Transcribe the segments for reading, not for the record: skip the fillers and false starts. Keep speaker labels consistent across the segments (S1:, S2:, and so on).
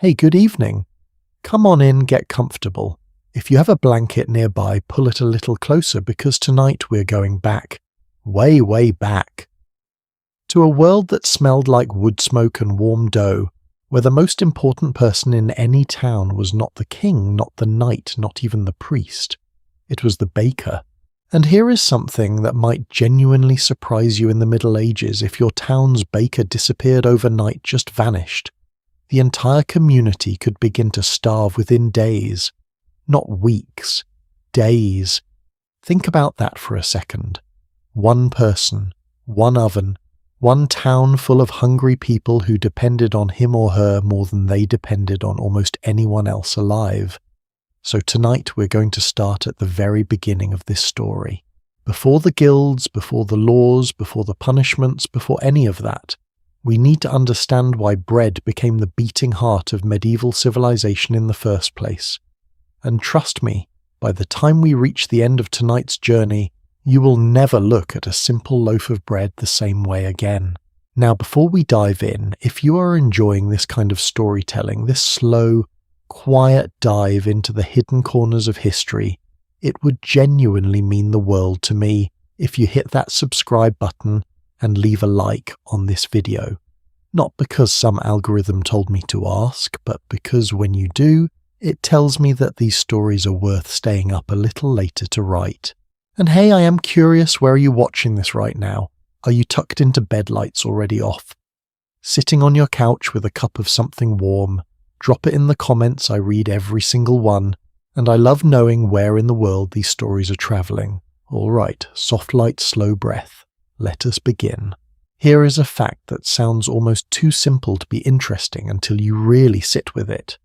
S1: Hey, good evening. Come on in, get comfortable. If you have a blanket nearby, pull it a little closer because tonight we're going back, way, way back, to a world that smelled like wood smoke and warm dough, where the most important person in any town was not the king, not the knight, not even the priest. It was the baker. And here is something that might genuinely surprise you in the Middle Ages if your town's baker disappeared overnight, just vanished. The entire community could begin to starve within days. Not weeks. Days. Think about that for a second. One person, one oven, one town full of hungry people who depended on him or her more than they depended on almost anyone else alive. So tonight we're going to start at the very beginning of this story. Before the guilds, before the laws, before the punishments, before any of that, we need to understand why bread became the beating heart of medieval civilization in the first place. And trust me, by the time we reach the end of tonight's journey, you will never look at a simple loaf of bread the same way again. Now, before we dive in, if you are enjoying this kind of storytelling, this slow, quiet dive into the hidden corners of history, it would genuinely mean the world to me if you hit that subscribe button and leave a like on this video. Not because some algorithm told me to ask, but because when you do, it tells me that these stories are worth staying up a little later to write. And hey, I am curious, where are you watching this right now? Are you tucked into bed lights already off? Sitting on your couch with a cup of something warm? Drop it in the comments, I read every single one, and I love knowing where in the world these stories are travelling. Alright, soft light, slow breath. Let us begin. Here is a fact that sounds almost too simple to be interesting until you really sit with it.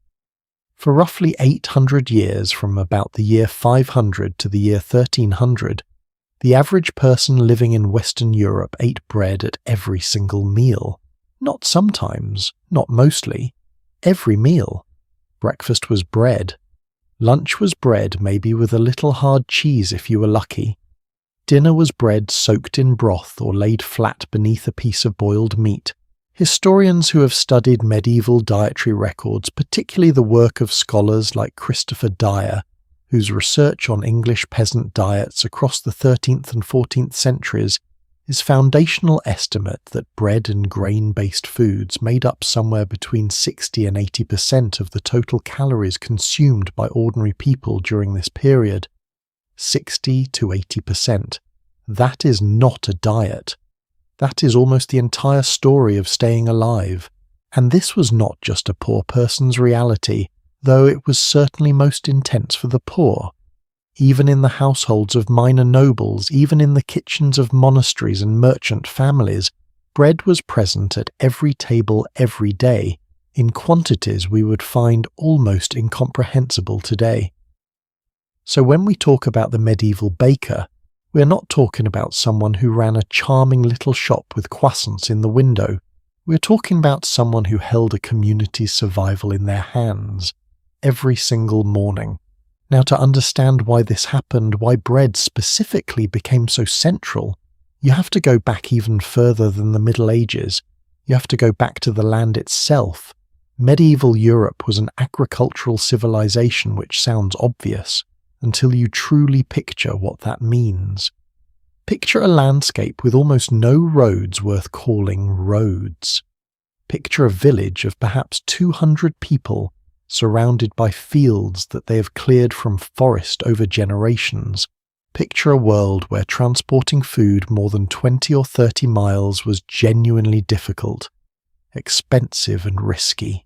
S1: For roughly 800 years, from about the year 500 to the year 1300, the average person living in Western Europe ate bread at every single meal. Not sometimes, not mostly. Every meal. Breakfast was bread. Lunch was bread, maybe with a little hard cheese if you were lucky. Dinner was bread soaked in broth or laid flat beneath a piece of boiled meat. Historians who have studied medieval dietary records, particularly the work of scholars like Christopher Dyer, whose research on English peasant diets across the 13th and 14th centuries, his foundational estimate that bread and grain-based foods made up somewhere between 60 and 80% of the total calories consumed by ordinary people during this period. 60 to 80%. That is not a diet. That is almost the entire story of staying alive. And this was not just a poor person's reality, though it was certainly most intense for the poor. Even in the households of minor nobles, even in the kitchens of monasteries and merchant families, bread was present at every table every day, in quantities we would find almost incomprehensible today. So when we talk about the medieval baker, we're not talking about someone who ran a charming little shop with croissants in the window. We're talking about someone who held a community's survival in their hands, every single morning. Now, to understand why this happened, why bread specifically became so central, you have to go back even further than the Middle Ages. You have to go back to the land itself. Medieval Europe was an agricultural civilization, which sounds obvious, until you truly picture what that means. Picture a landscape with almost no roads worth calling roads. Picture a village of perhaps 200 people surrounded by fields that they have cleared from forest over generations. Picture a world where transporting food more than 20 or 30 miles was genuinely difficult, expensive and risky.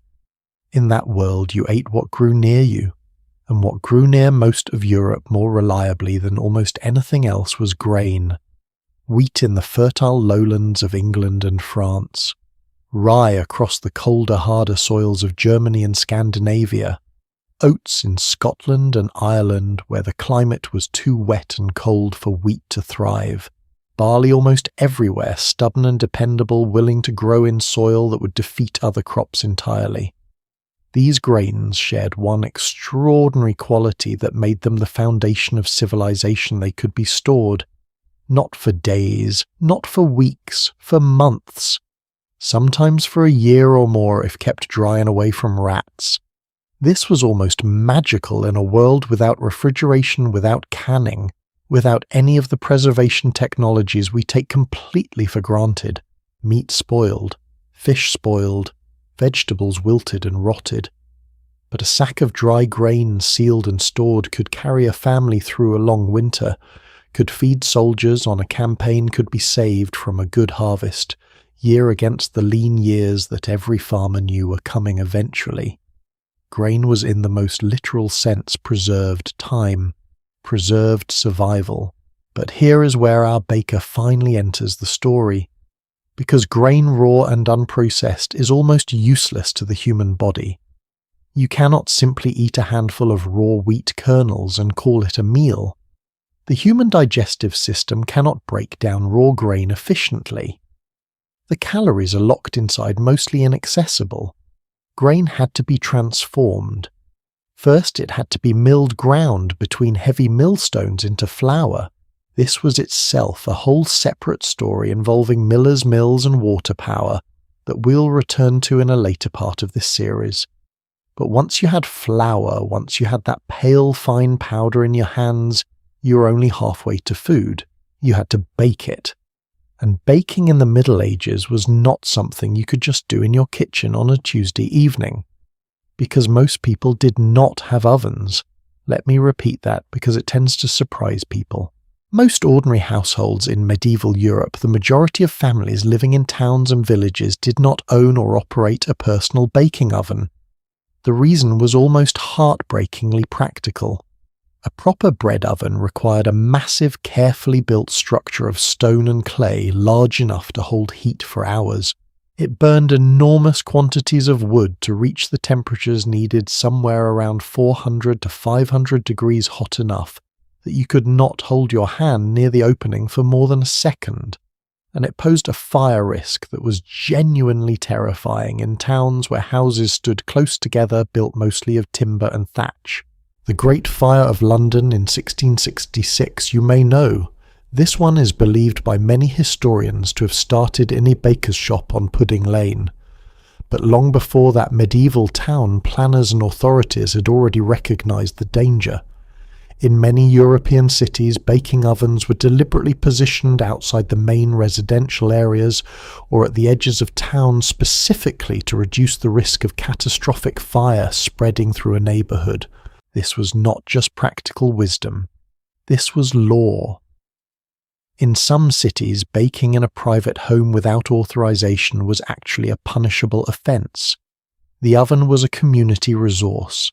S1: In that world you ate what grew near you, and what grew near most of Europe more reliably than almost anything else was grain. Wheat in the fertile lowlands of England and France. Rye across the colder, harder soils of Germany and Scandinavia. Oats in Scotland and Ireland, where the climate was too wet and cold for wheat to thrive. Barley almost everywhere, stubborn and dependable, willing to grow in soil that would defeat other crops entirely. These grains shared one extraordinary quality that made them the foundation of civilization. They could be stored, not for days, not for weeks, for months. sometimes for a year or more if kept dry and away from rats. This was almost magical in a world without refrigeration, without canning, without any of the preservation technologies we take completely for granted. Meat spoiled, fish spoiled, vegetables wilted and rotted. But a sack of dry grain sealed and stored could carry a family through a long winter, could feed soldiers on a campaign, could be saved from a good harvest, year against the lean years that every farmer knew were coming eventually. Grain was in the most literal sense preserved time, preserved survival. But here is where our baker finally enters the story. Because grain raw and unprocessed is almost useless to the human body. You cannot simply eat a handful of raw wheat kernels and call it a meal. The human digestive system cannot break down raw grain efficiently. The calories are locked inside, mostly inaccessible. Grain had to be transformed. First, it had to be milled ground between heavy millstones into flour. This was itself a whole separate story involving millers' mills and water power that we'll return to in a later part of this series. But once you had flour, once you had that pale fine powder in your hands, you were only halfway to food. You had to bake it. And baking in the Middle Ages was not something you could just do in your kitchen on a Tuesday evening, because most people did not have ovens. Let me repeat that because it tends to surprise people. Most ordinary households in medieval Europe, the majority of families living in towns and villages did not own or operate a personal baking oven. The reason was almost heartbreakingly practical. A proper bread oven required a massive, carefully built structure of stone and clay large enough to hold heat for hours. It burned enormous quantities of wood to reach the temperatures needed, somewhere around 400 to 500 degrees hot enough that you could not hold your hand near the opening for more than a second. And it posed a fire risk that was genuinely terrifying in towns where houses stood close together, built mostly of timber and thatch. The Great Fire of London in 1666, you may know. This one is believed by many historians to have started in a baker's shop on Pudding Lane. But long before that medieval town, planners and authorities had already recognised the danger. In many European cities, baking ovens were deliberately positioned outside the main residential areas or at the edges of towns specifically to reduce the risk of catastrophic fire spreading through a neighbourhood. This was not just practical wisdom. This was law. In some cities, baking in a private home without authorization was actually a punishable offense. The oven was a community resource,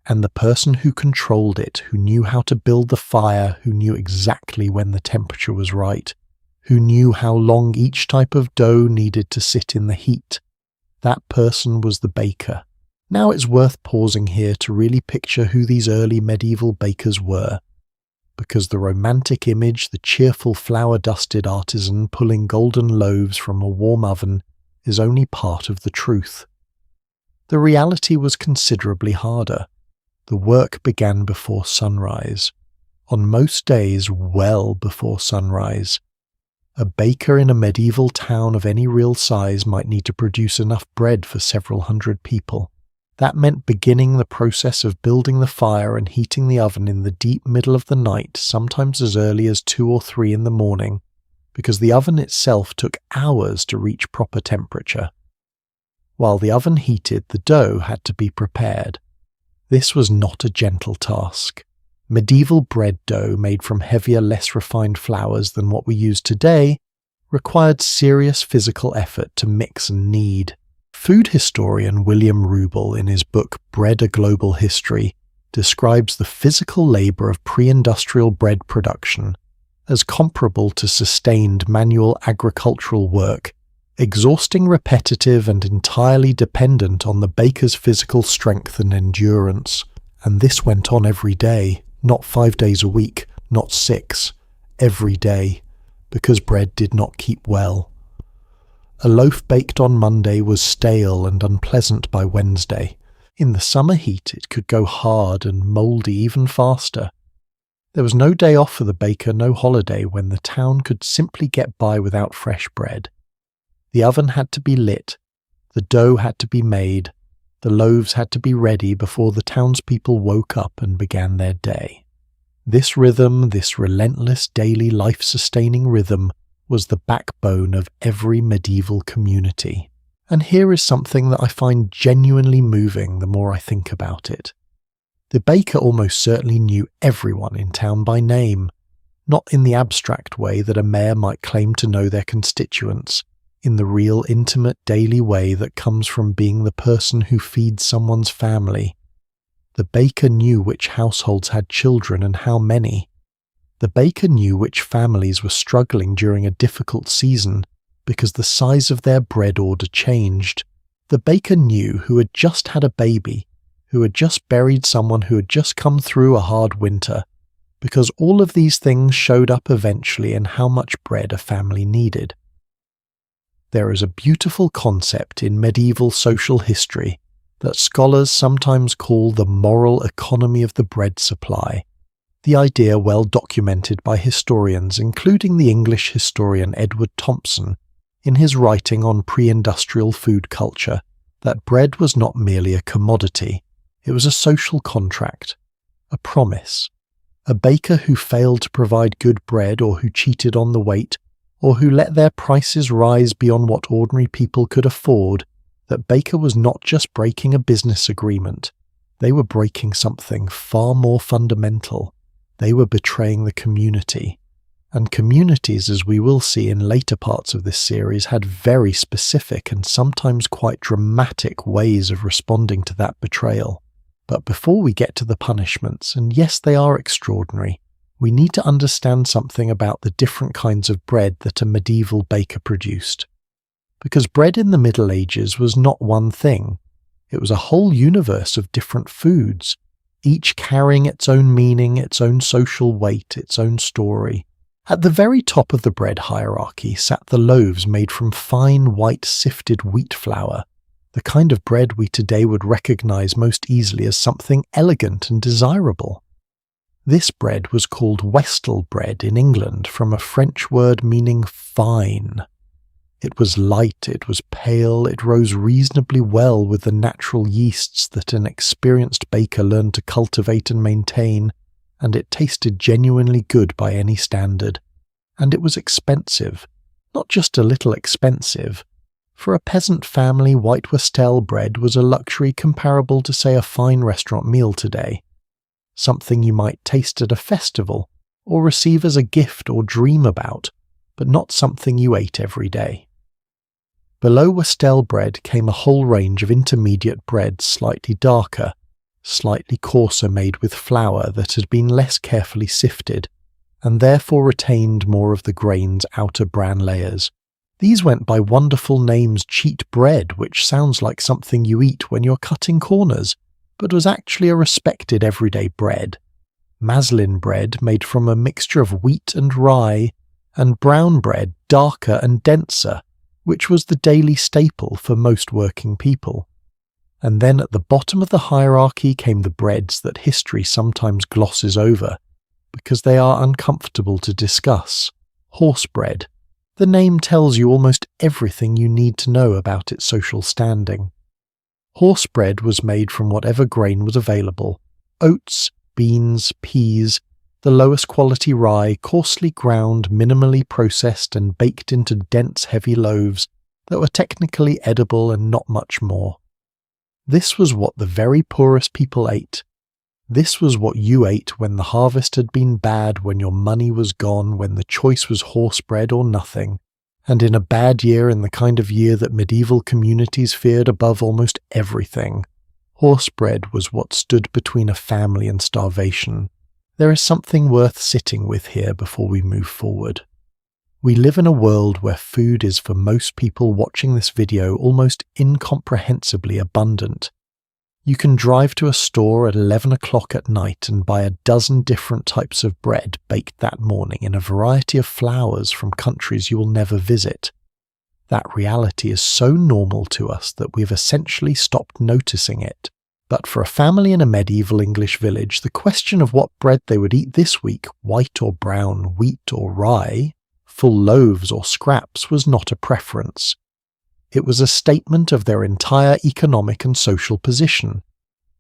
S1: and the person who controlled it, who knew how to build the fire, who knew exactly when the temperature was right, who knew how long each type of dough needed to sit in the heat, that person was the baker. Now it's worth pausing here to really picture who these early medieval bakers were, because the romantic image, the cheerful flour-dusted artisan pulling golden loaves from a warm oven, is only part of the truth. The reality was considerably harder. The work began before sunrise. On most days, well before sunrise. A baker in a medieval town of any real size might need to produce enough bread for several hundred people. That meant beginning the process of building the fire and heating the oven in the deep middle of the night, sometimes as early as 2 or 3 in the morning, because the oven itself took hours to reach proper temperature. While the oven heated, the dough had to be prepared. This was not a gentle task. Medieval bread dough made from heavier, less refined flours than what we use today required serious physical effort to mix and knead. Food historian William Rubel, in his book Bread: A Global History, describes the physical labour of pre-industrial bread production as comparable to sustained manual agricultural work, exhausting, repetitive, and entirely dependent on the baker's physical strength and endurance. And this went on every day, not 5 days a week, not 6, every day, because bread did not keep well. A loaf baked on Monday was stale and unpleasant by Wednesday. In the summer heat, it could go hard and mouldy even faster. There was no day off for the baker, no holiday, when the town could simply get by without fresh bread. The oven had to be lit, the dough had to be made, the loaves had to be ready before the townspeople woke up and began their day. This rhythm, this relentless daily life-sustaining rhythm, was the backbone of every medieval community. And here is something that I find genuinely moving the more I think about it. The baker almost certainly knew everyone in town by name, not in the abstract way that a mayor might claim to know their constituents, in the real intimate daily way that comes from being the person who feeds someone's family. The baker knew which households had children and how many. The baker knew which families were struggling during a difficult season because the size of their bread order changed. The baker knew who had just had a baby, who had just buried someone who had just come through a hard winter, because all of these things showed up eventually in how much bread a family needed. There is a beautiful concept in medieval social history that scholars sometimes call the moral economy of the bread supply, the idea well documented by historians, including the English historian Edward Thompson, in his writing on pre-industrial food culture, that bread was not merely a commodity, it was a social contract, a promise. A baker who failed to provide good bread, or who cheated on the weight, or who let their prices rise beyond what ordinary people could afford, that baker was not just breaking a business agreement, they were breaking something far more fundamental. They were betraying the community. And communities, as we will see in later parts of this series, had very specific and sometimes quite dramatic ways of responding to that betrayal. But before we get to the punishments, and yes, they are extraordinary, we need to understand something about the different kinds of bread that a medieval baker produced. Because bread in the Middle Ages was not one thing. It was a whole universe of different foods, each carrying its own meaning, its own social weight, its own story. At the very top of the bread hierarchy sat the loaves made from fine white sifted wheat flour, the kind of bread we today would recognize most easily as something elegant and desirable. This bread was called Westel bread in England, from a French word meaning fine. It was light, it was pale, it rose reasonably well with the natural yeasts that an experienced baker learned to cultivate and maintain, and it tasted genuinely good by any standard. And it was expensive, not just a little expensive. For a peasant family, white Westel bread was a luxury comparable to, say, a fine restaurant meal today. Something you might taste at a festival, or receive as a gift or dream about, but not something you ate every day. Below Westel bread came a whole range of intermediate breads, slightly darker, slightly coarser, made with flour that had been less carefully sifted, and therefore retained more of the grain's outer bran layers. These went by wonderful names: cheat bread, which sounds like something you eat when you're cutting corners, but was actually a respected everyday bread; maslin bread, made from a mixture of wheat and rye; and brown bread, darker and denser, which was the daily staple for most working people. And then at the bottom of the hierarchy came the breads that history sometimes glosses over, because they are uncomfortable to discuss: horse bread. The name tells you almost everything you need to know about its social standing. Horse bread was made from whatever grain was available: oats, beans, peas, the lowest quality rye, coarsely ground, minimally processed and baked into dense, heavy loaves that were technically edible and not much more. This was what the very poorest people ate. This was what you ate when the harvest had been bad, when your money was gone, when the choice was horse bread or nothing. And in a bad year, in the kind of year that medieval communities feared above almost everything, horse bread was what stood between a family and starvation. There is something worth sitting with here before we move forward. We live in a world where food is, for most people watching this video, almost incomprehensibly abundant. You can drive to a store at 11 o'clock at night and buy a dozen different types of bread baked that morning in a variety of flours from countries you will never visit. That reality is so normal to us that we've essentially stopped noticing it. But for a family in a medieval English village, the question of what bread they would eat this week, white or brown, wheat or rye, full loaves or scraps, was not a preference. It was a statement of their entire economic and social position.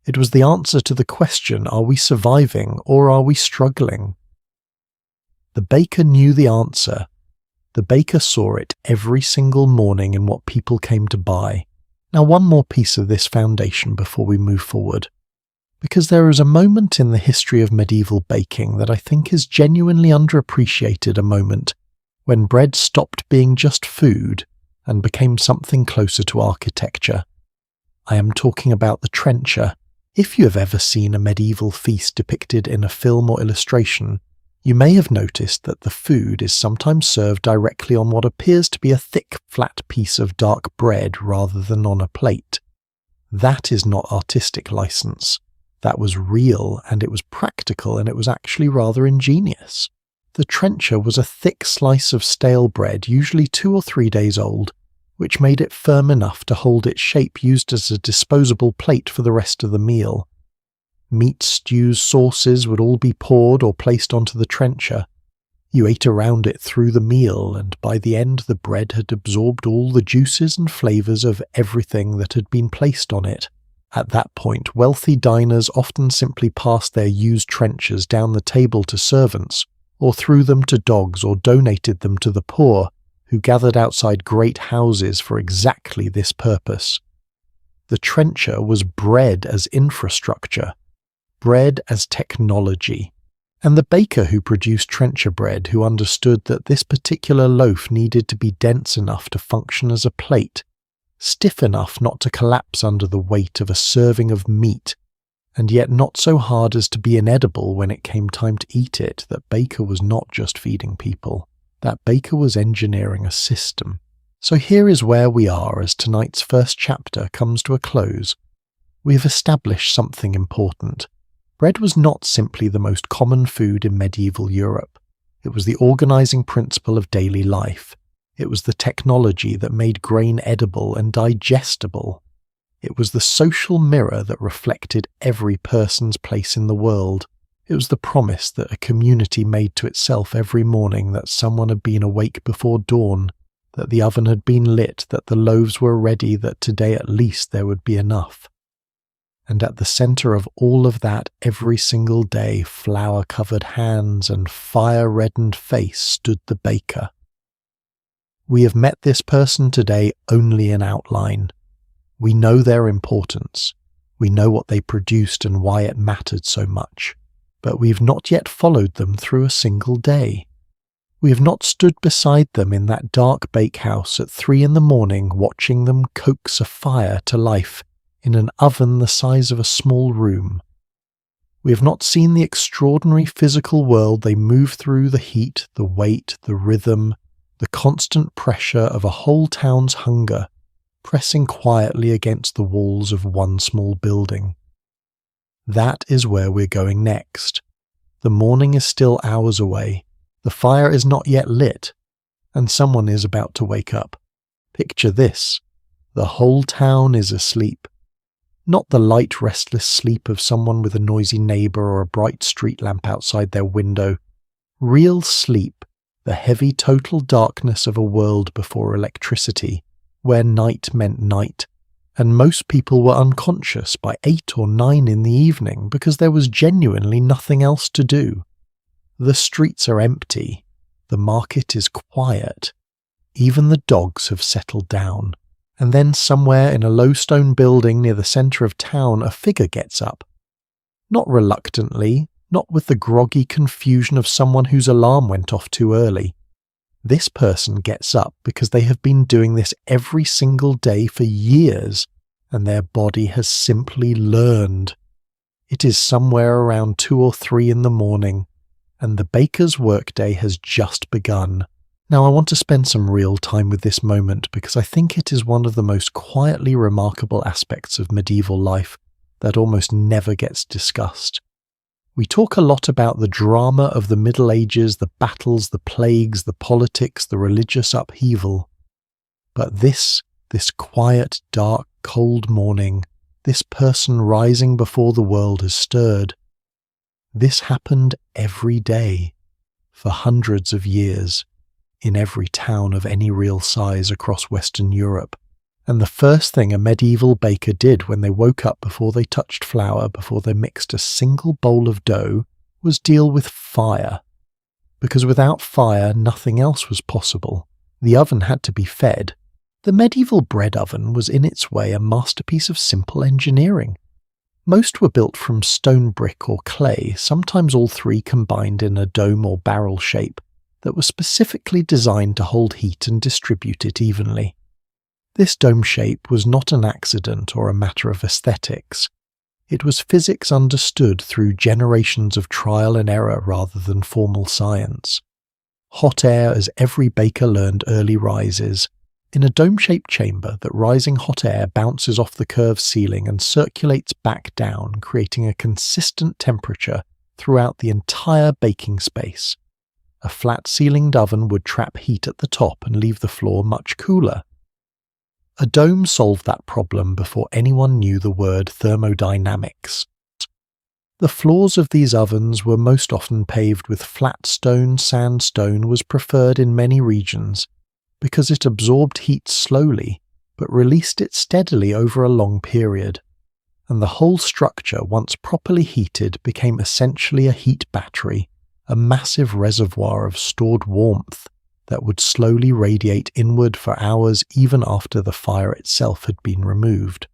S1: It was the answer to the question, are we surviving or are we struggling? The baker knew the answer. The baker saw it every single morning in what people came to buy. Now, one more piece of this foundation before we move forward. Because there is a moment in the history of medieval baking that I think is genuinely underappreciated, a moment when bread stopped being just food and became something closer to architecture. I am talking about the trencher. If you have ever seen a medieval feast depicted in a film or illustration, you may have noticed that the food is sometimes served directly on what appears to be a thick, flat piece of dark bread rather than on a plate. That is not artistic license. That was real, and it was practical, and it was actually rather ingenious. The trencher was a thick slice of stale bread, usually 2 or 3 days old, which made it firm enough to hold its shape, used as a disposable plate for the rest of the meal. Meat, stews, sauces would all be poured or placed onto the trencher. You ate around it through the meal, and by the end the bread had absorbed all the juices and flavours of everything that had been placed on it. At that point, wealthy diners often simply passed their used trenchers down the table to servants, or threw them to dogs, or donated them to the poor, who gathered outside great houses for exactly this purpose. The trencher was bread as infrastructure, bread as technology, and the baker who produced trencher bread, who understood that this particular loaf needed to be dense enough to function as a plate, stiff enough not to collapse under the weight of a serving of meat, and yet not so hard as to be inedible when it came time to eat it. That baker was not just feeding people. That baker was engineering a system. So here is where we are as tonight's first chapter comes to a close. We have established something important. Bread was not simply the most common food in medieval Europe. It was the organizing principle of daily life. It was the technology that made grain edible and digestible. It was the social mirror that reflected every person's place in the world. It was the promise that a community made to itself every morning that someone had been awake before dawn, that the oven had been lit, that the loaves were ready, that today at least there would be enough. And at the centre of all of that every single day, flour-covered hands and fire-reddened face, stood the baker. We have met this person today only in outline. We know their importance. We know what they produced and why it mattered so much. But we've not yet followed them through a single day. We have not stood beside them in that dark bakehouse at 3 a.m, watching them coax a fire to life in an oven the size of a small room. We have not seen the extraordinary physical world they move through, the heat, the weight, the rhythm, the constant pressure of a whole town's hunger, pressing quietly against the walls of one small building. That is where we're going next. The morning is still hours away, the fire is not yet lit, and someone is about to wake up. Picture this: the whole town is asleep. Not the light, restless sleep of someone with a noisy neighbour or a bright street lamp outside their window. Real sleep, the heavy total darkness of a world before electricity, where night meant night, and most people were unconscious by 8 or 9 in the evening because there was genuinely nothing else to do. The streets are empty, the market is quiet, even the dogs have settled down, and then somewhere in a low stone building near the centre of town a figure gets up. Not reluctantly, not with the groggy confusion of someone whose alarm went off too early. This person gets up because they have been doing this every single day for years, and their body has simply learned. It is somewhere around 2 or 3 in the morning, and the baker's workday has just begun. Now I want to spend some real time with this moment because I think it is one of the most quietly remarkable aspects of medieval life that almost never gets discussed. We talk a lot about the drama of the Middle Ages, the battles, the plagues, the politics, the religious upheaval. But this quiet, dark, cold morning, this person rising before the world has stirred. This happened every day, for hundreds of years, in every town of any real size across Western Europe, And the first thing a medieval baker did when they woke up before they touched flour, before they mixed a single bowl of dough, was deal with fire. Because without fire, nothing else was possible. The oven had to be fed. The medieval bread oven was in its way a masterpiece of simple engineering. Most were built from stone brick or clay, sometimes all three combined in a dome or barrel shape that was specifically designed to hold heat and distribute it evenly. This dome shape was not an accident or a matter of aesthetics. It was physics understood through generations of trial and error rather than formal science. Hot air, as every baker learned early, rises in a dome-shaped chamber that rising hot air bounces off the curved ceiling and circulates back down, creating a consistent temperature throughout the entire baking space. A flat-ceilinged oven would trap heat at the top and leave the floor much cooler. A dome solved that problem before anyone knew the word thermodynamics. The floors of these ovens were most often paved with flat stone. Sandstone was preferred in many regions because it absorbed heat slowly but released it steadily over a long period, and the whole structure, once properly heated, became essentially a heat battery, a massive reservoir of stored warmth that would slowly radiate inward for hours even after the fire itself had been removed.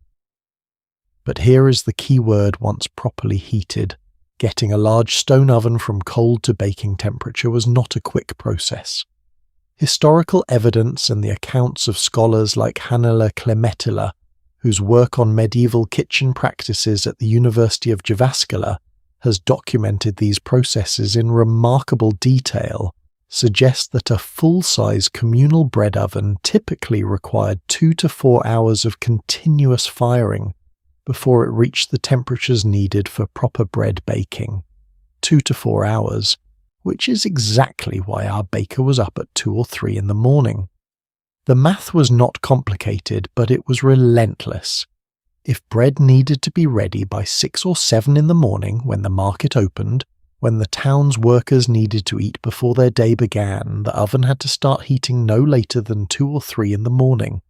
S1: But here is the key word: once properly heated. Getting a large stone oven from cold to baking temperature was not a quick process. Historical evidence and the accounts of scholars like Hanela Klemetila, whose work on medieval kitchen practices at the University of Jyväskylä has documented these processes in remarkable detail, suggest that a full-size communal bread oven typically required 2 to 4 hours of continuous firing before it reached the temperatures needed for proper bread baking. 2 to 4 hours, which is exactly why our baker was up at 2 or 3 in the morning. The math was not complicated, but it was relentless. If bread needed to be ready by 6 or 7 in the morning when the market opened, when the town's workers needed to eat before their day began, the oven had to start heating no later than 2 or 3 in the morning.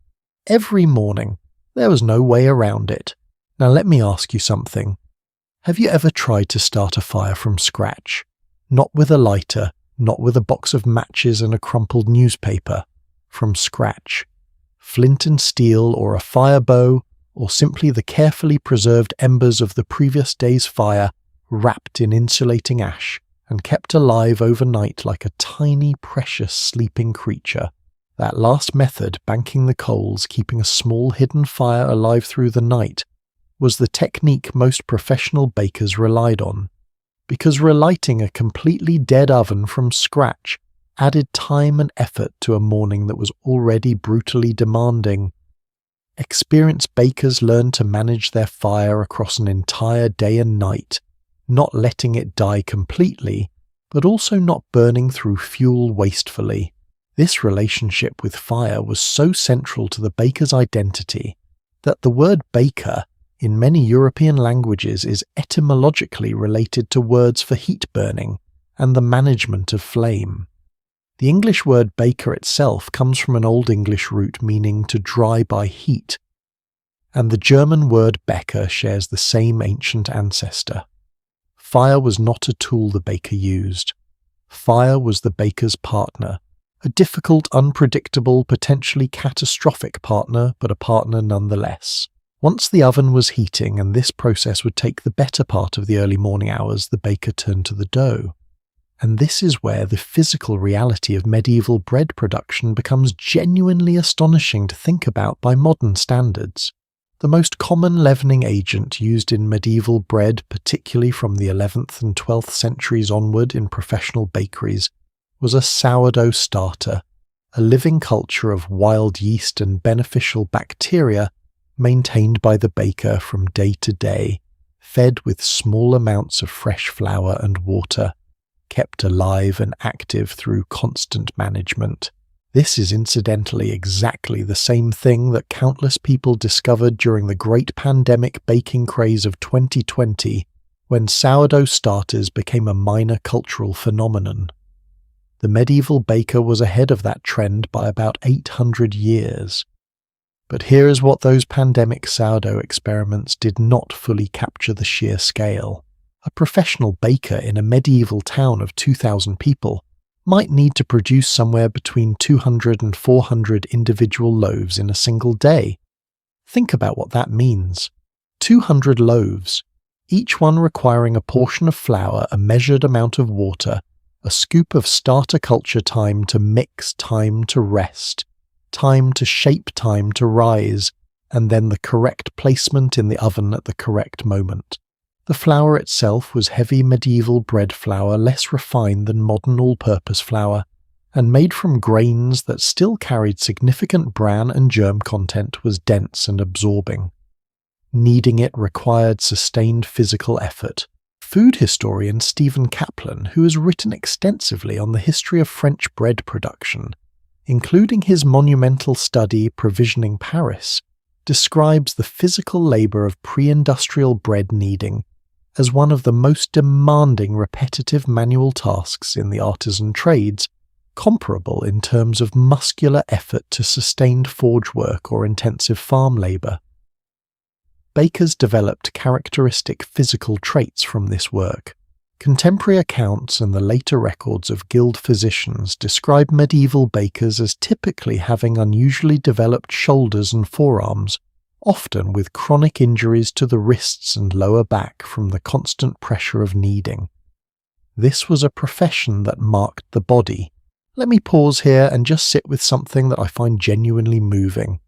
S1: Every morning. There was no way around it. Now let me ask you something. Have you ever tried to start a fire from scratch? Not with a lighter, not with a box of matches and a crumpled newspaper. From scratch. Flint and steel, or a fire bow, or simply the carefully preserved embers of the previous day's fire, wrapped in insulating ash and kept alive overnight like a tiny, precious sleeping creature. That last method, banking the coals, keeping a small hidden fire alive through the night, was the technique most professional bakers relied on, because relighting a completely dead oven from scratch added time and effort to a morning that was already brutally demanding. Experienced bakers learned to manage their fire across an entire day and night, not letting it die completely, but also not burning through fuel wastefully. This relationship with fire was so central to the baker's identity that the word baker in many European languages is etymologically related to words for heat burning and the management of flame. The English word baker itself comes from an Old English root meaning to dry by heat, and the German word Bäcker shares the same ancient ancestor. Fire was not a tool the baker used. Fire was the baker's partner, a difficult, unpredictable, potentially catastrophic partner, but a partner nonetheless. Once the oven was heating, and this process would take the better part of the early morning hours, the baker turned to the dough. And this is where the physical reality of medieval bread production becomes genuinely astonishing to think about by modern standards. The most common leavening agent used in medieval bread, particularly from the 11th and 12th centuries onward in professional bakeries, was a sourdough starter, a living culture of wild yeast and beneficial bacteria maintained by the baker from day to day, fed with small amounts of fresh flour and water, kept alive and active through constant management. This is incidentally exactly the same thing that countless people discovered during the great pandemic baking craze of 2020, when sourdough starters became a minor cultural phenomenon. The medieval baker was ahead of that trend by about 800 years. But here is what those pandemic sourdough experiments did not fully capture the sheer scale. A professional baker in a medieval town of 2,000 people might need to produce somewhere between 200 and 400 individual loaves in a single day. Think about what that means. 200 loaves, each one requiring a portion of flour, a measured amount of water, a scoop of starter culture, time to mix, time to rest, time to shape, time to rise, and then the correct placement in the oven at the correct moment. The flour itself was heavy medieval bread flour, less refined than modern all-purpose flour, and made from grains that still carried significant bran and germ content, was dense and absorbing. Kneading it required sustained physical effort. Food historian Stephen Kaplan, who has written extensively on the history of French bread production, including his monumental study Provisioning Paris, describes the physical labour of pre-industrial bread kneading as one of the most demanding repetitive manual tasks in the artisan trades, comparable in terms of muscular effort to sustained forge work or intensive farm labour. Bakers developed characteristic physical traits from this work. Contemporary accounts and the later records of guild physicians describe medieval bakers as typically having unusually developed shoulders and forearms, often with chronic injuries to the wrists and lower back from the constant pressure of kneading. This was a profession that marked the body. Let me pause here and just sit with something that I find genuinely moving.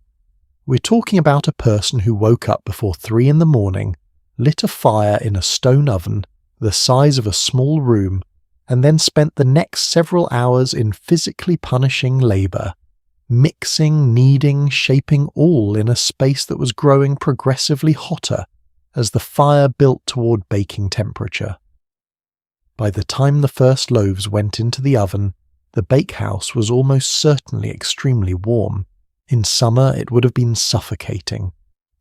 S1: We're talking about a person who woke up before 3 a.m, lit a fire in a stone oven the size of a small room, and then spent the next several hours in physically punishing labour, mixing, kneading, shaping, all in a space that was growing progressively hotter as the fire built toward baking temperature. By the time the first loaves went into the oven, the bakehouse was almost certainly extremely warm. In summer it would have been suffocating.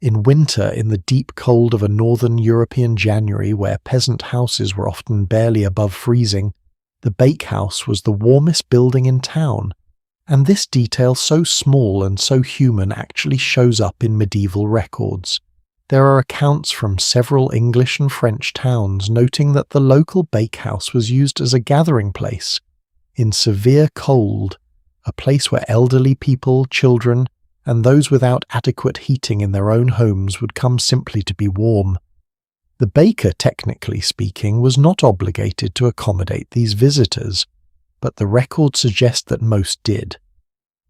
S1: In winter, in the deep cold of a northern European January where peasant houses were often barely above freezing, the bakehouse was the warmest building in town. And this detail, so small and so human, actually shows up in medieval records. There are accounts from several English and French towns noting that the local bakehouse was used as a gathering place. In severe cold, a place where elderly people, children, and those without adequate heating in their own homes would come simply to be warm. The baker, technically speaking, was not obligated to accommodate these visitors, but the records suggest that most did.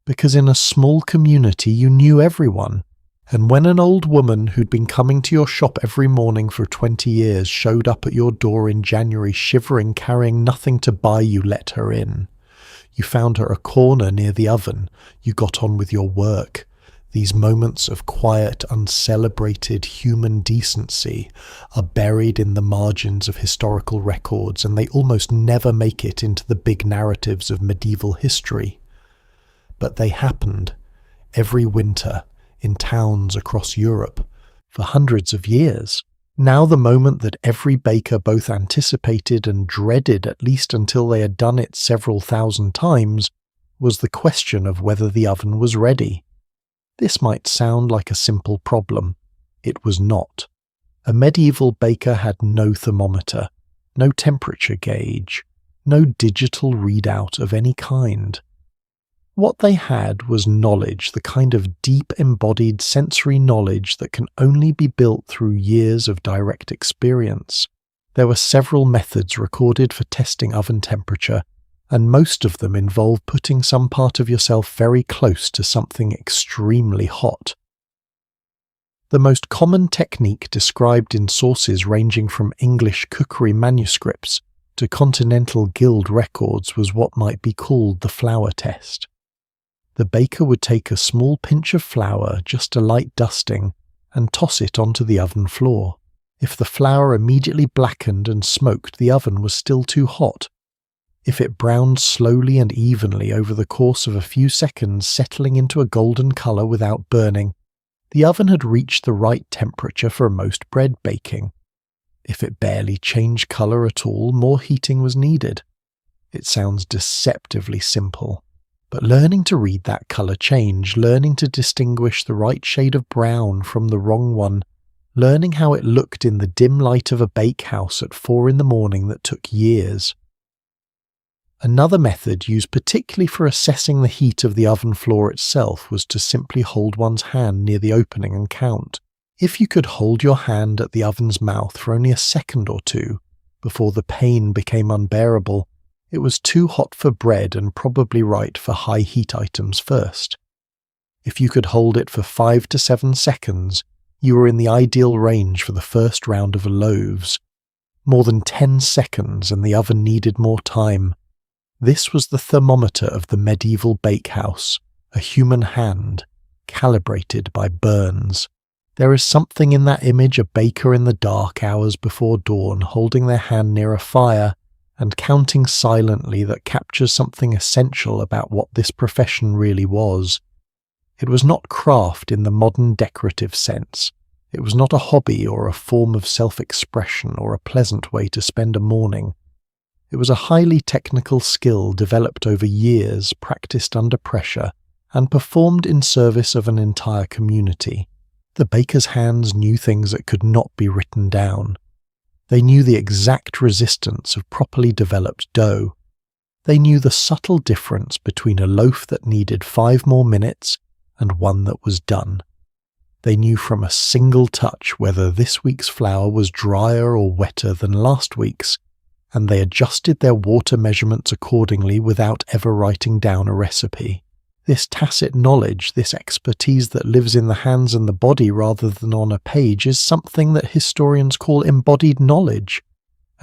S1: Because in a small community you knew everyone, and when an old woman who'd been coming to your shop every morning for 20 years showed up at your door in January shivering, carrying nothing to buy, you let her in. You found her a corner near the oven. You got on with your work. These moments of quiet, uncelebrated human decency are buried in the margins of historical records, and they almost never make it into the big narratives of medieval history. But they happened every winter in towns across Europe for hundreds of years. Now the moment that every baker both anticipated and dreaded, at least until they had done it several thousand times, was the question of whether the oven was ready. This might sound like a simple problem. It was not. A medieval baker had no thermometer, no temperature gauge, no digital readout of any kind. What they had was knowledge, the kind of deep embodied sensory knowledge that can only be built through years of direct experience. There were several methods recorded for testing oven temperature, and most of them involve putting some part of yourself very close to something extremely hot. The most common technique described in sources ranging from English cookery manuscripts to continental guild records was what might be called the flour test. The baker would take a small pinch of flour, just a light dusting, and toss it onto the oven floor. If the flour immediately blackened and smoked, the oven was still too hot. If it browned slowly and evenly over the course of a few seconds, settling into a golden colour without burning, the oven had reached the right temperature for most bread baking. If it barely changed colour at all, more heating was needed. It sounds deceptively simple, But learning to read that colour change, learning to distinguish the right shade of brown from the wrong one, learning how it looked in the dim light of a bakehouse at 4 a.m. that took years. Another method used particularly for assessing the heat of the oven floor itself was to simply hold one's hand near the opening and count. If you could hold your hand at the oven's mouth for only a second or two before the pain became unbearable, it was too hot for bread and probably right for high heat items first. If you could hold it for 5 to 7 seconds, you were in the ideal range for the first round of loaves. More than 10 seconds and the oven needed more time. This was the thermometer of the medieval bakehouse, a human hand, calibrated by Burns. There is something in that image, a baker in the dark hours before dawn holding their hand near a fire and counting silently, that captures something essential about what this profession really was. It was not craft in the modern decorative sense. It was not a hobby or a form of self-expression or a pleasant way to spend a morning. It was a highly technical skill developed over years, practiced under pressure, and performed in service of an entire community. The baker's hands knew things that could not be written down. They knew the exact resistance of properly developed dough. They knew the subtle difference between a loaf that needed 5 more minutes and one that was done. They knew from a single touch whether this week's flour was drier or wetter than last week's, and they adjusted their water measurements accordingly without ever writing down a recipe. This tacit knowledge, this expertise that lives in the hands and the body rather than on a page, is something that historians call embodied knowledge,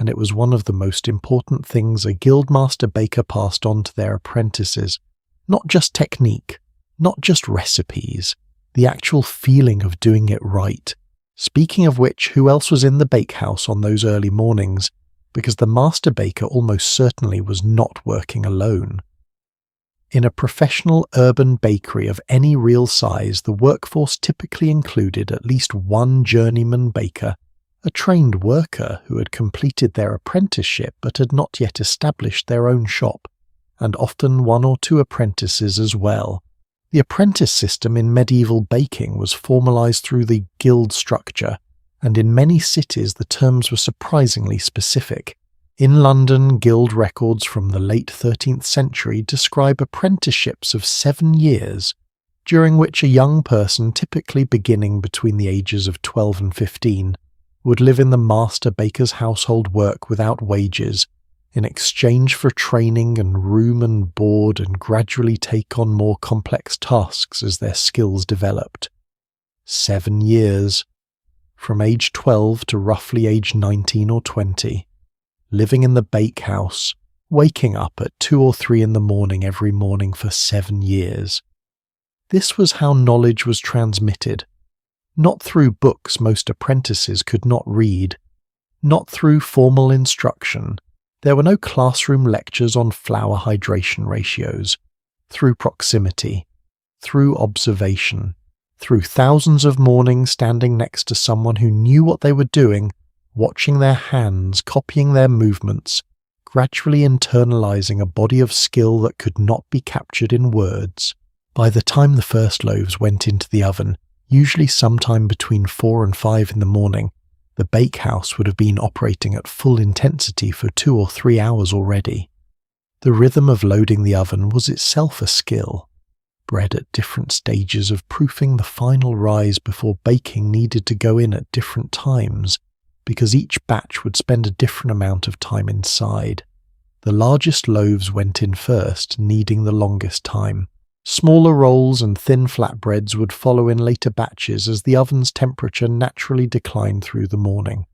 S1: and it was one of the most important things a guildmaster baker passed on to their apprentices. Not just technique, not just recipes, the actual feeling of doing it right. Speaking of which, who else was in the bakehouse on those early mornings? Because the master baker almost certainly was not working alone. In a professional urban bakery of any real size, the workforce typically included at least one journeyman baker, a trained worker who had completed their apprenticeship but had not yet established their own shop, and often 1 or 2 apprentices as well. The apprentice system in medieval baking was formalized through the guild structure, and in many cities the terms were surprisingly specific. In London, guild records from the late 13th century describe apprenticeships of 7 years, during which a young person, typically beginning between the ages of 12 and 15, would live in the master baker's household work without wages, in exchange for training and room and board, and gradually take on more complex tasks as their skills developed. 7 years, from age 12 to roughly age 19 or 20. Living in the bakehouse, waking up at 2 or 3 in the morning every morning for 7 years. This was how knowledge was transmitted, not through books most apprentices could not read, not through formal instruction. There were no classroom lectures on flour hydration ratios, through proximity, through observation, through thousands of mornings standing next to someone who knew what they were doing, watching their hands, copying their movements, gradually internalizing a body of skill that could not be captured in words. By the time the first loaves went into the oven, usually sometime between 4 and 5 in the morning, the bakehouse would have been operating at full intensity for 2 or 3 hours already. The rhythm of loading the oven was itself a skill. Bread at different stages of proofing the final rise before baking needed to go in at different times, because each batch would spend a different amount of time inside. The largest loaves went in first, needing the longest time. Smaller rolls and thin flatbreads would follow in later batches as the oven's temperature naturally declined through the morning.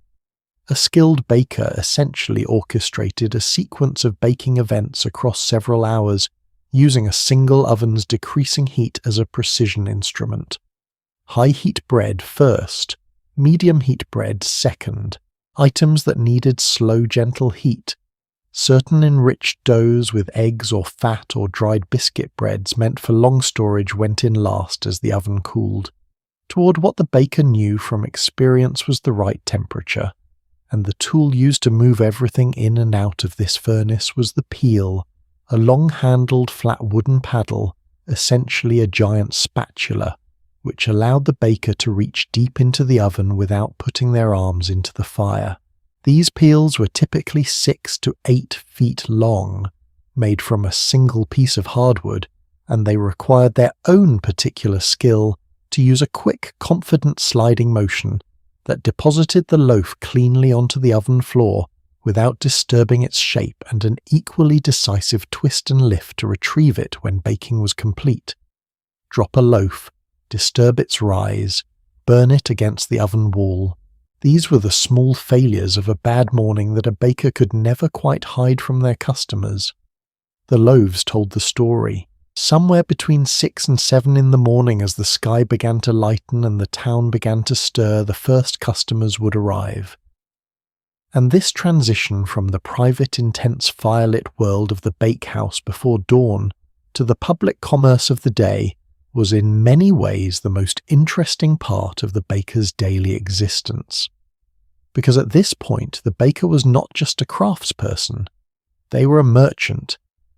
S1: A skilled baker essentially orchestrated a sequence of baking events across several hours, using a single oven's decreasing heat as a precision instrument. High-heat bread first, medium-heat bread second, items that needed slow, gentle heat. Certain enriched doughs with eggs or fat or dried biscuit breads meant for long storage went in last as the oven cooled, toward what the baker knew from experience was the right temperature, and the tool used to move everything in and out of this furnace was the peel, a long-handled flat wooden paddle, essentially a giant spatula, which allowed the baker to reach deep into the oven without putting their arms into the fire. These peels were typically 6 to 8 feet long, made from a single piece of hardwood, and they required their own particular skill to use a quick, confident sliding motion that deposited the loaf cleanly onto the oven floor without disturbing its shape, and an equally decisive twist and lift to retrieve it when baking was complete. Drop a loaf, disturb its rise, burn it against the oven wall. These were the small failures of a bad morning that a baker could never quite hide from their customers. The loaves told the story. Somewhere between 6 and 7 in the morning, as the sky began to lighten and the town began to stir, the first customers would arrive. And this transition from the private, intense, firelit world of the bakehouse before dawn to the public commerce of the day was in many ways the most interesting part of the baker's daily existence. Because at this point, the baker was not just a craftsperson. They were a merchant,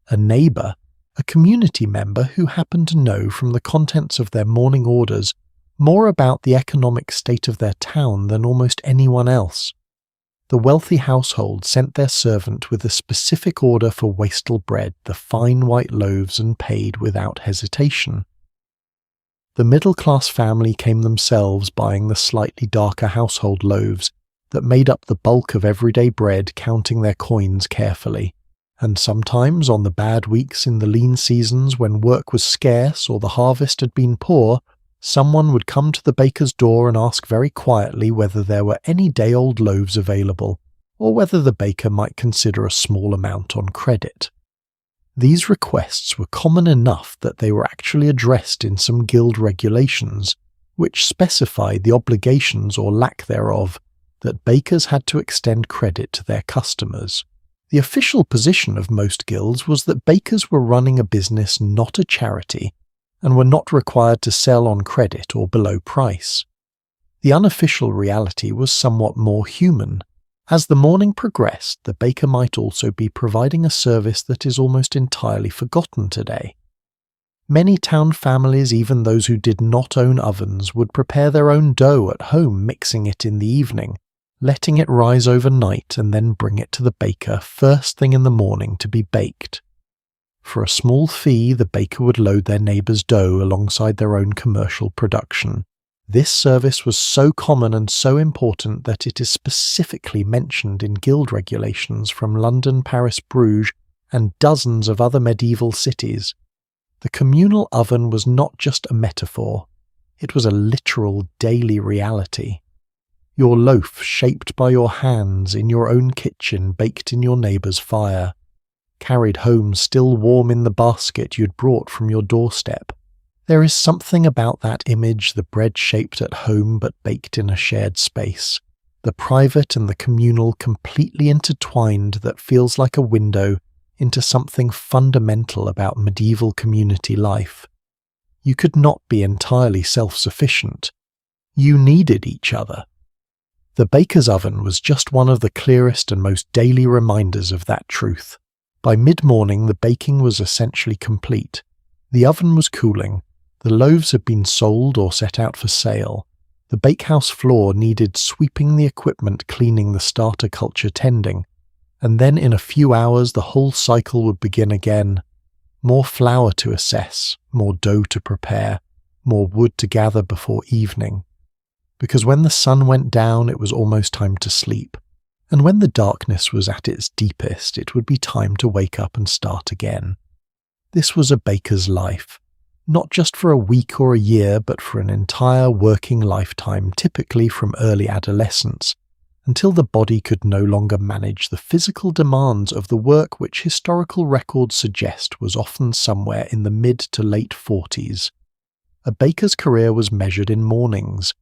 S1: a neighbour, a community member who happened to know from the contents of their morning orders more about the economic state of their town than almost anyone else. The wealthy household sent their servant with a specific order for wastel bread, the fine white loaves, and paid without hesitation. The middle-class family came themselves, buying the slightly darker household loaves that made up the bulk of everyday bread, counting their coins carefully. And sometimes, on the bad weeks in the lean seasons when work was scarce or the harvest had been poor, someone would come to the baker's door and ask very quietly whether there were any day-old loaves available, or whether the baker might consider a small amount on credit. These requests were common enough that they were actually addressed in some guild regulations, which specified the obligations or lack thereof that bakers had to extend credit to their customers. The official position of most guilds was that bakers were running a business, not a charity, and were not required to sell on credit or below price. The unofficial reality was somewhat more human. As the morning progressed, the baker might also be providing a service that is almost entirely forgotten today. Many town families, even those who did not own ovens, would prepare their own dough at home, mixing it in the evening, letting it rise overnight, and then bring it to the baker first thing in the morning to be baked. For a small fee, the baker would load their neighbour's dough alongside their own commercial production. This service was so common and so important that it is specifically mentioned in guild regulations from London, Paris, Bruges, and dozens of other medieval cities. The communal oven was not just a metaphor, it was a literal daily reality. Your loaf, shaped by your hands in your own kitchen, baked in your neighbour's fire, carried home still warm in the basket you'd brought from your doorstep. There is something about that image, the bread shaped at home but baked in a shared space, the private and the communal completely intertwined, that feels like a window into something fundamental about medieval community life. You could not be entirely self-sufficient. You needed each other. The baker's oven was just one of the clearest and most daily reminders of that truth. By mid-morning, the baking was essentially complete. The oven was cooling. The loaves had been sold or set out for sale. The bakehouse floor needed sweeping, the equipment cleaning, the starter culture tending. And then in a few hours, the whole cycle would begin again. More flour to assess, more dough to prepare, more wood to gather before evening. Because when the sun went down, it was almost time to sleep. And when the darkness was at its deepest, it would be time to wake up and start again. This was a baker's life, not just for a week or a year, but for an entire working lifetime, typically from early adolescence, until the body could no longer manage the physical demands of the work which historical records suggest was often somewhere in the mid to late 40s. A baker's career was measured in mornings.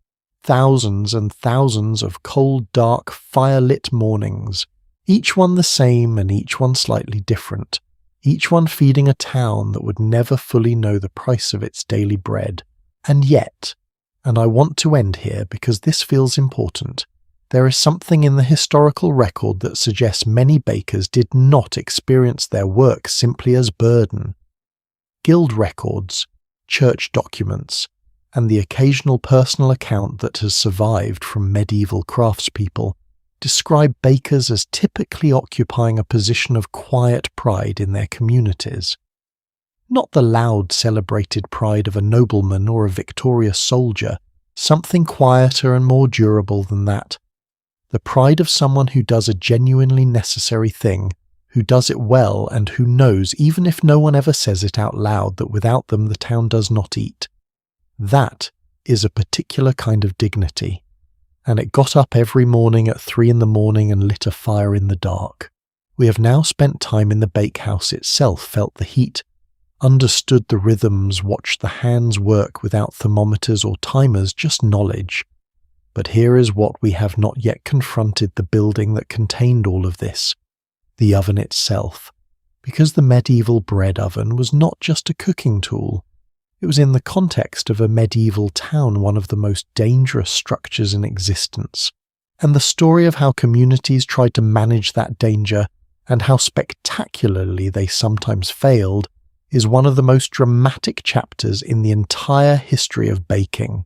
S1: Thousands and thousands of cold, dark, fire-lit mornings, each one the same and each one slightly different, each one feeding a town that would never fully know the price of its daily bread. And yet, and I want to end here because this feels important, There is something in the historical record that suggests many bakers did not experience their work simply as burden. Guild records, church documents, and the occasional personal account that has survived from medieval craftspeople describe bakers as typically occupying a position of quiet pride in their communities. Not the loud celebrated pride of a nobleman or a victorious soldier, something quieter and more durable than that. The pride of someone who does a genuinely necessary thing, who does it well and who knows, even if no one ever says it out loud, that without them the town does not eat. That is a particular kind of dignity, and it got up every morning at 3 a.m. and lit a fire in the dark. We have now spent time in the bakehouse itself, felt the heat, understood the rhythms, watched the hands work without thermometers or timers, just knowledge. But here is what we have not yet confronted: the building that contained all of this, the oven itself. Because the medieval bread oven was not just a cooking tool. It was, in the context of a medieval town, one of the most dangerous structures in existence. And the story of how communities tried to manage that danger, and how spectacularly they sometimes failed, is one of the most dramatic chapters in the entire history of baking.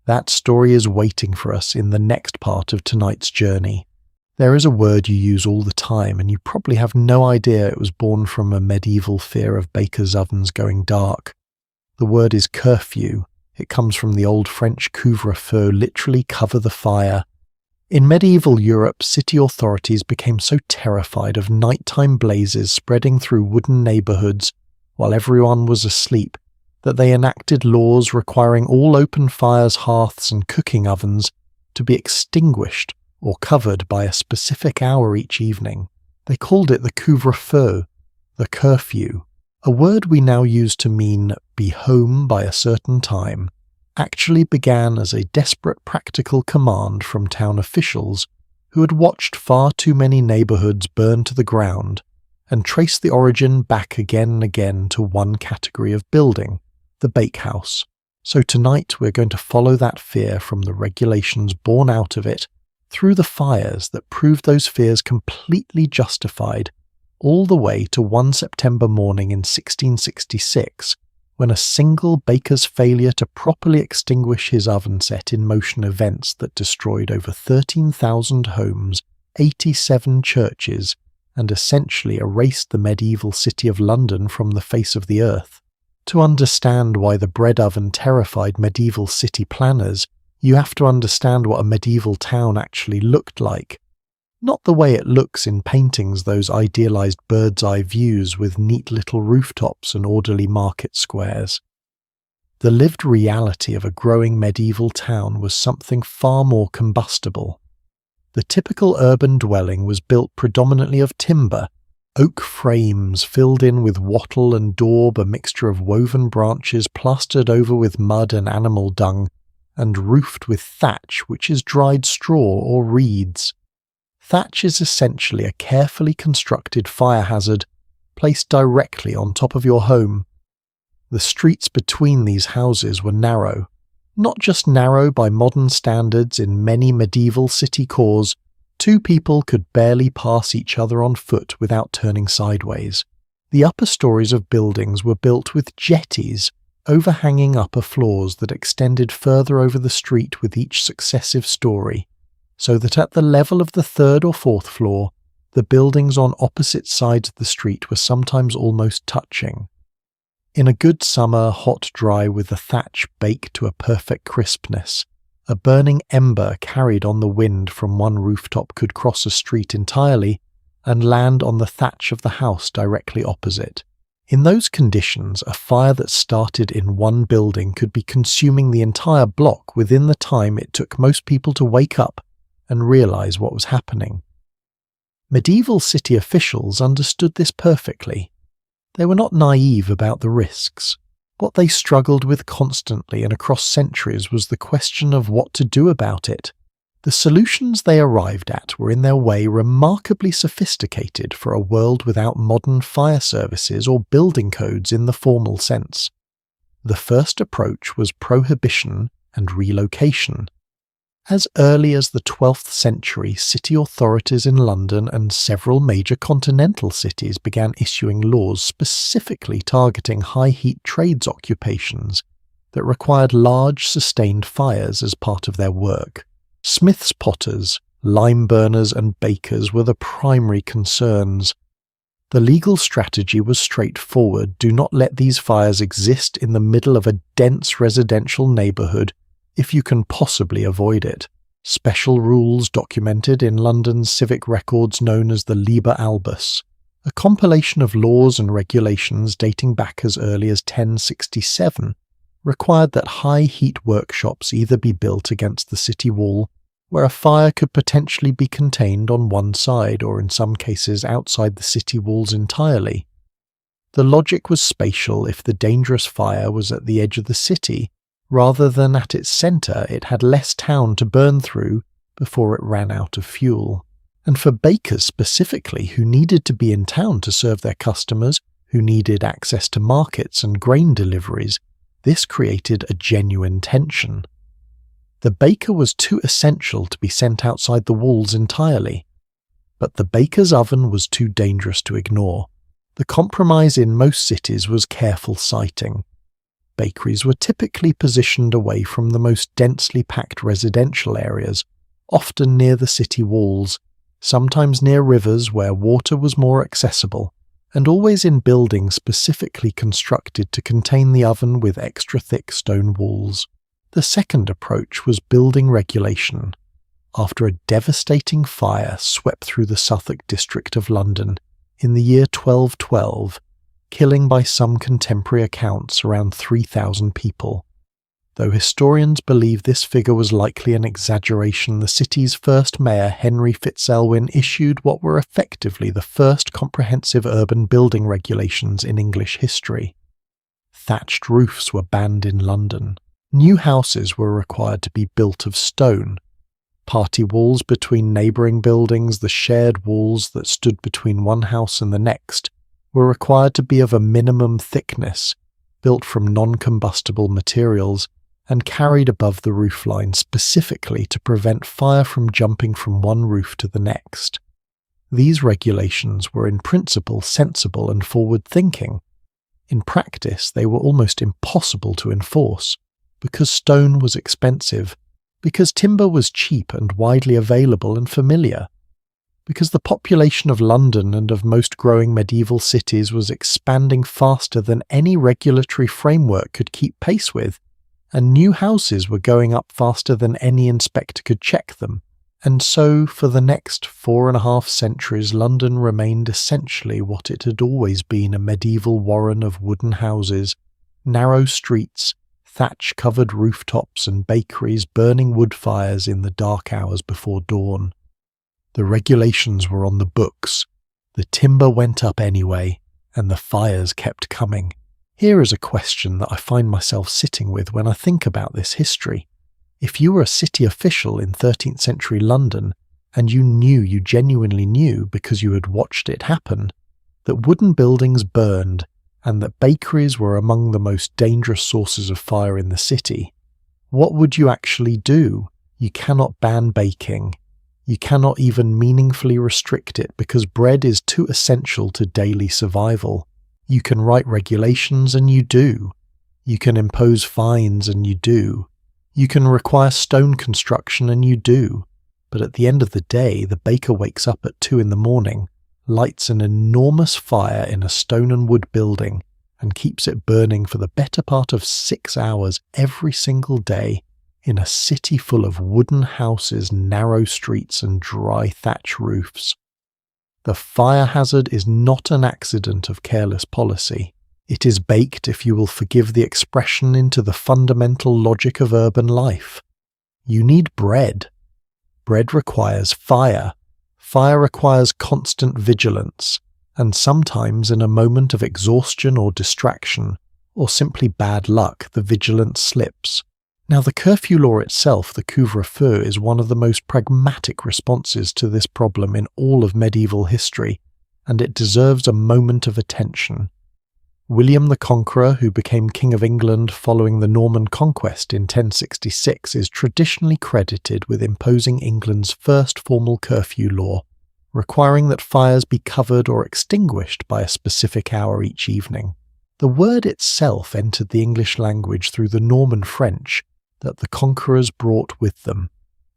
S1: That story is waiting for us in the next part of tonight's journey. There is a word you use all the time, and you probably have no idea it was born from a medieval fear of bakers' ovens going dark. The word is curfew. It comes from the old French couvre-feu, literally cover the fire. In medieval Europe, city authorities became so terrified of nighttime blazes spreading through wooden neighborhoods while everyone was asleep that they enacted laws requiring all open fires, hearths, and cooking ovens to be extinguished or covered by a specific hour each evening. They called it the couvre-feu, the curfew. A word we now use to mean be home by a certain time actually began as a desperate practical command from town officials who had watched far too many neighborhoods burn to the ground and traced the origin back again and again to one category of building, the bakehouse. So tonight we're going to follow that fear from the regulations born out of it, through the fires that proved those fears completely justified, all the way to one September morning in 1666, when a single baker's failure to properly extinguish his oven set in motion events that destroyed over 13,000 homes, 87 churches, and essentially erased the medieval city of London from the face of the earth. To understand why the bread oven terrified medieval city planners, you have to understand what a medieval town actually looked like. Not the way it looks in paintings, those idealized bird's-eye views with neat little rooftops and orderly market squares. The lived reality of a growing medieval town was something far more combustible. The typical urban dwelling was built predominantly of timber, oak frames filled in with wattle and daub, a mixture of woven branches plastered over with mud and animal dung, and roofed with thatch, which is dried straw or reeds. Thatch is essentially a carefully constructed fire hazard placed directly on top of your home. The streets between these houses were narrow, not just narrow by modern standards. In many medieval city cores, two people could barely pass each other on foot without turning sideways. The upper stories of buildings were built with jetties overhanging upper floors that extended further over the street with each successive story, so that at the level of the third or fourth floor, the buildings on opposite sides of the street were sometimes almost touching. In a good summer, hot dry with the thatch baked to a perfect crispness, a burning ember carried on the wind from one rooftop could cross a street entirely and land on the thatch of the house directly opposite. In those conditions, a fire that started in one building could be consuming the entire block within the time it took most people to wake up and realize what was happening. Medieval city officials understood this perfectly. They were not naive about the risks. What they struggled with constantly and across centuries was the question of what to do about it. The solutions they arrived at were in their way remarkably sophisticated for a world without modern fire services or building codes in the formal sense. The first approach was prohibition and relocation. As early as the 12th century, city authorities in London and several major continental cities began issuing laws specifically targeting high-heat trades occupations that required large, sustained fires as part of their work. Smiths' potters, lime burners and bakers were the primary concerns. The legal strategy was straightforward: do not let these fires exist in the middle of a dense residential neighbourhood if you can possibly avoid it. Special rules documented in London's civic records known as the Liber Albus, a compilation of laws and regulations dating back as early as 1067, required that high-heat workshops either be built against the city wall, where a fire could potentially be contained on one side, or in some cases outside the city walls entirely. The logic was spatial: if the dangerous fire was at the edge of the city, rather than at its centre, it had less town to burn through before it ran out of fuel. And for bakers specifically, who needed to be in town to serve their customers, who needed access to markets and grain deliveries, this created a genuine tension. The baker was too essential to be sent outside the walls entirely, but the baker's oven was too dangerous to ignore. The compromise in most cities was careful siting. Bakeries were typically positioned away from the most densely packed residential areas, often near the city walls, sometimes near rivers where water was more accessible, and always in buildings specifically constructed to contain the oven with extra thick stone walls. The second approach was building regulation. After a devastating fire swept through the Suffolk district of London in the year 1212, killing by some contemporary accounts around 3,000 people. Though historians believe this figure was likely an exaggeration, the city's first mayor, Henry Fitzelwyn, issued what were effectively the first comprehensive urban building regulations in English history. Thatched roofs were banned in London. New houses were required to be built of stone. Party walls between neighbouring buildings, the shared walls that stood between one house and the next, were required to be of a minimum thickness, built from non-combustible materials, and carried above the roofline specifically to prevent fire from jumping from one roof to the next. These regulations were in principle sensible and forward-thinking. In practice, they were almost impossible to enforce, because stone was expensive, because timber was cheap and widely available and familiar, because the population of London and of most growing medieval cities was expanding faster than any regulatory framework could keep pace with, and new houses were going up faster than any inspector could check them. And so, for the next 4.5 centuries, London remained essentially what it had always been: a medieval warren of wooden houses, narrow streets, thatch-covered rooftops and bakeries burning wood fires in the dark hours before dawn. The regulations were on the books, the timber went up anyway, and the fires kept coming. Here is a question that I find myself sitting with when I think about this history. If you were a city official in 13th century London, and you genuinely knew because you had watched it happen, that wooden buildings burned, and that bakeries were among the most dangerous sources of fire in the city, what would you actually do? You cannot ban baking. You cannot even meaningfully restrict it because bread is too essential to daily survival. You can write regulations and you do. You can impose fines and you do. You can require stone construction and you do. But at the end of the day, the baker wakes up at 2 a.m, lights an enormous fire in a stone and wood building, and keeps it burning for the better part of 6 hours every single day in a city full of wooden houses, narrow streets and dry thatch roofs. The fire hazard is not an accident of careless policy. It is baked, if you will forgive the expression, into the fundamental logic of urban life. You need bread. Bread requires fire. Fire requires constant vigilance, and sometimes in a moment of exhaustion or distraction, or simply bad luck, the vigilance slips. Now, the curfew law itself, the couvre-feu, is one of the most pragmatic responses to this problem in all of medieval history, and it deserves a moment of attention. William the Conqueror, who became King of England following the Norman conquest in 1066, is traditionally credited with imposing England's first formal curfew law, requiring that fires be covered or extinguished by a specific hour each evening. The word itself entered the English language through the Norman French that the conquerors brought with them,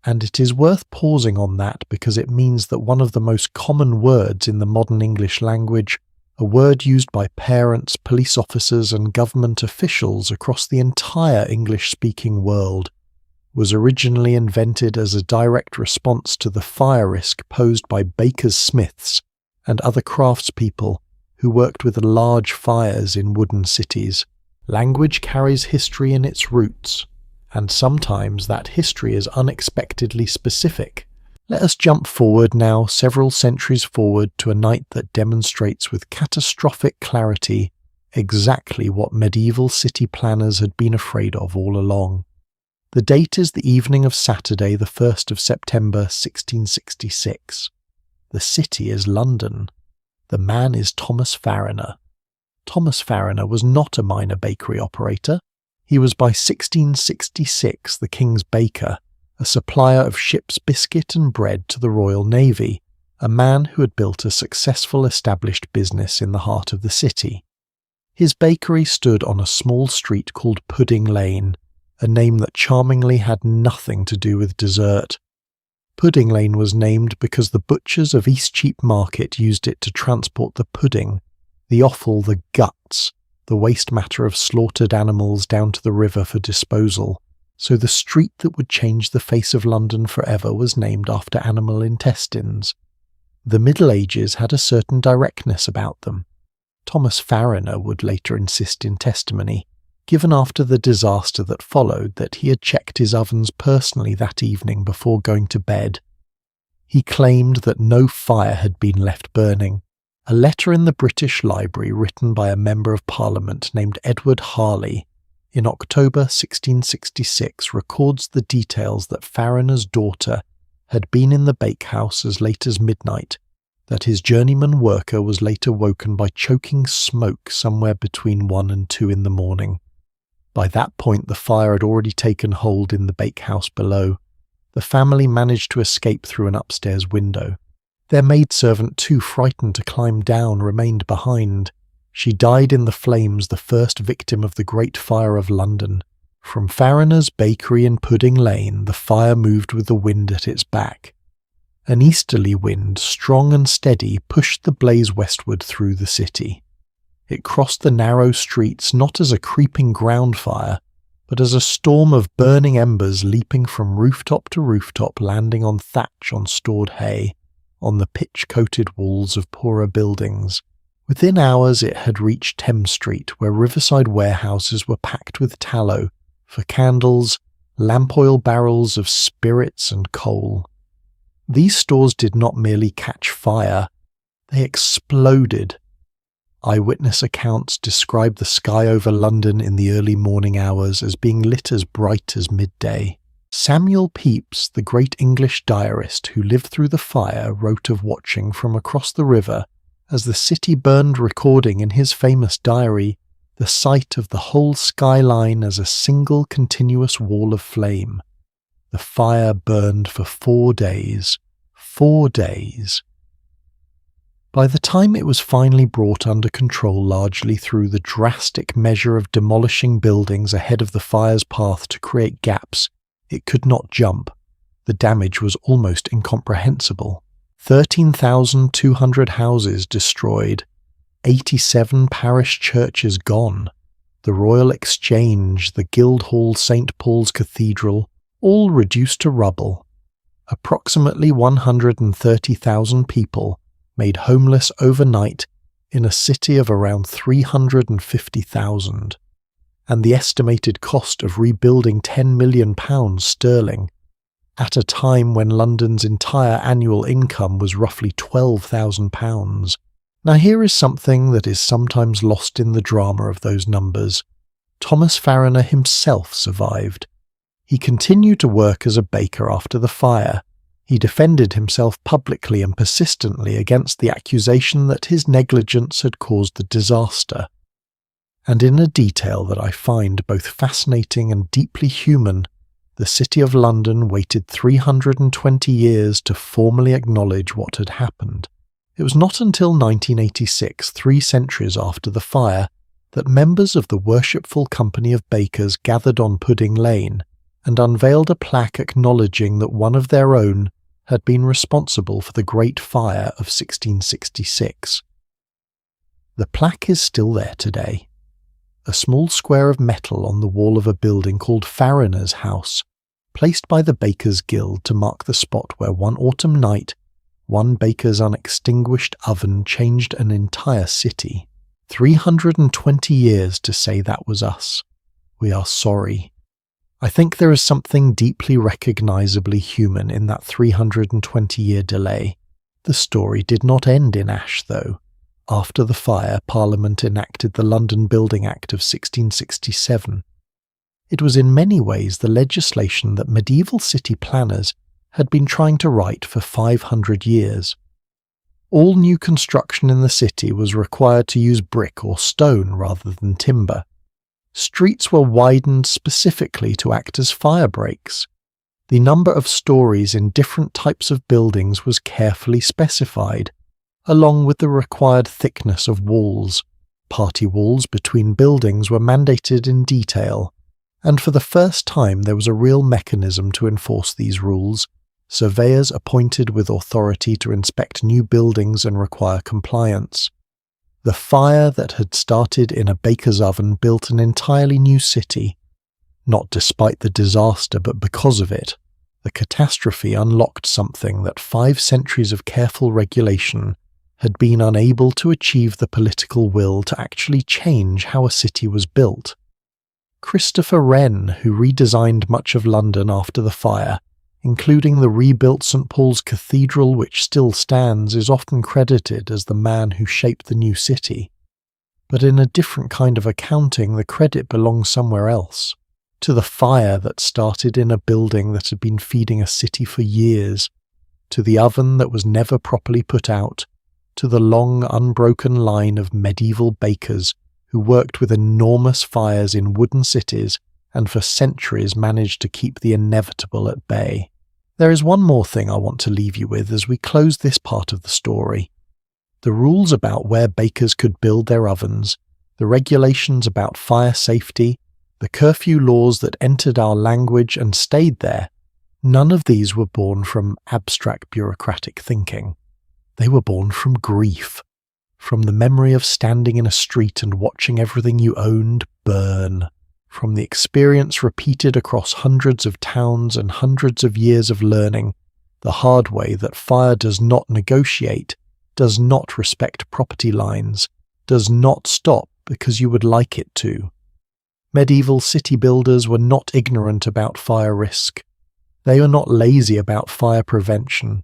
S1: and it is worth pausing on that because it means that one of the most common words in the modern English language, a word used by parents, police officers and government officials across the entire English-speaking world, was originally invented as a direct response to the fire risk posed by bakers' smiths and other craftspeople who worked with large fires in wooden cities. Language carries history in its roots, and sometimes that history is unexpectedly specific. Let us jump forward now several centuries forward to a night that demonstrates with catastrophic clarity exactly what medieval city planners had been afraid of all along. The date is the evening of Saturday, the 1st of September 1666. The city is London. The man is Thomas Fariner. Thomas Fariner was not a minor bakery operator. He was by 1666 the king's baker, a supplier of ship's biscuit and bread to the Royal Navy, a man who had built a successful established business in the heart of the city. His bakery stood on a small street called Pudding Lane, a name that charmingly had nothing to do with dessert. Pudding Lane was named because the butchers of Eastcheap Market used it to transport the pudding, the offal, the guts, the waste matter of slaughtered animals down to the river for disposal, so the street that would change the face of London forever was named after animal intestines. The Middle Ages had a certain directness about them. Thomas Fariner would later insist in testimony, given after the disaster that followed, that he had checked his ovens personally that evening before going to bed. He claimed that no fire had been left burning. A letter in the British Library written by a Member of Parliament named Edward Harley in October 1666 records the details that Fariner's daughter had been in the bakehouse as late as midnight, that his journeyman worker was later woken by choking smoke somewhere between 1 and 2 in the morning. By that point the fire had already taken hold in the bakehouse below. The family managed to escape through an upstairs window. Their maidservant, too frightened to climb down, remained behind. She died in the flames, the first victim of the Great Fire of London. From Fariner's bakery in Pudding Lane, the fire moved with the wind at its back. An easterly wind, strong and steady, pushed the blaze westward through the city. It crossed the narrow streets not as a creeping ground fire, but as a storm of burning embers leaping from rooftop to rooftop, landing on thatch, on stored hay, on the pitch-coated walls of poorer buildings. Within hours it had reached Thames Street, where riverside warehouses were packed with tallow for candles, lamp oil barrels of spirits and coal. These stores did not merely catch fire, they exploded. Eyewitness accounts describe the sky over London in the early morning hours as being lit as bright as midday. Samuel Pepys, the great English diarist who lived through the fire, wrote of watching from across the river as the city burned, recording in his famous diary the sight of the whole skyline as a single continuous wall of flame. The fire burned for 4 days. 4 days. By the time it was finally brought under control largely through the drastic measure of demolishing buildings ahead of the fire's path to create gaps, it could not jump. The damage was almost incomprehensible. 13,200 houses destroyed, 87 parish churches gone, the Royal Exchange, the Guildhall, St. Paul's Cathedral, all reduced to rubble. Approximately 130,000 people made homeless overnight in a city of around 350,000, and the estimated cost of rebuilding £10 million sterling, at a time when London's entire annual income was roughly £12,000. Now here is something that is sometimes lost in the drama of those numbers. Thomas Fariner himself survived. He continued to work as a baker after the fire. He defended himself publicly and persistently against the accusation that his negligence had caused the disaster. and in a detail that I find both fascinating and deeply human, the City of London waited 320 years to formally acknowledge what had happened. It was not until 1986, 3 centuries after the fire, that members of the Worshipful Company of Bakers gathered on Pudding Lane and unveiled a plaque acknowledging that one of their own had been responsible for the Great Fire of 1666. The plaque is still there today, a small square of metal on the wall of a building called Farriner's House, placed by the Bakers' Guild to mark the spot where one autumn night, one baker's unextinguished oven changed an entire city. 320 years to say that was us. We are sorry. I think there is something deeply recognisably human in that 320-year delay. The story did not end in ash, though. After the fire, Parliament enacted the London Building Act of 1667. It was in many ways the legislation that medieval city planners had been trying to write for 500 years. All new construction in the city was required to use brick or stone rather than timber. Streets were widened specifically to act as fire breaks. The number of stories in different types of buildings was carefully specified, along with the required thickness of walls. Party walls between buildings were mandated in detail, and for the first time there was a real mechanism to enforce these rules. Surveyors appointed with authority to inspect new buildings and require compliance. The fire that had started in a baker's oven built an entirely new city, not despite the disaster but because of it. The catastrophe unlocked something that 5 centuries of careful regulation had been unable to achieve the political will to actually change how a city was built. Christopher Wren, who redesigned much of London after the fire, including the rebuilt St. Paul's Cathedral which still stands, is often credited as the man who shaped the new city. But in a different kind of accounting, the credit belongs somewhere else. To the fire that started in a building that had been feeding a city for years, to the oven that was never properly put out, to the long unbroken line of medieval bakers who worked with enormous fires in wooden cities and for centuries managed to keep the inevitable at bay. There is one more thing I want to leave you with as we close this part of the story. The rules about where bakers could build their ovens, the regulations about fire safety, the curfew laws that entered our language and stayed there, none of these were born from abstract bureaucratic thinking. They were born from grief, from the memory of standing in a street and watching everything you owned burn, from the experience repeated across hundreds of towns and hundreds of years of learning the hard way that fire does not negotiate, does not respect property lines, does not stop because you would like it to. Medieval city builders were not ignorant about fire risk. They were not lazy about fire prevention.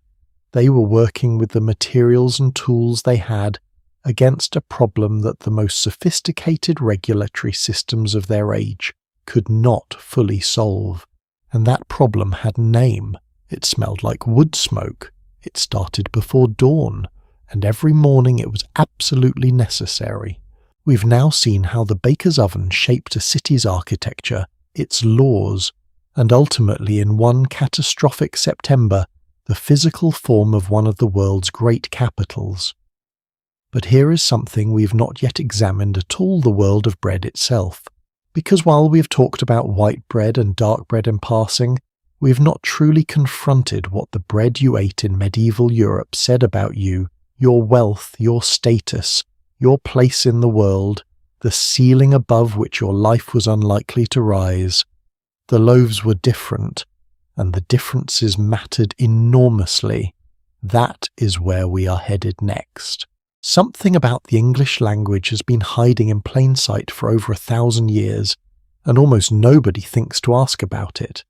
S1: They were working with the materials and tools they had against a problem that the most sophisticated regulatory systems of their age could not fully solve. And that problem had a name. It smelled like wood smoke. It started before dawn, and every morning it was absolutely necessary. We've now seen how the baker's oven shaped a city's architecture, its laws, and ultimately in one catastrophic September, the physical form of one of the world's great capitals. But here is something we've not yet examined at all: the world of bread itself. Because while we've talked about white bread and dark bread in passing, we've not truly confronted what the bread you ate in medieval Europe said about you, your wealth, your status, your place in the world, the ceiling above which your life was unlikely to rise. The loaves were different, and the differences mattered enormously. That is where we are headed next. Something about the English language has been hiding in plain sight for over 1,000 years, and almost nobody thinks to ask about it.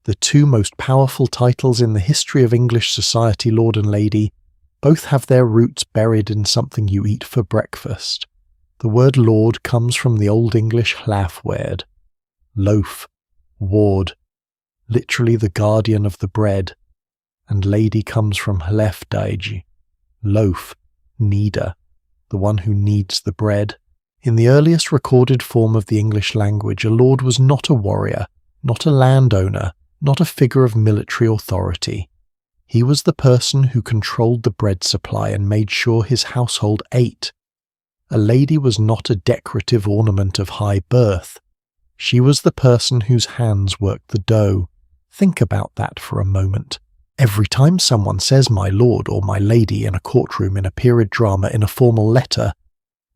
S1: The 2 most powerful titles in the history of English society, Lord and Lady, both have their roots buried in something you eat for breakfast. The word Lord comes from the Old English hlafwerd, loaf, ward, literally the guardian of the bread, and lady comes from hlefdaigi, loaf, kneader, the one who kneads the bread. In the earliest recorded form of the English language, a lord was not a warrior, not a landowner, not a figure of military authority. He was the person who controlled the bread supply and made sure his household ate. A lady was not a decorative ornament of high birth. She was the person whose hands worked the dough. Think about that for a moment. Every time someone says "my lord" or "my lady" in a courtroom, in a period drama, in a formal letter,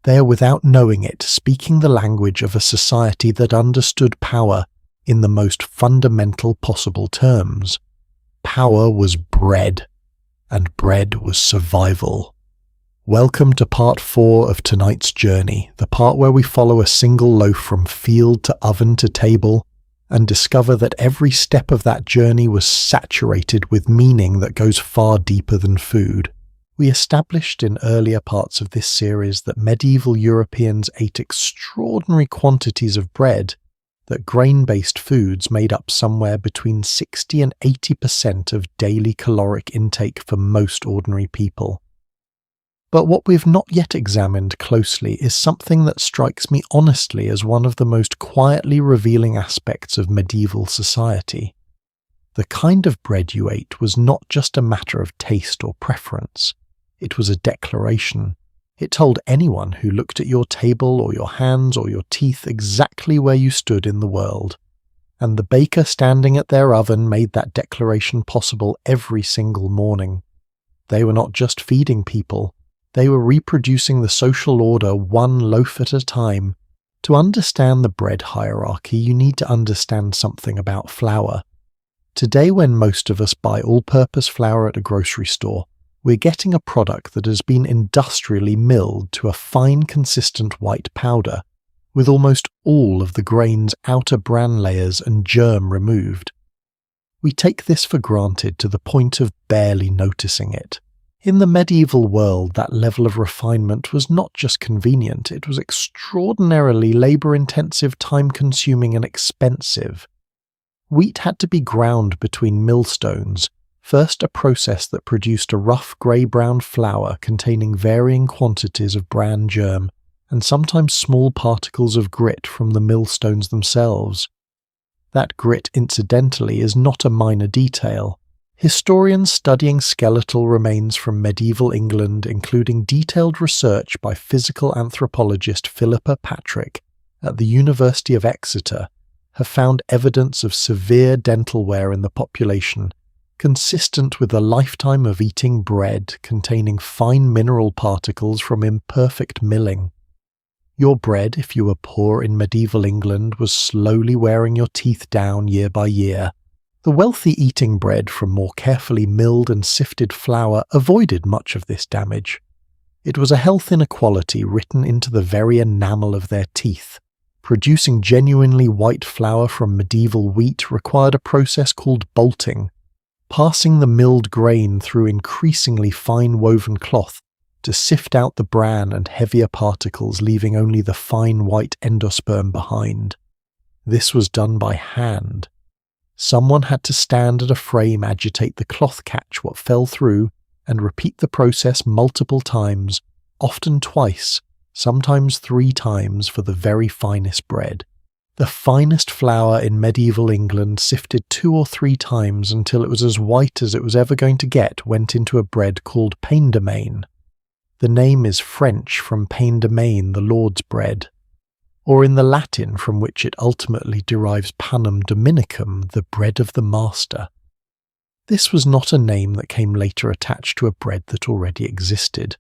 S1: they are, without knowing it, speaking the language of a society that understood power in the most fundamental possible terms. Power was bread, and bread was survival. Welcome to part 4 of tonight's journey, the part where we follow a single loaf from field to oven to table, and discover that every step of that journey was saturated with meaning that goes far deeper than food. We established in earlier parts of this series that medieval Europeans ate extraordinary quantities of bread, that grain-based foods made up somewhere between 60 and 80% of daily caloric intake for most ordinary people. But what we've not yet examined closely is something that strikes me honestly as one of the most quietly revealing aspects of medieval society. The kind of bread you ate was not just a matter of taste or preference. It was a declaration. It told anyone who looked at your table or your hands or your teeth exactly where you stood in the world. And the baker standing at their oven made that declaration possible every single morning. They were not just feeding people. They were reproducing the social order one loaf at a time. To understand the bread hierarchy, you need to understand something about flour. Today, when most of us buy all-purpose flour at a grocery store, we're getting a product that has been industrially milled to a fine, consistent white powder, with almost all of the grain's outer bran layers and germ removed. We take this for granted to the point of barely noticing it. In the medieval world, that level of refinement was not just convenient, it was extraordinarily labour-intensive, time-consuming and expensive. Wheat had to be ground between millstones, first a process that produced a rough grey-brown flour containing varying quantities of bran germ, and sometimes small particles of grit from the millstones themselves. That grit, incidentally, is not a minor detail. Historians studying skeletal remains from medieval England, including detailed research by physical anthropologist Philippa Patrick at the University of Exeter, have found evidence of severe dental wear in the population, consistent with a lifetime of eating bread containing fine mineral particles from imperfect milling. Your bread, if you were poor in medieval England, was slowly wearing your teeth down year by year. The wealthy eating bread from more carefully milled and sifted flour avoided much of this damage. It was a health inequality written into the very enamel of their teeth. Producing genuinely white flour from medieval wheat required a process called bolting, passing the milled grain through increasingly fine woven cloth to sift out the bran and heavier particles, leaving only the fine white endosperm behind. This was done by hand. Someone had to stand at a frame, agitate the cloth, catch what fell through, and repeat the process multiple times, often twice, sometimes 3 times for the very finest bread. The finest flour in medieval England, sifted 2 or 3 times until it was as white as it was ever going to get, went into a bread called pain de main. The name is French from pain de main, the Lord's bread, or in the Latin from which it ultimately derives panem dominicum, the bread of the master. This was not a name that came later attached to a bread that already existed.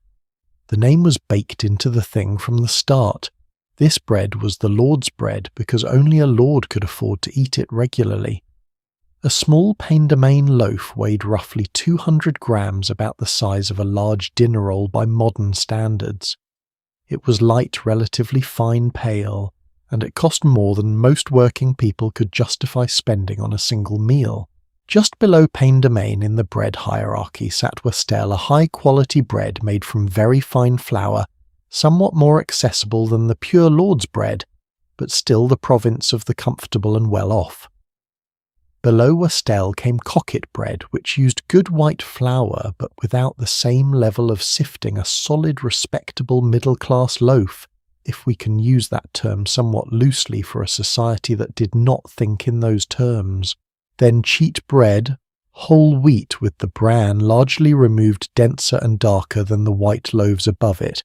S1: The name was baked into the thing from the start. This bread was the Lord's bread because only a lord could afford to eat it regularly. A small pain de main loaf weighed roughly 200 grams, about the size of a large dinner roll by modern standards. It was light, relatively fine, pale, and it cost more than most working people could justify spending on a single meal. Just below pain de main in the bread hierarchy sat Westel, a high-quality bread made from very fine flour, somewhat more accessible than the pure Lord's bread, but still the province of the comfortable and well-off. Below Westel came Cocket bread, which used good white flour but without the same level of sifting, a solid, respectable middle-class loaf. if we can use that term somewhat loosely for a society that did not think in those terms. Then cheat bread, whole wheat with the bran largely removed denser and darker than the white loaves above it,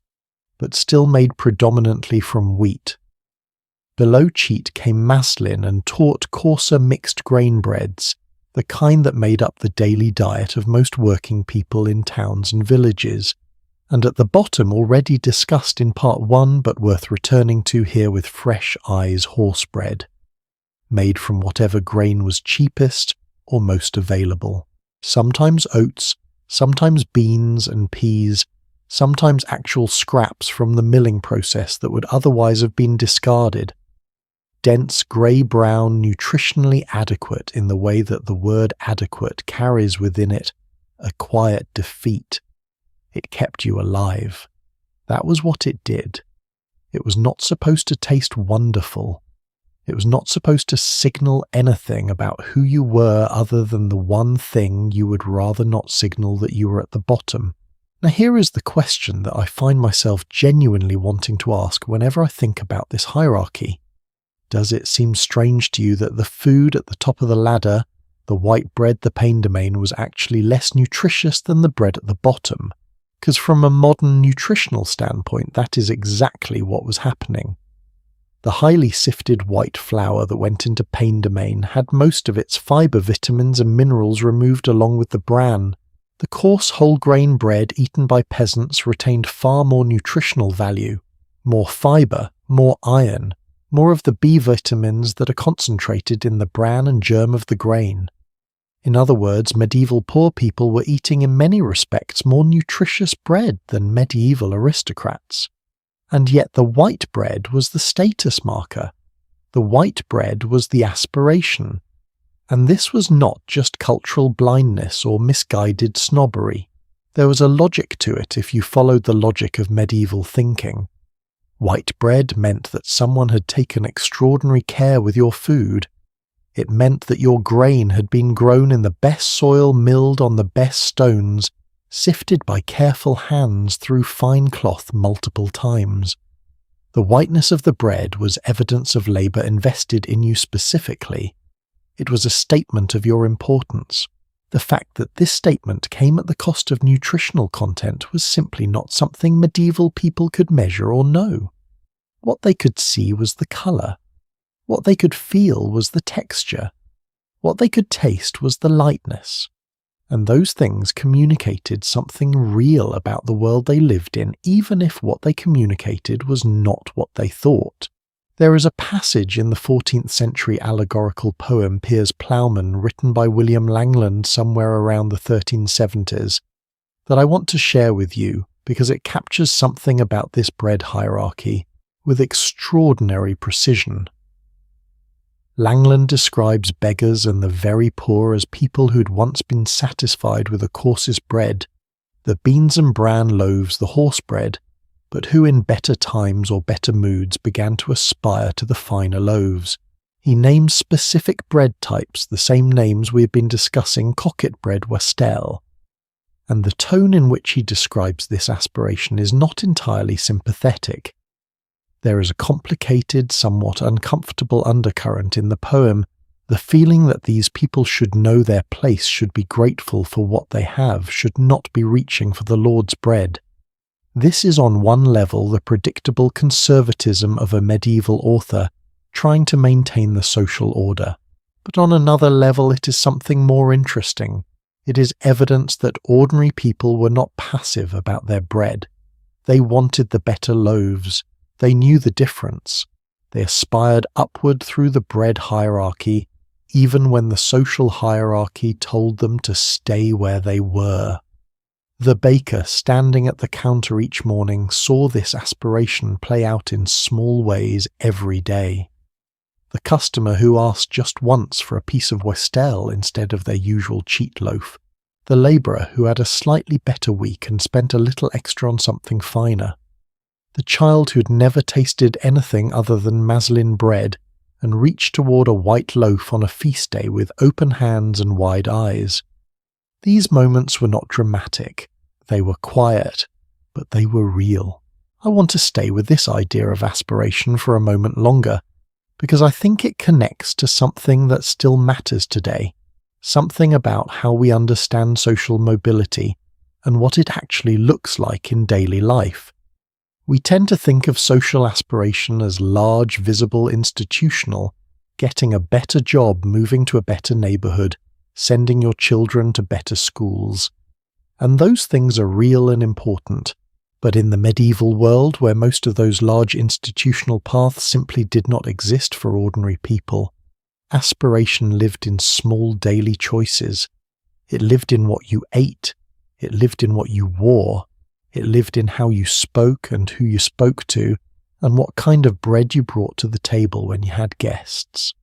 S1: but still made predominantly from wheat. Below cheat came maslin and taut coarser mixed grain breads, the kind that made up the daily diet of most working people in towns and villages, and at the bottom, already discussed in part 1 but worth returning to here with fresh eyes, horse bread, made from whatever grain was cheapest or most available, sometimes oats, sometimes beans and peas, sometimes actual scraps from the milling process that would otherwise have been discarded. Dense grey-brown, nutritionally adequate in the way that the word adequate carries within it a quiet defeat. It kept you alive. That was what it did. It was not supposed to taste wonderful. It was not supposed to signal anything about who you were other than the one thing you would rather not signal that you were at the bottom. Now here is the question that I find myself genuinely wanting to ask whenever I think about this hierarchy. Does it seem strange to you that the food at the top of the ladder, the white bread, the pain domain, was actually less nutritious than the bread at the bottom? Because from a modern nutritional standpoint, that is exactly what was happening. The highly sifted white flour that went into pain domain had most of its fibre vitamins and minerals removed along with the bran. The coarse whole grain bread eaten by peasants retained far more nutritional value, more fibre, more iron, more of the B vitamins that are concentrated in the bran and germ of the grain. In other words, medieval poor people were eating in many respects more nutritious bread than medieval aristocrats. And yet the white bread was the status marker. The white bread was the aspiration. And this was not just cultural blindness or misguided snobbery. There was a logic to it if you followed the logic of medieval thinking. White bread meant that someone had taken extraordinary care with your food. It meant that your grain had been grown in the best soil, milled on the best stones, sifted by careful hands through fine cloth multiple times. The whiteness of the bread was evidence of labour invested in you specifically. It was a statement of your importance. The fact that this statement came at the cost of nutritional content was simply not something medieval people could measure or know. What they could see was the colour. What they could feel was the texture. What they could taste was the lightness. And those things communicated something real about the world they lived in, even if what they communicated was not what they thought. There is a passage in the 14th century allegorical poem Piers Plowman, written by William Langland somewhere around the 1370s, that I want to share with you because it captures something about this bread hierarchy with extraordinary precision. Langland describes beggars and the very poor as people who'd once been satisfied with the coarsest bread, the beans and bran loaves, the horse bread, but who in better times or better moods began to aspire to the finer loaves. He names specific bread types, the same names we have been discussing, cocket bread, Westell. And the tone in which he describes this aspiration is not entirely sympathetic. There is a complicated, somewhat uncomfortable undercurrent in the poem, the feeling that these people should know their place, should be grateful for what they have, should not be reaching for the Lord's bread. This is on one level the predictable conservatism of a medieval author trying to maintain the social order. But on another level it is something more interesting. It is evidence that ordinary people were not passive about their bread. They wanted the better loaves. They knew the difference. They aspired upward through the bread hierarchy, even when the social hierarchy told them to stay where they were. The baker standing at the counter each morning saw this aspiration play out in small ways every day. The customer who asked just once for a piece of Westell instead of their usual cheat loaf. The labourer who had a slightly better week and spent a little extra on something finer. The child who had never tasted anything other than maslin bread and reached toward a white loaf on a feast day with open hands and wide eyes. These moments were not dramatic. They were quiet, but they were real. I want to stay with this idea of aspiration for a moment longer, because I think it connects to something that still matters today, something about how we understand social mobility and what it actually looks like in daily life. We tend to think of social aspiration as large, visible, institutional, getting a better job, moving to a better neighborhood, sending your children to better schools. And those things are real and important. But in the medieval world, where most of those large institutional paths simply did not exist for ordinary people, aspiration lived in small daily choices. It lived in what you ate. It lived in what you wore. It lived in how you spoke and who you spoke to, and what kind of bread you brought to the table when you had guests.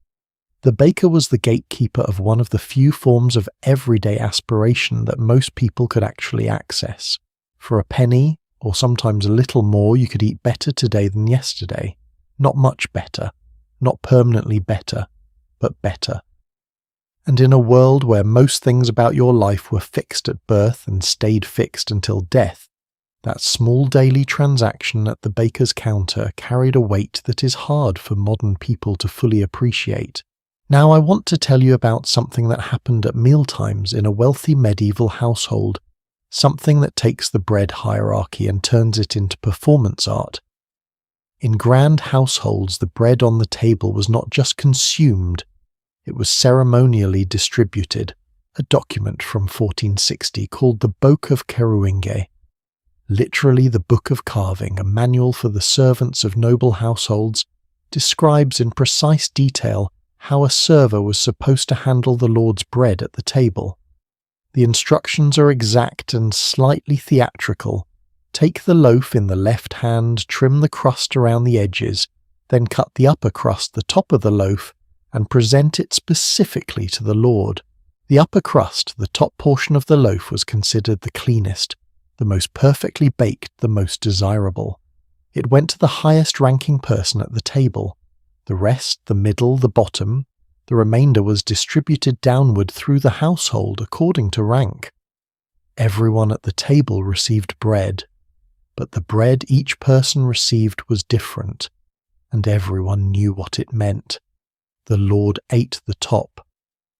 S1: The baker was the gatekeeper of one of the few forms of everyday aspiration that most people could actually access. For a penny, or sometimes a little more, you could eat better today than yesterday. Not much better, not permanently better, but better. And in a world where most things about your life were fixed at birth and stayed fixed until death, that small daily transaction at the baker's counter carried a weight that is hard for modern people to fully appreciate. Now I want to tell you about something that happened at mealtimes in a wealthy medieval household, something that takes the bread hierarchy and turns it into performance art. In grand households, the bread on the table was not just consumed, it was ceremonially distributed, a document from 1460 called the Book of Keruinge, literally the Book of Carving, a manual for the servants of noble households, describes in precise detail how a server was supposed to handle the Lord's bread at the table. The instructions are exact and slightly theatrical. Take the loaf in the left hand, trim the crust around the edges, then cut the upper crust, the top of the loaf, and present it specifically to the Lord. The upper crust, the top portion of the loaf, was considered the cleanest, the most perfectly baked, the most desirable. It went to the highest ranking person at the table. The rest, the middle, the bottom, the remainder was distributed downward through the household according to rank. Everyone at the table received bread, but the bread each person received was different, and everyone knew what it meant. The Lord ate the top.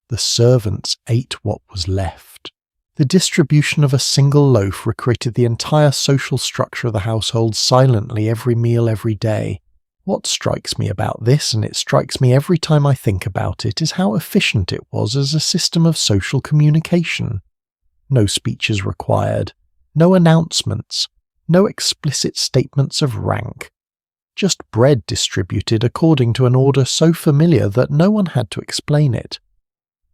S1: The servants ate what was left. The distribution of a single loaf recreated the entire social structure of the household silently every meal every day. What strikes me about this, and it strikes me every time I think about it, is how efficient it was as a system of social communication. No speeches required, no announcements, no explicit statements of rank. Just bread distributed according to an order so familiar that no one had to explain it.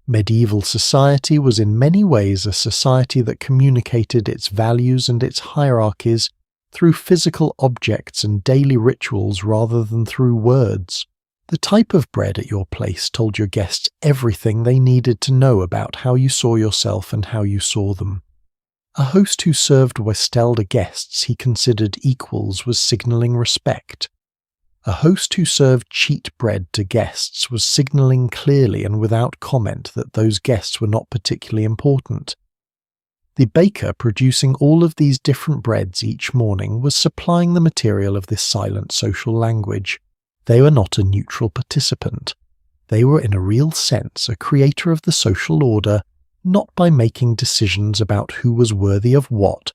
S1: Medieval society was in many ways a society that communicated its values and its hierarchies through physical objects and daily rituals rather than through words. The type of bread at your place told your guests everything they needed to know about how you saw yourself and how you saw them. A host who served Westelda guests he considered equals was signalling respect. A host who served cheat bread to guests was signalling clearly and without comment that those guests were not particularly important. The baker producing all of these different breads each morning was supplying the material of this silent social language. They were not a neutral participant. They were in a real sense a creator of the social order, not by making decisions about who was worthy of what,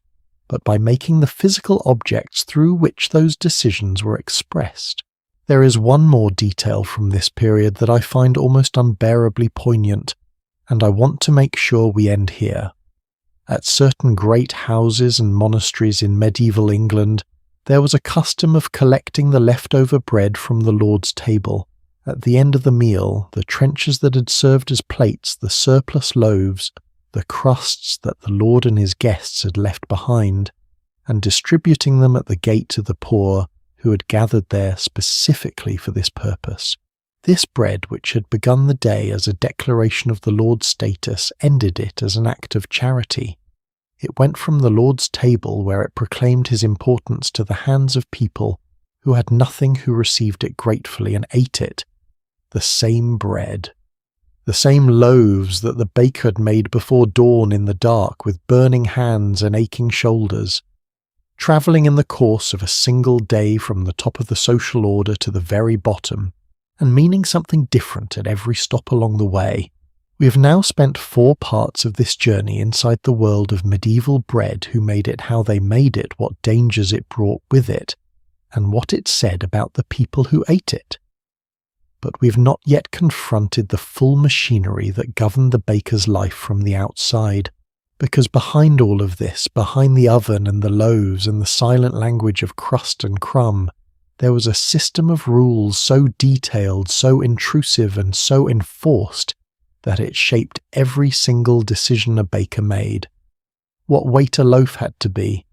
S1: but by making the physical objects through which those decisions were expressed. There is one more detail from this period that I find almost unbearably poignant, and I want to make sure we end here. At certain great houses and monasteries in medieval England, there was a custom of collecting the leftover bread from the Lord's table. At the end of the meal, the trenchers that had served as plates, the surplus loaves, the crusts that the Lord and his guests had left behind, and distributing them at the gate to the poor who had gathered there specifically for this purpose. This bread, which had begun the day as a declaration of the Lord's status, ended it as an act of charity. It went from the Lord's table, where it proclaimed his importance, to the hands of people who had nothing, who received it gratefully and ate it. The same bread. The same loaves that the baker had made before dawn in the dark with burning hands and aching shoulders. travelling in the course of a single day from the top of the social order to the very bottom, and meaning something different at every stop along the way. We have now spent 4 parts of this journey inside the world of medieval bread, who made it, how they made it, what dangers it brought with it, and what it said about the people who ate it. But we've not yet confronted the full machinery that governed the baker's life from the outside, because behind all of this, behind the oven and the loaves and the silent language of crust and crumb, there was a system of rules so detailed, so intrusive and so enforced that it shaped every single decision a baker made. What weight a loaf had to be,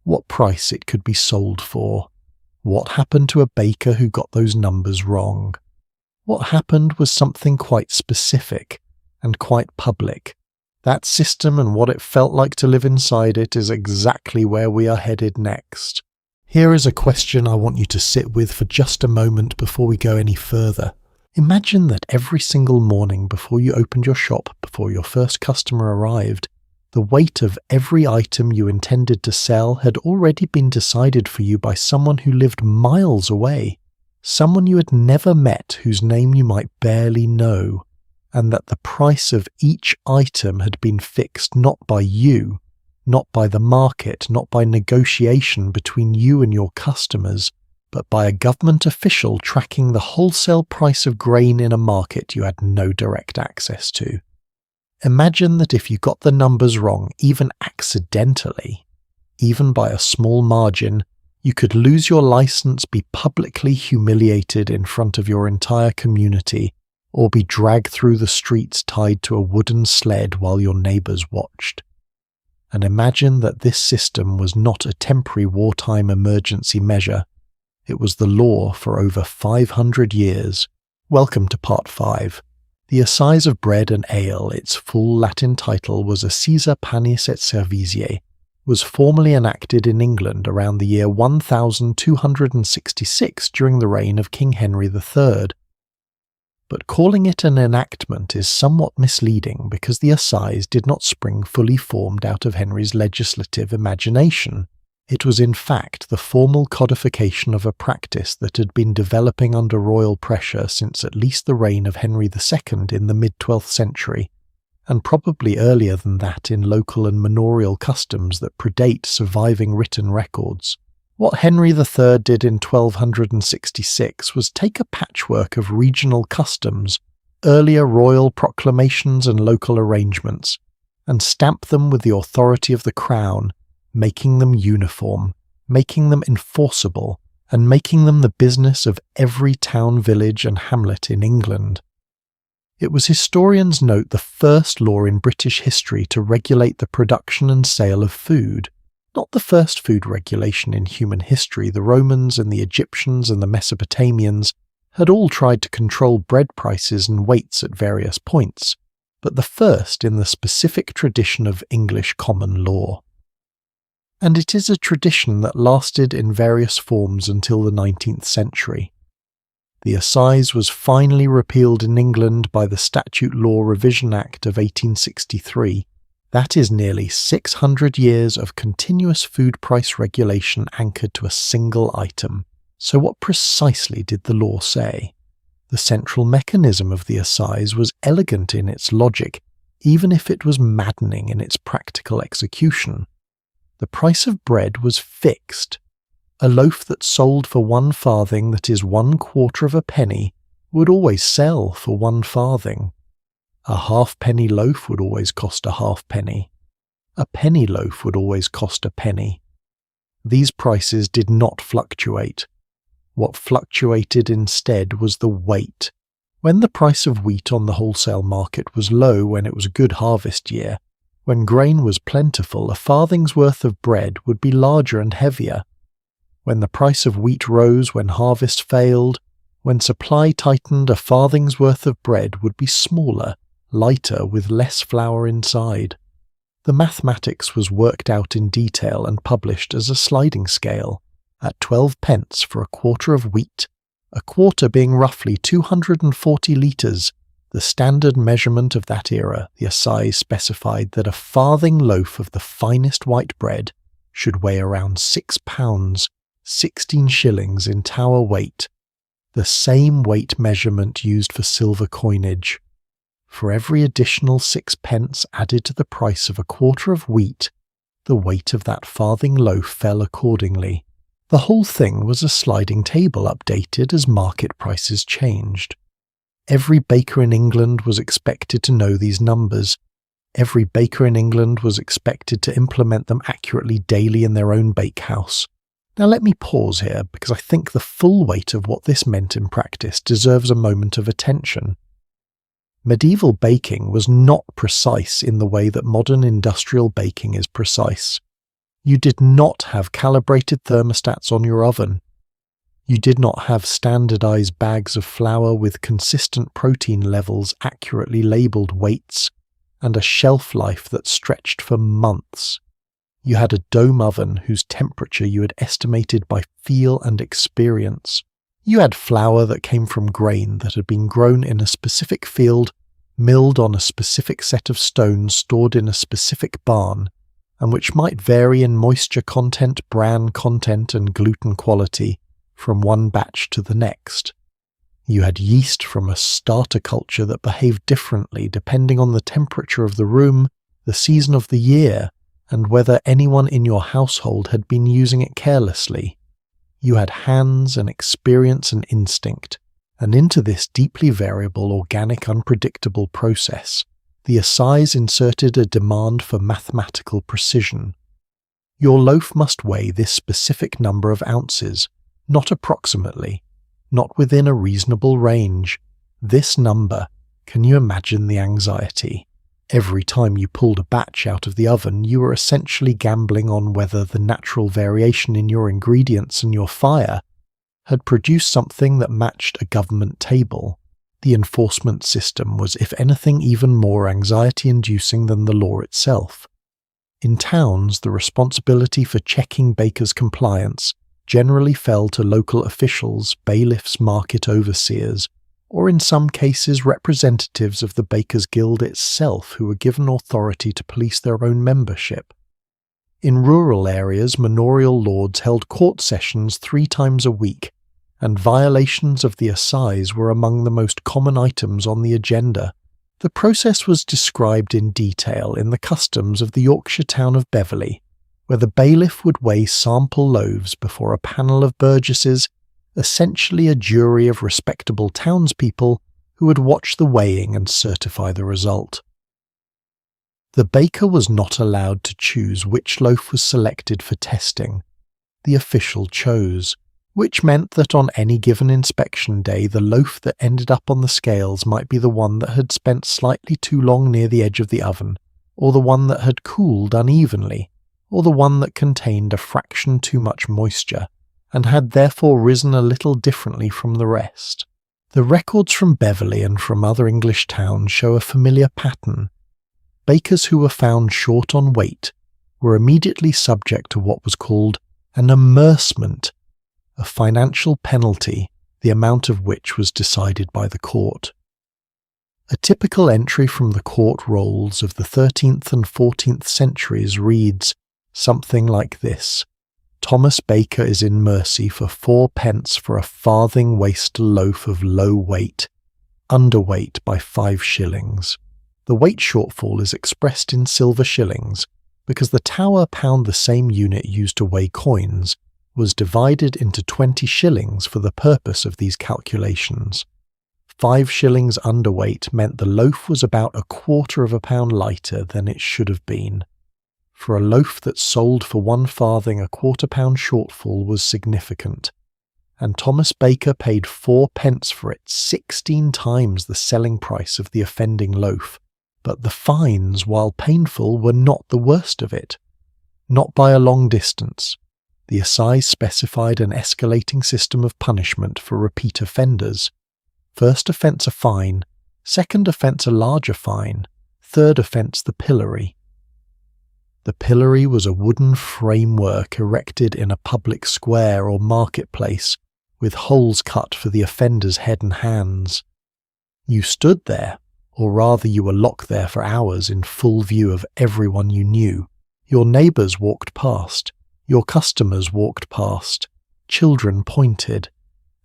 S1: what price it could be sold for, what happened to a baker who got those numbers wrong. What happened was something quite specific and quite public. That system and what it felt like to live inside it is exactly where we are headed next. Here is a question I want you to sit with for just a moment before we go any further. Imagine that every single morning before you opened your shop, before your first customer arrived, the weight of every item you intended to sell had already been decided for you by someone who lived miles away, someone you had never met, whose name you might barely know, and that the price of each item had been fixed not by you, not by the market, not by negotiation between you and your customers, but by a government official tracking the wholesale price of grain in a market you had no direct access to. Imagine that if you got the numbers wrong, even accidentally, even by a small margin, you could lose your license, be publicly humiliated in front of your entire community, or be dragged through the streets tied to a wooden sled while your neighbours watched. And imagine that this system was not a temporary wartime emergency measure. It was the law for over 500 years. Welcome to Part 5. The Assize of Bread and Ale, its full Latin title was Assisa Panis et Servitiae, was formally enacted in England around the year 1266 during the reign of King Henry III. But calling it an enactment is somewhat misleading because the assize did not spring fully formed out of Henry's legislative imagination. It was in fact the formal codification of a practice that had been developing under royal pressure since at least the reign of Henry II in the mid-12th century, and probably earlier than that in local and manorial customs that predate surviving written records. What Henry III did in 1266 was take a patchwork of regional customs, earlier royal proclamations and local arrangements, and stamp them with the authority of the crown, making them uniform, making them enforceable, and making them the business of every town, village and hamlet in England. It was, historians note, the first law in British history to regulate the production and sale of food. Not the first food regulation in human history. The Romans and the Egyptians and the Mesopotamians had all tried to control bread prices and weights at various points, but the first in the specific tradition of English common law. And it is a tradition that lasted in various forms until the 19th century. The assize was finally repealed in England by the Statute Law Revision Act of 1863. That is nearly 600 years of continuous food price regulation anchored to a single item. So what precisely did the law say? The central mechanism of the assize was elegant in its logic, even if it was maddening in its practical execution. The price of bread was fixed. A loaf that sold for 1 farthing, that is 1/4 of a penny, would always sell for 1 farthing. A halfpenny loaf would always cost a halfpenny. A penny loaf would always cost a penny. These prices did not fluctuate. What fluctuated instead was the weight. When the price of wheat on the wholesale market was low, when it was a good harvest year, when grain was plentiful, a farthing's worth of bread would be larger and heavier. When the price of wheat rose, when harvest failed, when supply tightened, a farthing's worth of bread would be smaller, lighter, with less flour inside. The mathematics was worked out in detail and published as a sliding scale, at 12 pence for a quarter of wheat, a quarter being roughly 240 litres. The standard measurement of that era, the assize specified that a farthing loaf of the finest white bread should weigh around 6 pounds, 16 shillings in Tower weight, the same weight measurement used for silver coinage. For every additional 6 pence added to the price of a quarter of wheat, the weight of that farthing loaf fell accordingly. The whole thing was a sliding table updated as market prices changed. Every baker in England was expected to know these numbers. Every baker in England was expected to implement them accurately daily in their own bakehouse. Now let me pause here, because I think the full weight of what this meant in practice deserves a moment of attention. Medieval baking was not precise in the way that modern industrial baking is precise. You did not have calibrated thermostats on your oven. You did not have standardized bags of flour with consistent protein levels, accurately labeled weights, and a shelf life that stretched for months. You had a dome oven whose temperature you had estimated by feel and experience. You had flour that came from grain that had been grown in a specific field, milled on a specific set of stones stored in a specific barn, and which might vary in moisture content, bran content, and gluten quality from one batch to the next. You had yeast from a starter culture that behaved differently depending on the temperature of the room, the season of the year, and whether anyone in your household had been using it carelessly. You had hands and experience and instinct, and into this deeply variable, organic, unpredictable process, the assize inserted a demand for mathematical precision. Your loaf must weigh this specific number of ounces, not approximately, not within a reasonable range. This number, can you imagine the anxiety? Every time you pulled a batch out of the oven, you were essentially gambling on whether the natural variation in your ingredients and your fire had produced something that matched a government table. The enforcement system was, if anything, even more anxiety-inducing than the law itself. In towns, the responsibility for checking bakers' compliance generally fell to local officials, bailiffs, market overseers, or in some cases representatives of the Bakers' Guild itself who were given authority to police their own membership. In rural areas, manorial lords held court sessions 3 times a week, and violations of the assize were among the most common items on the agenda. The process was described in detail in the customs of the Yorkshire town of Beverley, where the bailiff would weigh sample loaves before a panel of burgesses, essentially a jury of respectable townspeople who would watch the weighing and certify the result. The baker was not allowed to choose which loaf was selected for testing. The official chose, which meant that on any given inspection day the loaf that ended up on the scales might be the one that had spent slightly too long near the edge of the oven, or the one that had cooled unevenly, or the one that contained a fraction too much moisture, and had therefore risen a little differently from the rest. The records from Beverley and from other English towns show a familiar pattern. Bakers who were found short on weight were immediately subject to what was called an amercement, a financial penalty, the amount of which was decided by the court. A typical entry from the court rolls of the 13th and 14th centuries reads something like this: Thomas Baker is in mercy for 4 pence for a farthing waste loaf of low weight, underweight by 5 shillings. The weight shortfall is expressed in silver shillings because the Tower pound, the same unit used to weigh coins, was divided into 20 shillings for the purpose of these calculations. 5 shillings underweight meant the loaf was about a quarter of a pound lighter than it should have been. For a loaf that sold for 1 farthing, a quarter pound shortfall was significant, and Thomas Baker paid 4 pence for it, 16 times the selling price of the offending loaf. But the fines, while painful, were not the worst of it. Not by a long distance. The assize specified an escalating system of punishment for repeat offenders. First offence a fine, second offence a larger fine, third offence the pillory. The pillory was a wooden framework erected in a public square or marketplace, with holes cut for the offender's head and hands. You stood there, or rather you were locked there for hours in full view of everyone you knew. Your neighbours walked past. Your customers walked past, children pointed,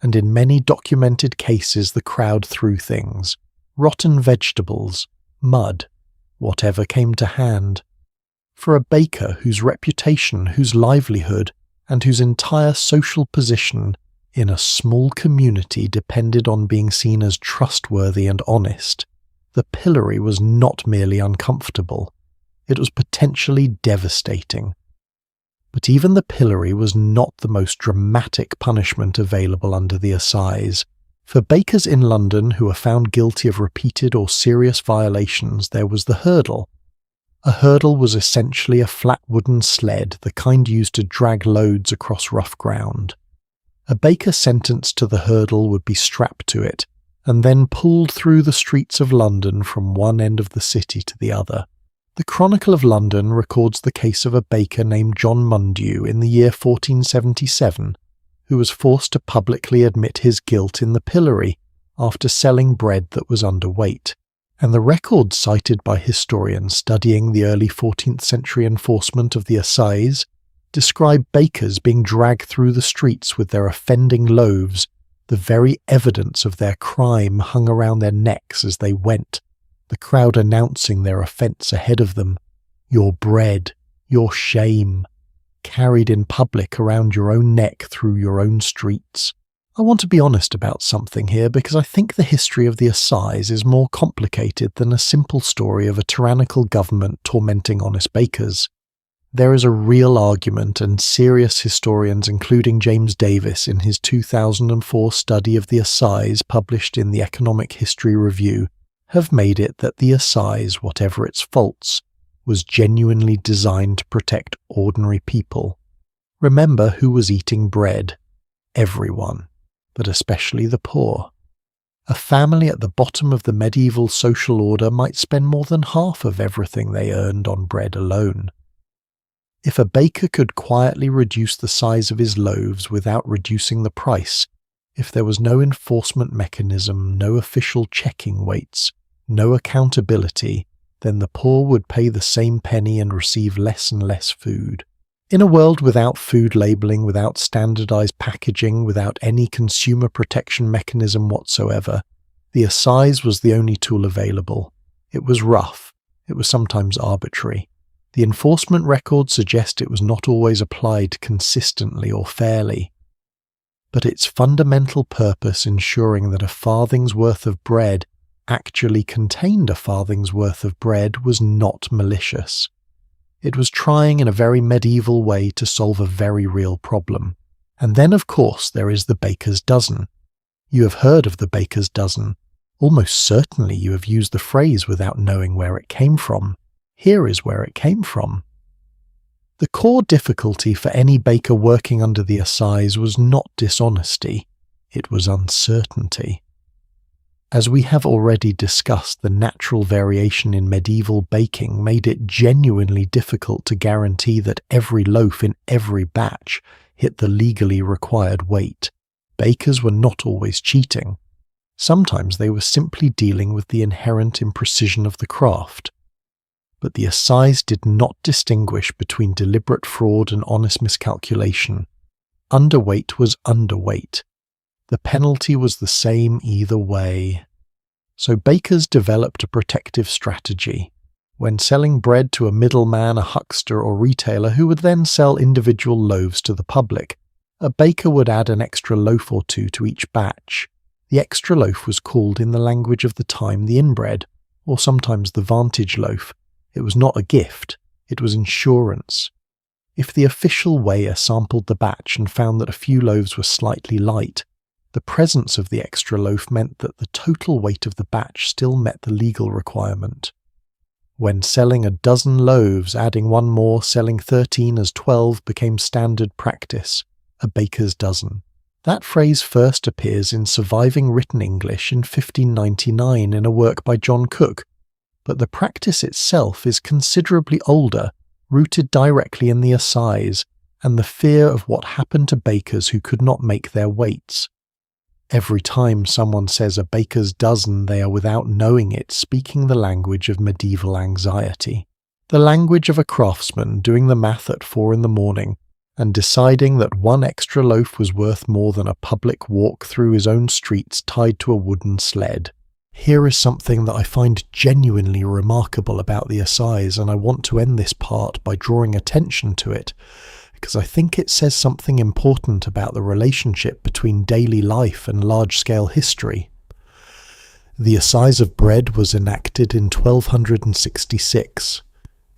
S1: and in many documented cases the crowd threw things, rotten vegetables, mud, whatever came to hand. For a baker whose reputation, whose livelihood, and whose entire social position in a small community depended on being seen as trustworthy and honest, the pillory was not merely uncomfortable, it was potentially devastating. But even the pillory was not the most dramatic punishment available under the assize. For bakers in London who were found guilty of repeated or serious violations, there was the hurdle. A hurdle was essentially a flat wooden sled, the kind used to drag loads across rough ground. A baker sentenced to the hurdle would be strapped to it, and then pulled through the streets of London from one end of the city to the other. The Chronicle of London records the case of a baker named John Mundew in the year 1477, who was forced to publicly admit his guilt in the pillory after selling bread that was underweight. And the records cited by historians studying the early 14th century enforcement of the assize describe bakers being dragged through the streets with their offending loaves, the very evidence of their crime hung around their necks as they went, the crowd announcing their offence ahead of them. Your bread, your shame, carried in public around your own neck through your own streets. I want to be honest about something here because I think the history of the assize is more complicated than a simple story of a tyrannical government tormenting honest bakers. There is a real argument, and serious historians including James Davis in his 2004 study of the assize published in the Economic History Review have made it that the assize, whatever its faults, was genuinely designed to protect ordinary people. Remember who was eating bread. Everyone, but especially the poor. A family at the bottom of the medieval social order might spend more than half of everything they earned on bread alone. If a baker could quietly reduce the size of his loaves without reducing the price, if there was no enforcement mechanism, no official checking weights, no accountability, then the poor would pay the same penny and receive less and less food. In a world without food labelling, without standardised packaging, without any consumer protection mechanism whatsoever, the assize was the only tool available. It was rough. It was sometimes arbitrary. The enforcement records suggest it was not always applied consistently or fairly. But its fundamental purpose, ensuring that a farthing's worth of bread actually contained a farthing's worth of bread, was not malicious. It was trying in a very medieval way to solve a very real problem. And then, of course, there is the baker's dozen. You have heard of the baker's dozen. Almost certainly you have used the phrase without knowing where it came from. Here is where it came from. The core difficulty for any baker working under the assize was not dishonesty, it was uncertainty. As we have already discussed, the natural variation in medieval baking made it genuinely difficult to guarantee that every loaf in every batch hit the legally required weight. Bakers were not always cheating. Sometimes they were simply dealing with the inherent imprecision of the craft. But the assize did not distinguish between deliberate fraud and honest miscalculation. Underweight was underweight. The penalty was the same either way. So bakers developed a protective strategy. When selling bread to a middleman, a huckster or retailer who would then sell individual loaves to the public, a baker would add an extra loaf or two to each batch. The extra loaf was called in the language of the time the inbread, or sometimes the vantage loaf. It was not a gift, it was insurance. If the official weigher sampled the batch and found that a few loaves were slightly light, the presence of the extra loaf meant that the total weight of the batch still met the legal requirement. When selling a dozen loaves, adding one more, selling 13 as 12 became standard practice, a baker's dozen. That phrase first appears in surviving written English in 1599 in a work by John Cook, but the practice itself is considerably older, rooted directly in the assize and the fear of what happened to bakers who could not make their weights. Every time someone says a baker's dozen, they are without knowing it speaking the language of medieval anxiety. The language of a craftsman doing the math at 4 in the morning and deciding that one extra loaf was worth more than a public walk through his own streets tied to a wooden sled. Here is something that I find genuinely remarkable about the assize, and I want to end this part by drawing attention to it, because I think it says something important about the relationship between daily life and large-scale history. The assize of bread was enacted in 1266.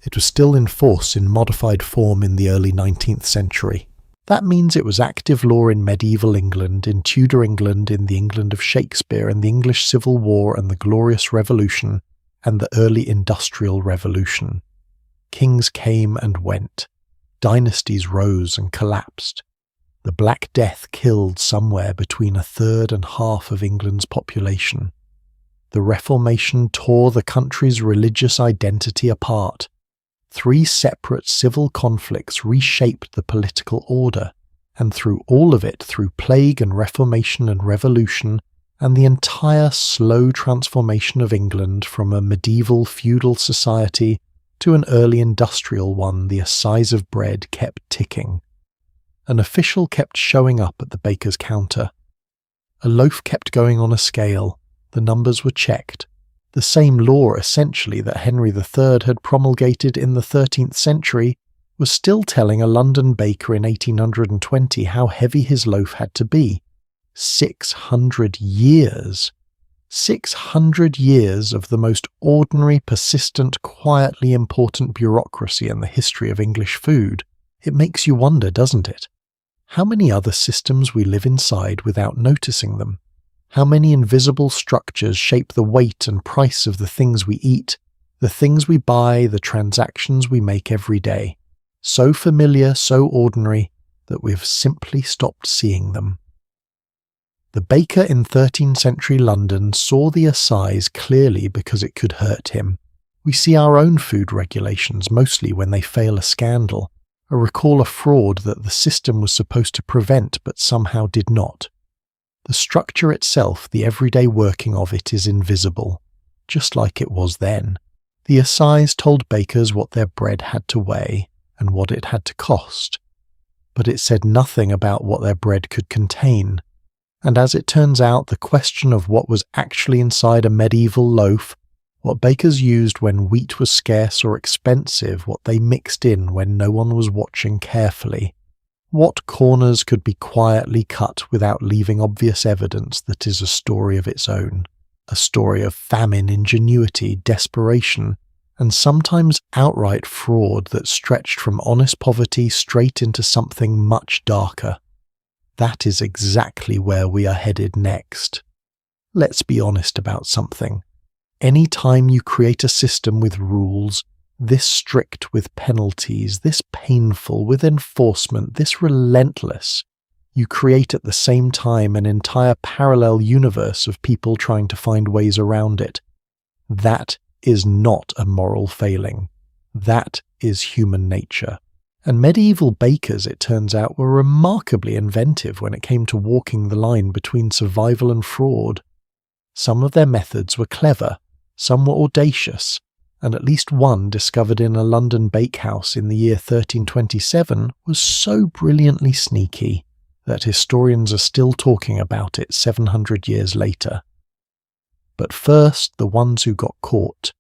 S1: It was still in force in modified form in the early 19th century. That means it was active law in medieval England, in Tudor England, in the England of Shakespeare, and the English Civil War and the Glorious Revolution, and the early Industrial Revolution. Kings came and went. Dynasties rose and collapsed. The Black Death killed somewhere between a third and half of England's population. The Reformation tore the country's religious identity apart. 3 separate civil conflicts reshaped the political order, and through all of it, through plague and Reformation and Revolution, and the entire slow transformation of England from a medieval feudal society to an early industrial one, the assize of bread kept ticking. An official kept showing up at the baker's counter. A loaf kept going on a scale. The numbers were checked. The same law, essentially, that Henry III had promulgated in the 13th century was still telling a London baker in 1820 how heavy his loaf had to be. 600 years! 600 years of the most ordinary, persistent, quietly important bureaucracy in the history of English food. It makes you wonder, doesn't it? How many other systems we live inside without noticing them? How many invisible structures shape the weight and price of the things we eat, the things we buy, the transactions we make every day? So familiar, so ordinary, that we've simply stopped seeing them. The baker in 13th century London saw the assize clearly because it could hurt him. We see our own food regulations mostly when they fail a scandal, or recall a fraud that the system was supposed to prevent but somehow did not. The structure itself, the everyday working of it, is invisible, just like it was then. The assize told bakers what their bread had to weigh and what it had to cost, but it said nothing about what their bread could contain. And as it turns out, the question of what was actually inside a medieval loaf, what bakers used when wheat was scarce or expensive, what they mixed in when no one was watching carefully, what corners could be quietly cut without leaving obvious evidence, that is a story of its own. A story of famine, ingenuity, desperation, and sometimes outright fraud that stretched from honest poverty straight into something much darker. That is exactly where we are headed next. Let's be honest about something. Any time you create a system with rules, this strict with penalties, this painful with enforcement, this relentless, you create at the same time an entire parallel universe of people trying to find ways around it. That is not a moral failing. That is human nature. And medieval bakers, it turns out, were remarkably inventive when it came to walking the line between survival and fraud. Some of their methods were clever, some were audacious, and at least one discovered in a London bakehouse in the year 1327 was so brilliantly sneaky that historians are still talking about it 700 years later. But first, the ones who got caught.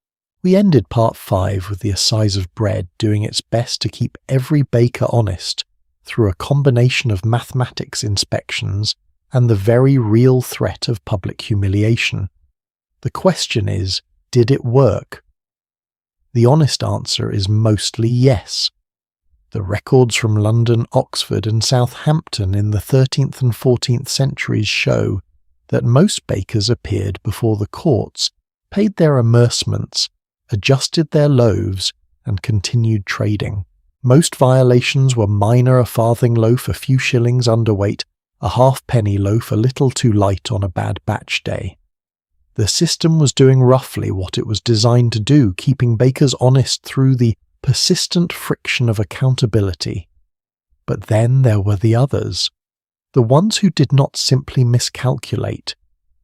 S1: We ended part 5 with the assize of bread doing its best to keep every baker honest through a combination of mathematics inspections and the very real threat of public humiliation. The question is, did it work? The honest answer is mostly yes. The records from London, Oxford and Southampton in the 13th and 14th centuries show that most bakers appeared before the courts, paid their amercements, adjusted their loaves, and continued trading. Most violations were minor: a farthing loaf a few shillings underweight, a halfpenny loaf a little too light on a bad batch day. The system was doing roughly what it was designed to do, keeping bakers honest through the persistent friction of accountability. But then there were the others, the ones who did not simply miscalculate,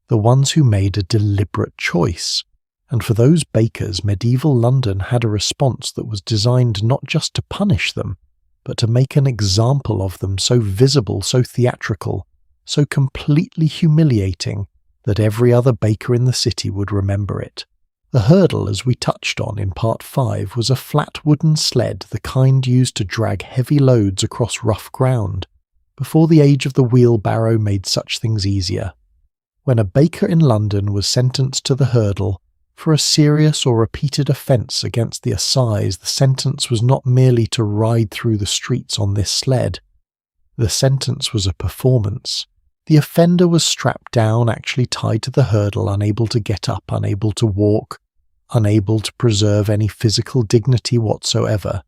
S1: the ones who made a deliberate choice. And for those bakers, medieval London had a response that was designed not just to punish them, but to make an example of them so visible, so theatrical, so completely humiliating that every other baker in the city would remember it. The hurdle, as we touched on in Part 5, was a flat wooden sled, the kind used to drag heavy loads across rough ground, before the age of the wheelbarrow made such things easier. When a baker in London was sentenced to the hurdle for a serious or repeated offence against the assize, the sentence was not merely to ride through the streets on this sled. The sentence was a performance. The offender was strapped down, actually tied to the hurdle, unable to get up, unable to walk, unable to preserve any physical dignity whatsoever.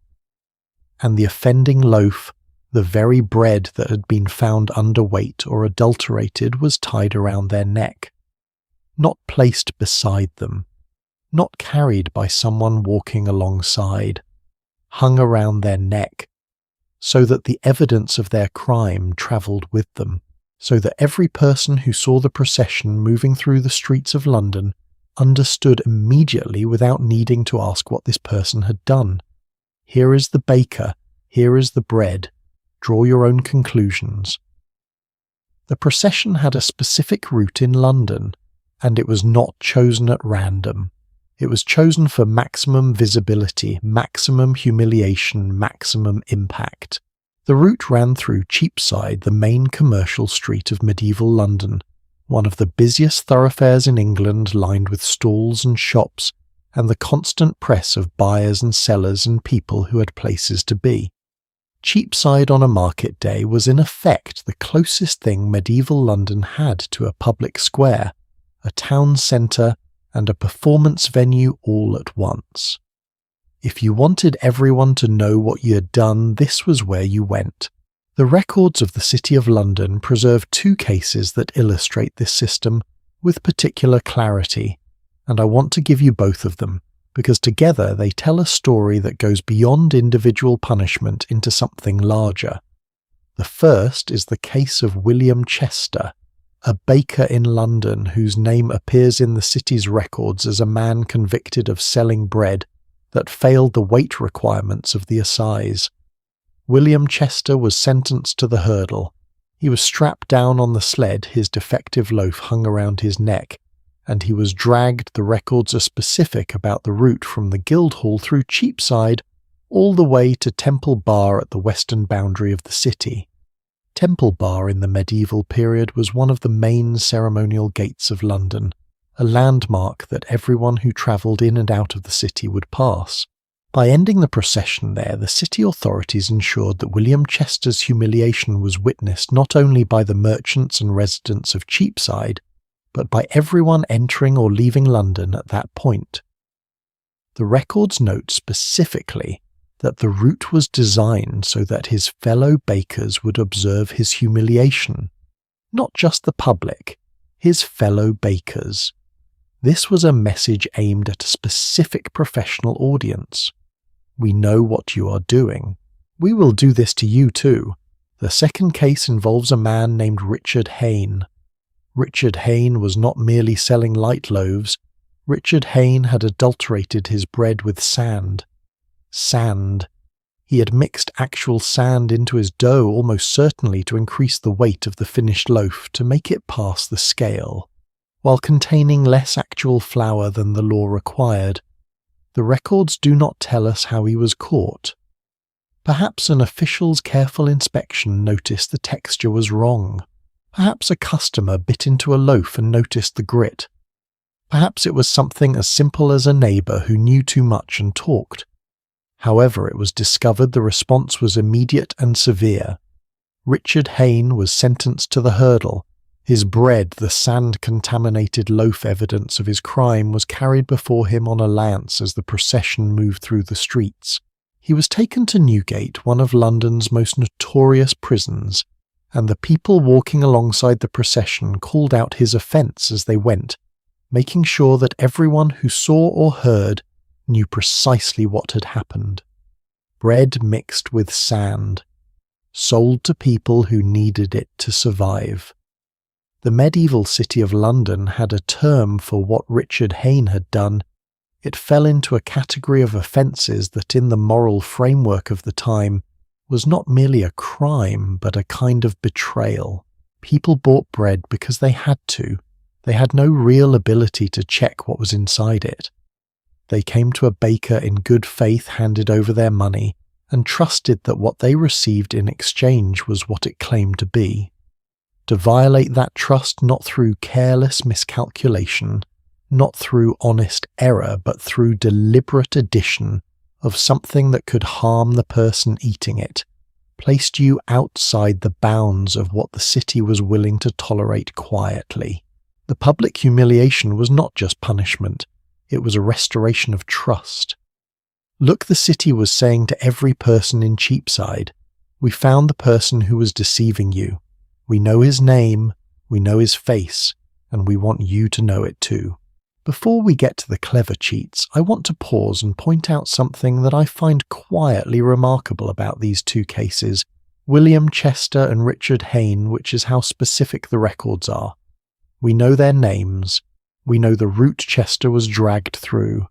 S1: And the offending loaf, the very bread that had been found underweight or adulterated, was tied around their neck, not placed beside them, not carried by someone walking alongside, hung around their neck, so that the evidence of their crime travelled with them, so that every person who saw the procession moving through the streets of London understood immediately without needing to ask what this person had done. Here is the baker, here is the bread. Draw your own conclusions. The procession had a specific route in London, and it was not chosen at random. It was chosen for maximum visibility, maximum humiliation, maximum impact. The route ran through Cheapside, the main commercial street of medieval London, one of the busiest thoroughfares in England, lined with stalls and shops, and the constant press of buyers and sellers and people who had places to be. Cheapside on a market day was in effect the closest thing medieval London had to a public square, a town centre, and a performance venue all at once. If you wanted everyone to know what you had done, this was where you went. The records of the City of London preserve two cases that illustrate this system with particular clarity, and I want to give you both of them, because together they tell a story that goes beyond individual punishment into something larger. The first is the case of William Chester, a baker in London whose name appears in the city's records as a man convicted of selling bread that failed the weight requirements of the assize. William Chester was sentenced to the hurdle. He was strapped down on the sled, his defective loaf hung around his neck, and he was dragged. The records are specific about the route from the Guildhall through Cheapside all the way to Temple Bar at the western boundary of the city. Temple Bar in the medieval period was one of the main ceremonial gates of London, a landmark that everyone who travelled in and out of the city would pass. By ending the procession there, the city authorities ensured that William Chester's humiliation was witnessed not only by the merchants and residents of Cheapside, but by everyone entering or leaving London at that point. The records note specifically that the route was designed so that his fellow bakers would observe his humiliation, not just the public, his fellow bakers. This was a message aimed at a specific professional audience. We know what you are doing. We will do this to you too. The second case involves a man named Richard Hayne. Richard Hayne was not merely selling light loaves. Richard Hayne had adulterated his bread with sand. Sand. He had mixed actual sand into his dough, almost certainly to increase the weight of the finished loaf to make it pass the scale, while containing less actual flour than the law required. The records do not tell us how he was caught. Perhaps an official's careful inspection noticed the texture was wrong. Perhaps a customer bit into a loaf and noticed the grit. Perhaps it was something as simple as a neighbour who knew too much and talked. However it was discovered, the response was immediate and severe. Richard Hayne was sentenced to the hurdle. His bread, the sand-contaminated loaf evidence of his crime, was carried before him on a lance as the procession moved through the streets. He was taken to Newgate, one of London's most notorious prisons, and the people walking alongside the procession called out his offence as they went, making sure that everyone who saw or heard knew precisely what had happened. Bread mixed with sand, sold to people who needed it to survive. The medieval city of London had a term for what Richard Hayne had done. It fell into a category of offences that in the moral framework of the time was not merely a crime but a kind of betrayal. People bought bread because they had to. They had no real ability to check what was inside it. They came to a baker in good faith, handed over their money, and trusted that what they received in exchange was what it claimed to be. To violate that trust not through careless miscalculation, not through honest error, but through deliberate addition of something that could harm the person eating it, placed you outside the bounds of what the city was willing to tolerate quietly. The public humiliation was not just punishment, it was a restoration of trust. Look, the city was saying to every person in Cheapside, "We found the person who was deceiving you. We know his name, we know his face, and we want you to know it too." Before we get to the clever cheats, I want to pause and point out something that I find quietly remarkable about these two cases, William Chester and Richard Hayne, which is how specific the records are. We know their names. We know the route Chester was dragged through.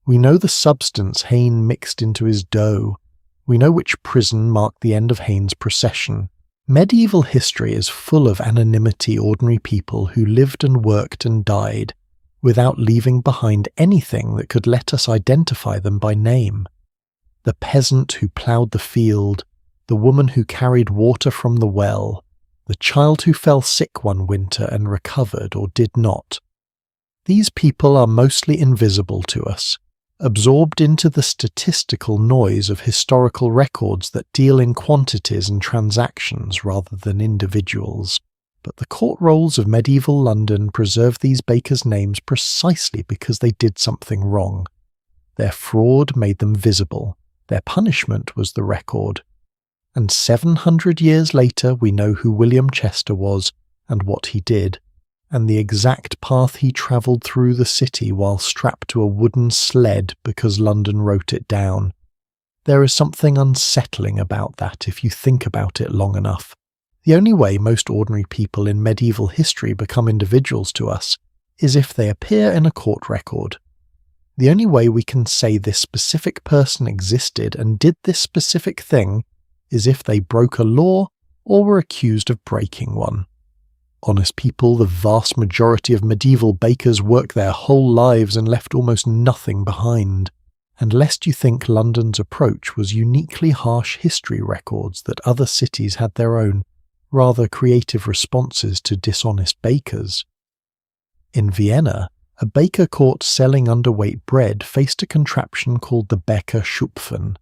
S1: We know the substance Hayne mixed into his dough. We know which prison marked the end of Hayne's procession. Medieval history is full of anonymity, ordinary people who lived and worked and died without leaving behind anything that could let us identify them by name. The peasant who ploughed the field, the woman who carried water from the well, the child who fell sick one winter and recovered or did not. These people are mostly invisible to us, absorbed into the statistical noise of historical records that deal in quantities and transactions rather than individuals. But the court rolls of medieval London preserve these bakers' names precisely because they did something wrong. Their fraud made them visible. Their punishment was the record. And 700 years later we know who William Chester was and what he did, and the exact path he travelled through the city while strapped to a wooden sled because London wrote it down. There is something unsettling about that if you think about it long enough. The only way most ordinary people in medieval history become individuals to us is if they appear in a court record. The only way we can say this specific person existed and did this specific thing is if they broke a law or were accused of breaking one. Honest people, the vast majority of medieval bakers worked their whole lives and left almost nothing behind. And lest you think London's approach was uniquely harsh history records that other cities had their own, rather creative responses to dishonest bakers. In Vienna, a baker caught selling underweight bread faced a contraption called the Bäckerschupfen.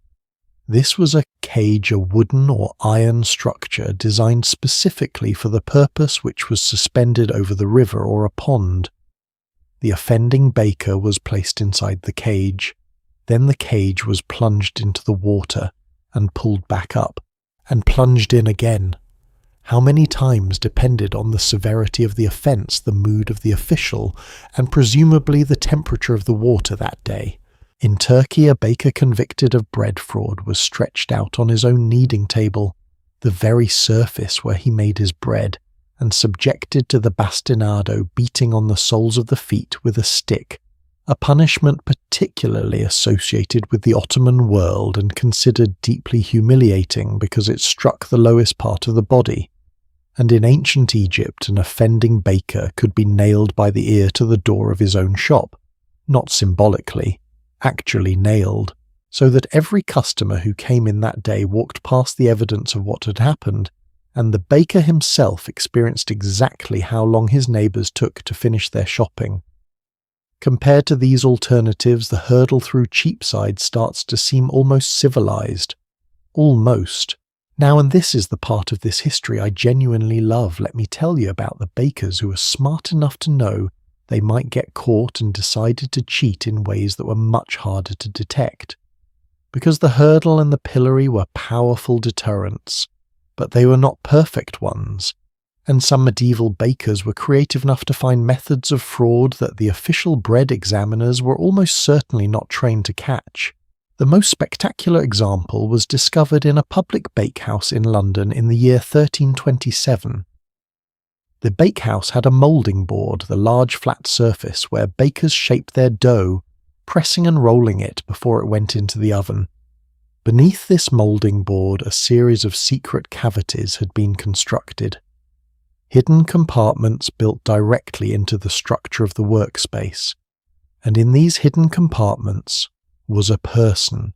S1: This was a cage, a wooden or iron structure designed specifically for the purpose, which was suspended over the river or a pond. The offending baker was placed inside the cage. Then the cage was plunged into the water and pulled back up, and plunged in again. How many times depended on the severity of the offence, the mood of the official, and presumably the temperature of the water that day. In Turkey, a baker convicted of bread fraud was stretched out on his own kneading table, the very surface where he made his bread, and subjected to the bastinado, beating on the soles of the feet with a stick, a punishment particularly associated with the Ottoman world and considered deeply humiliating because it struck the lowest part of the body. And in ancient Egypt, an offending baker could be nailed by the ear to the door of his own shop, not symbolically, actually nailed, so that every customer who came in that day walked past the evidence of what had happened, and the baker himself experienced exactly how long his neighbours took to finish their shopping. Compared to these alternatives, the hurdle through Cheapside starts to seem almost civilised. Almost. Now, and this is the part of this history I genuinely love, let me tell you about the bakers who were smart enough to know they might get caught and decided to cheat in ways that were much harder to detect. Because the hurdle and the pillory were powerful deterrents, but they were not perfect ones, and some medieval bakers were creative enough to find methods of fraud that the official bread examiners were almost certainly not trained to catch. The most spectacular example was discovered in a public bakehouse in London in the year 1327. The bakehouse had a moulding board, the large flat surface where bakers shaped their dough, pressing and rolling it before it went into the oven. Beneath this moulding board, a series of secret cavities had been constructed. Hidden compartments built directly into the structure of the workspace, and in these hidden compartments was a person,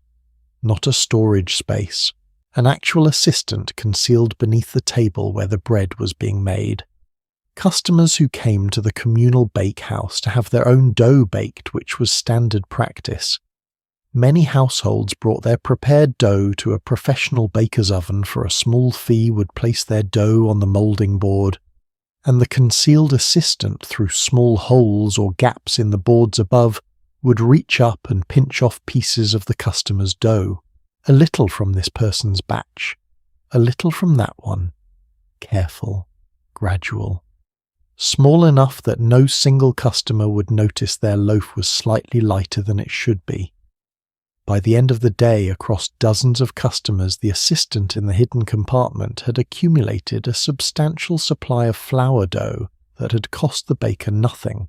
S1: not a storage space, an actual assistant concealed beneath the table where the bread was being made. Customers who came to the communal bakehouse to have their own dough baked, which was standard practice. Many households brought their prepared dough to a professional baker's oven for a small fee, would place their dough on the moulding board, and the concealed assistant, through small holes or gaps in the boards above, would reach up and pinch off pieces of the customer's dough, a little from this person's batch, a little from that one, careful, gradual, small enough that no single customer would notice their loaf was slightly lighter than it should be. By the end of the day, across dozens of customers, the assistant in the hidden compartment had accumulated a substantial supply of flour dough that had cost the baker nothing,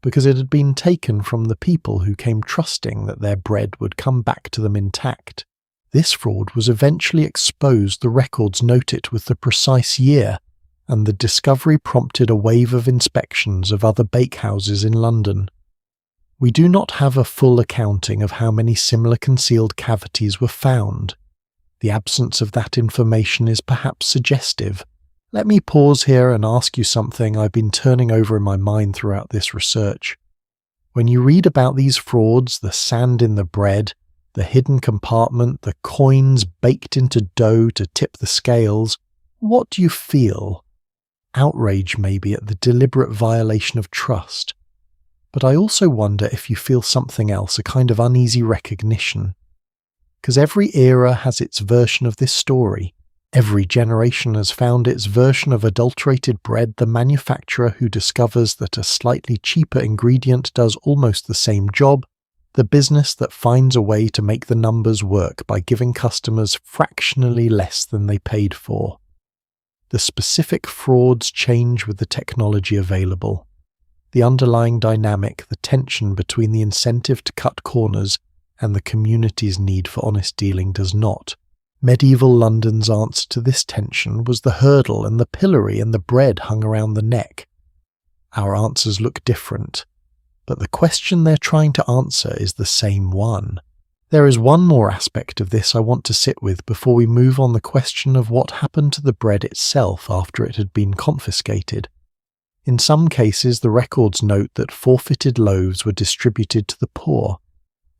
S1: because it had been taken from the people who came trusting that their bread would come back to them intact. This fraud was eventually exposed. The records note it with the precise year, and the discovery prompted a wave of inspections of other bakehouses in London. We do not have a full accounting of how many similar concealed cavities were found. The absence of that information is perhaps suggestive. Let me pause here and ask you something I've been turning over in my mind throughout this research. When you read about these frauds, the sand in the bread, the hidden compartment, the coins baked into dough to tip the scales, what do you feel? Outrage maybe at the deliberate violation of trust. But I also wonder if you feel something else, a kind of uneasy recognition. Because every era has its version of this story. Every generation has found its version of adulterated bread, the manufacturer who discovers that a slightly cheaper ingredient does almost the same job, the business that finds a way to make the numbers work by giving customers fractionally less than they paid for. The specific frauds change with the technology available. The underlying dynamic, the tension between the incentive to cut corners and the community's need for honest dealing does not. Medieval London's answer to this tension was the hurdle and the pillory and the bread hung around the neck. Our answers look different, but the question they're trying to answer is the same one. There is one more aspect of this I want to sit with before we move on: the question of what happened to the bread itself after it had been confiscated. In some cases, the records note that forfeited loaves were distributed to the poor.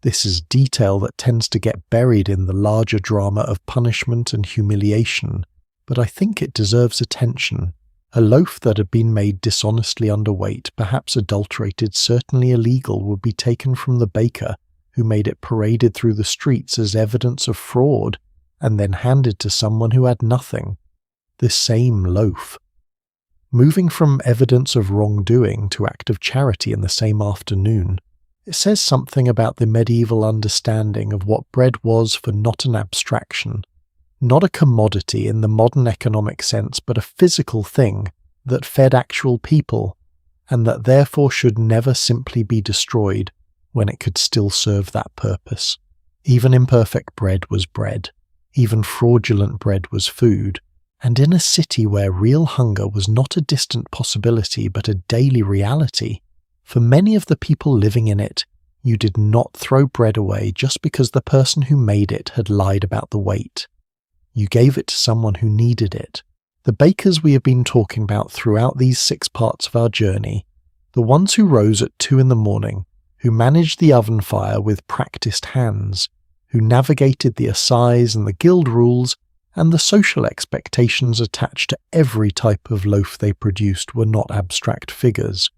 S1: This is detail that tends to get buried in the larger drama of punishment and humiliation, but I think it deserves attention. A loaf that had been made dishonestly underweight, perhaps adulterated, certainly illegal, would be taken from the baker, who made it paraded through the streets as evidence of fraud, and then handed to someone who had nothing. The same loaf. Moving from evidence of wrongdoing to act of charity in the same afternoon, it says something about the medieval understanding of what bread was for not an abstraction, not a commodity in the modern economic sense, but a physical thing that fed actual people, and that therefore should never simply be destroyed when it could still serve that purpose. Even imperfect bread was bread. Even fraudulent bread was food. And in a city where real hunger was not a distant possibility but a daily reality, for many of the people living in it, you did not throw bread away just because the person who made it had lied about the weight. You gave it to someone who needed it. The bakers we have been talking about throughout these 6 parts of our journey, the ones who rose at 2 a.m, who managed the oven fire with practiced hands, who navigated the assize and the guild rules, and the social expectations attached to every type of loaf they produced, were not abstract figures.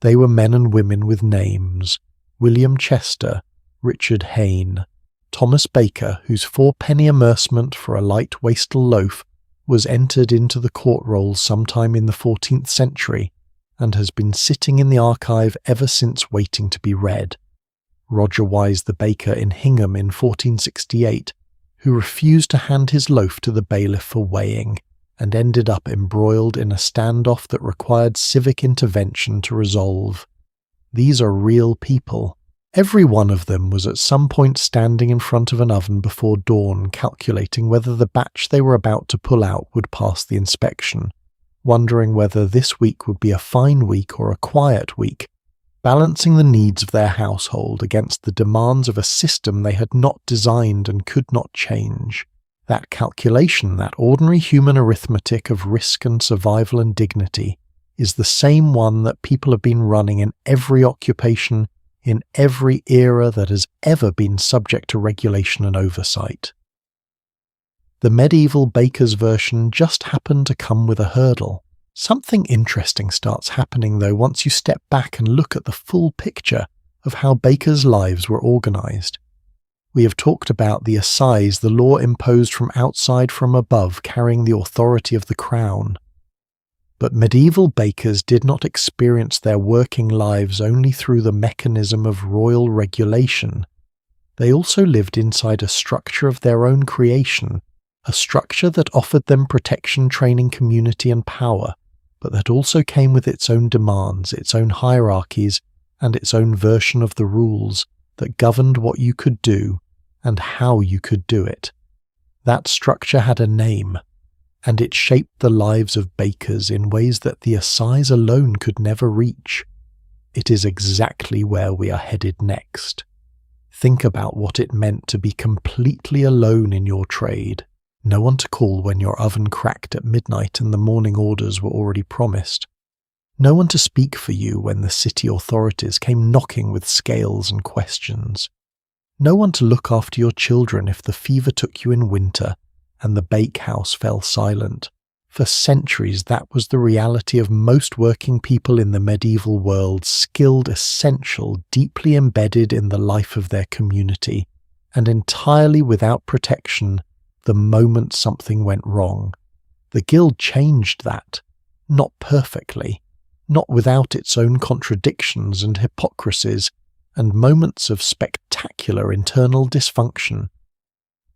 S1: They were men and women with names: William Chester, Richard Hayne, Thomas Baker, whose 4-penny amercement for a light wastel loaf was entered into the court rolls sometime in the 14th century, and has been sitting in the archive ever since, waiting to be read. Roger Wise the baker in Hingham in 1468, who refused to hand his loaf to the bailiff for weighing, and ended up embroiled in a standoff that required civic intervention to resolve. These are real people, Every one of them was at some point standing in front of an oven before dawn, calculating whether the batch they were about to pull out would pass the inspection, wondering whether this week would be a fine week or a quiet week, balancing the needs of their household against the demands of a system they had not designed and could not change. That calculation, that ordinary human arithmetic of risk and survival and dignity, is the same one that people have been running in every occupation, in every era that has ever been subject to regulation and oversight. The medieval baker's version just happened to come with a hurdle. Something interesting starts happening though once you step back and look at the full picture of how bakers' lives were organized. We have talked about the assize, the law imposed from outside from above, carrying the authority of the crown. But medieval bakers did not experience their working lives only through the mechanism of royal regulation. They also lived inside a structure of their own creation, a structure that offered them protection, training, community and power, but that also came with its own demands, its own hierarchies, and its own version of the rules that governed what you could do and how you could do it. That structure had a name, and it shaped the lives of bakers in ways that the assize alone could never reach. It is exactly where we are headed next. Think about what it meant to be completely alone in your trade. No one to call when your oven cracked at midnight and the morning orders were already promised. No one to speak for you when the city authorities came knocking with scales and questions. No one to look after your children if the fever took you in winter and the bakehouse fell silent. For centuries that was the reality of most working people in the medieval world, skilled, essential, deeply embedded in the life of their community, and entirely without protection the moment something went wrong. The guild changed that, not perfectly, not without its own contradictions and hypocrisies and moments of spectacular internal dysfunction,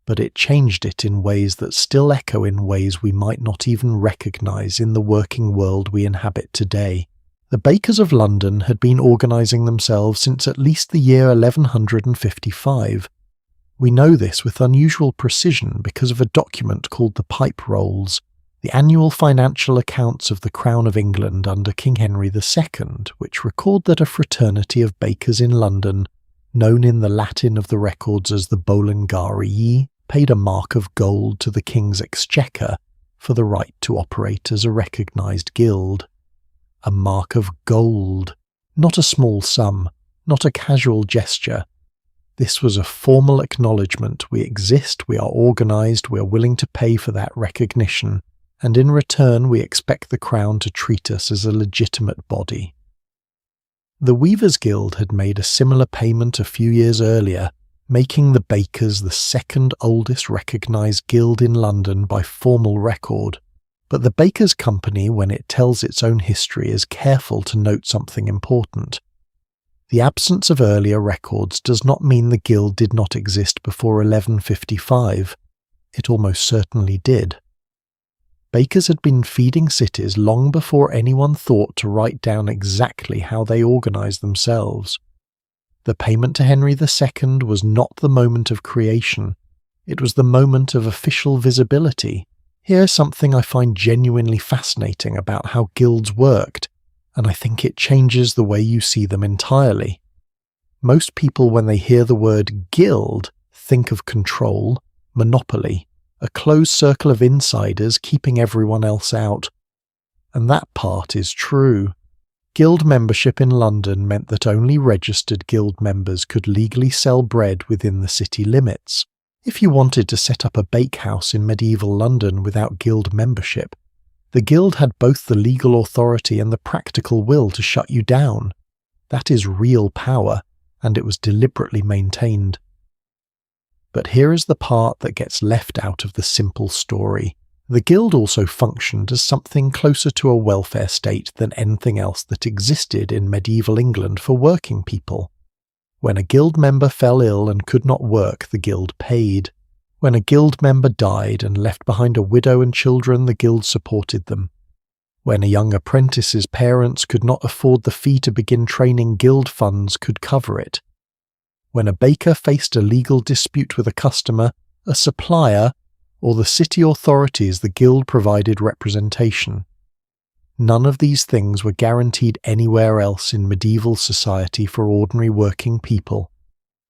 S1: but it changed it in ways that still echo in ways we might not even recognize in the working world we inhabit today. The bakers of London had been organizing themselves since at least the year 1155. We know this with unusual precision because of a document called the Pipe Rolls, the annual financial accounts of the Crown of England under King Henry II, which record that a fraternity of bakers in London, known in the Latin of the records as the Bolengarii, paid a mark of gold to the King's Exchequer for the right to operate as a recognised guild. A mark of gold, not a small sum, not a casual gesture. This was a formal acknowledgement: we exist, we are organised, we are willing to pay for that recognition, and in return we expect the Crown to treat us as a legitimate body. The Weavers' Guild had made a similar payment a few years earlier, making the bakers the second oldest recognised guild in London by formal record. But the Bakers' Company, when it tells its own history, is careful to note something important. The absence of earlier records does not mean the guild did not exist before 1155. It almost certainly did. Bakers had been feeding cities long before anyone thought to write down exactly how they organised themselves. The payment to Henry II was not the moment of creation. It was the moment of official visibility. Here's something I find genuinely fascinating about how guilds worked, and I think it changes the way you see them entirely. Most people, when they hear the word guild, think of control, monopoly, a closed circle of insiders keeping everyone else out. And that part is true. Guild membership in London meant that only registered guild members could legally sell bread within the city limits. If you wanted to set up a bakehouse in medieval London without guild membership, the guild had both the legal authority and the practical will to shut you down. That is real power, and it was deliberately maintained. But here is the part that gets left out of the simple story. The guild also functioned as something closer to a welfare state than anything else that existed in medieval England for working people. When a guild member fell ill and could not work, the guild paid. When a guild member died and left behind a widow and children, the guild supported them. When a young apprentice's parents could not afford the fee to begin training, guild funds could cover it. When a baker faced a legal dispute with a customer, a supplier, or the city authorities, the guild provided representation. None of these things were guaranteed anywhere else in medieval society for ordinary working people.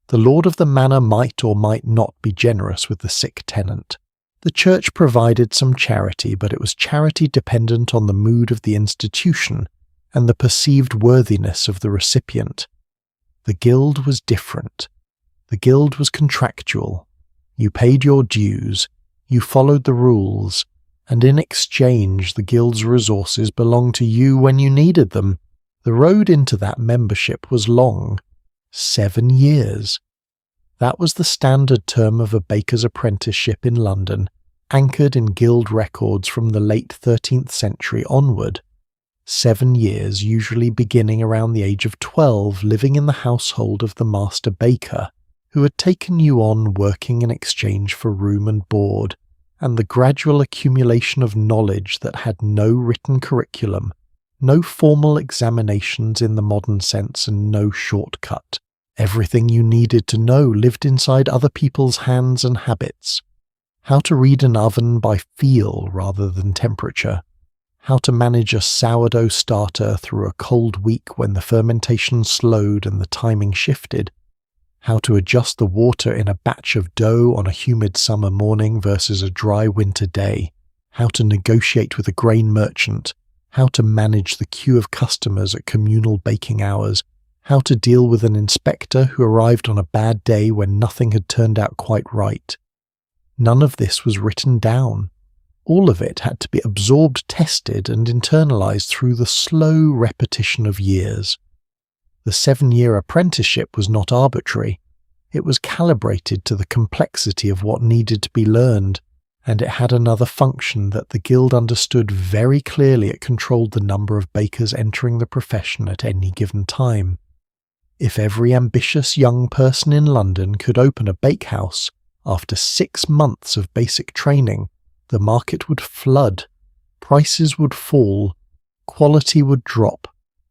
S1: The lord of the manor might or might not be generous with the sick tenant. The church provided some charity, but it was charity dependent on the mood of the institution and the perceived worthiness of the recipient. The guild was different. The guild was contractual. You paid your dues, you followed the rules, and in exchange the guild's resources belonged to you when you needed them. The road into that membership was long. 7 years. That was the standard term of a baker's apprenticeship in London, anchored in guild records from the late 13th century onward. 7 years, usually beginning around the age of 12, living in the household of the master baker, who had taken you on working in exchange for room and board, and the gradual accumulation of knowledge that had no written curriculum, no formal examinations in the modern sense, and no shortcut. Everything you needed to know lived inside other people's hands and habits. How to read an oven by feel rather than temperature. How to manage a sourdough starter through a cold week when the fermentation slowed and the timing shifted. How to adjust the water in a batch of dough on a humid summer morning versus a dry winter day. How to negotiate with a grain merchant. How to manage the queue of customers at communal baking hours. How to deal with an inspector who arrived on a bad day when nothing had turned out quite right. None of this was written down. All of it had to be absorbed, tested, and internalized through the slow repetition of years. The 7-year apprenticeship was not arbitrary. It was calibrated to the complexity of what needed to be learned, and it had another function that the guild understood very clearly. It controlled the number of bakers entering the profession at any given time. If every ambitious young person in London could open a bakehouse after 6 months of basic training, the market would flood, prices would fall, quality would drop,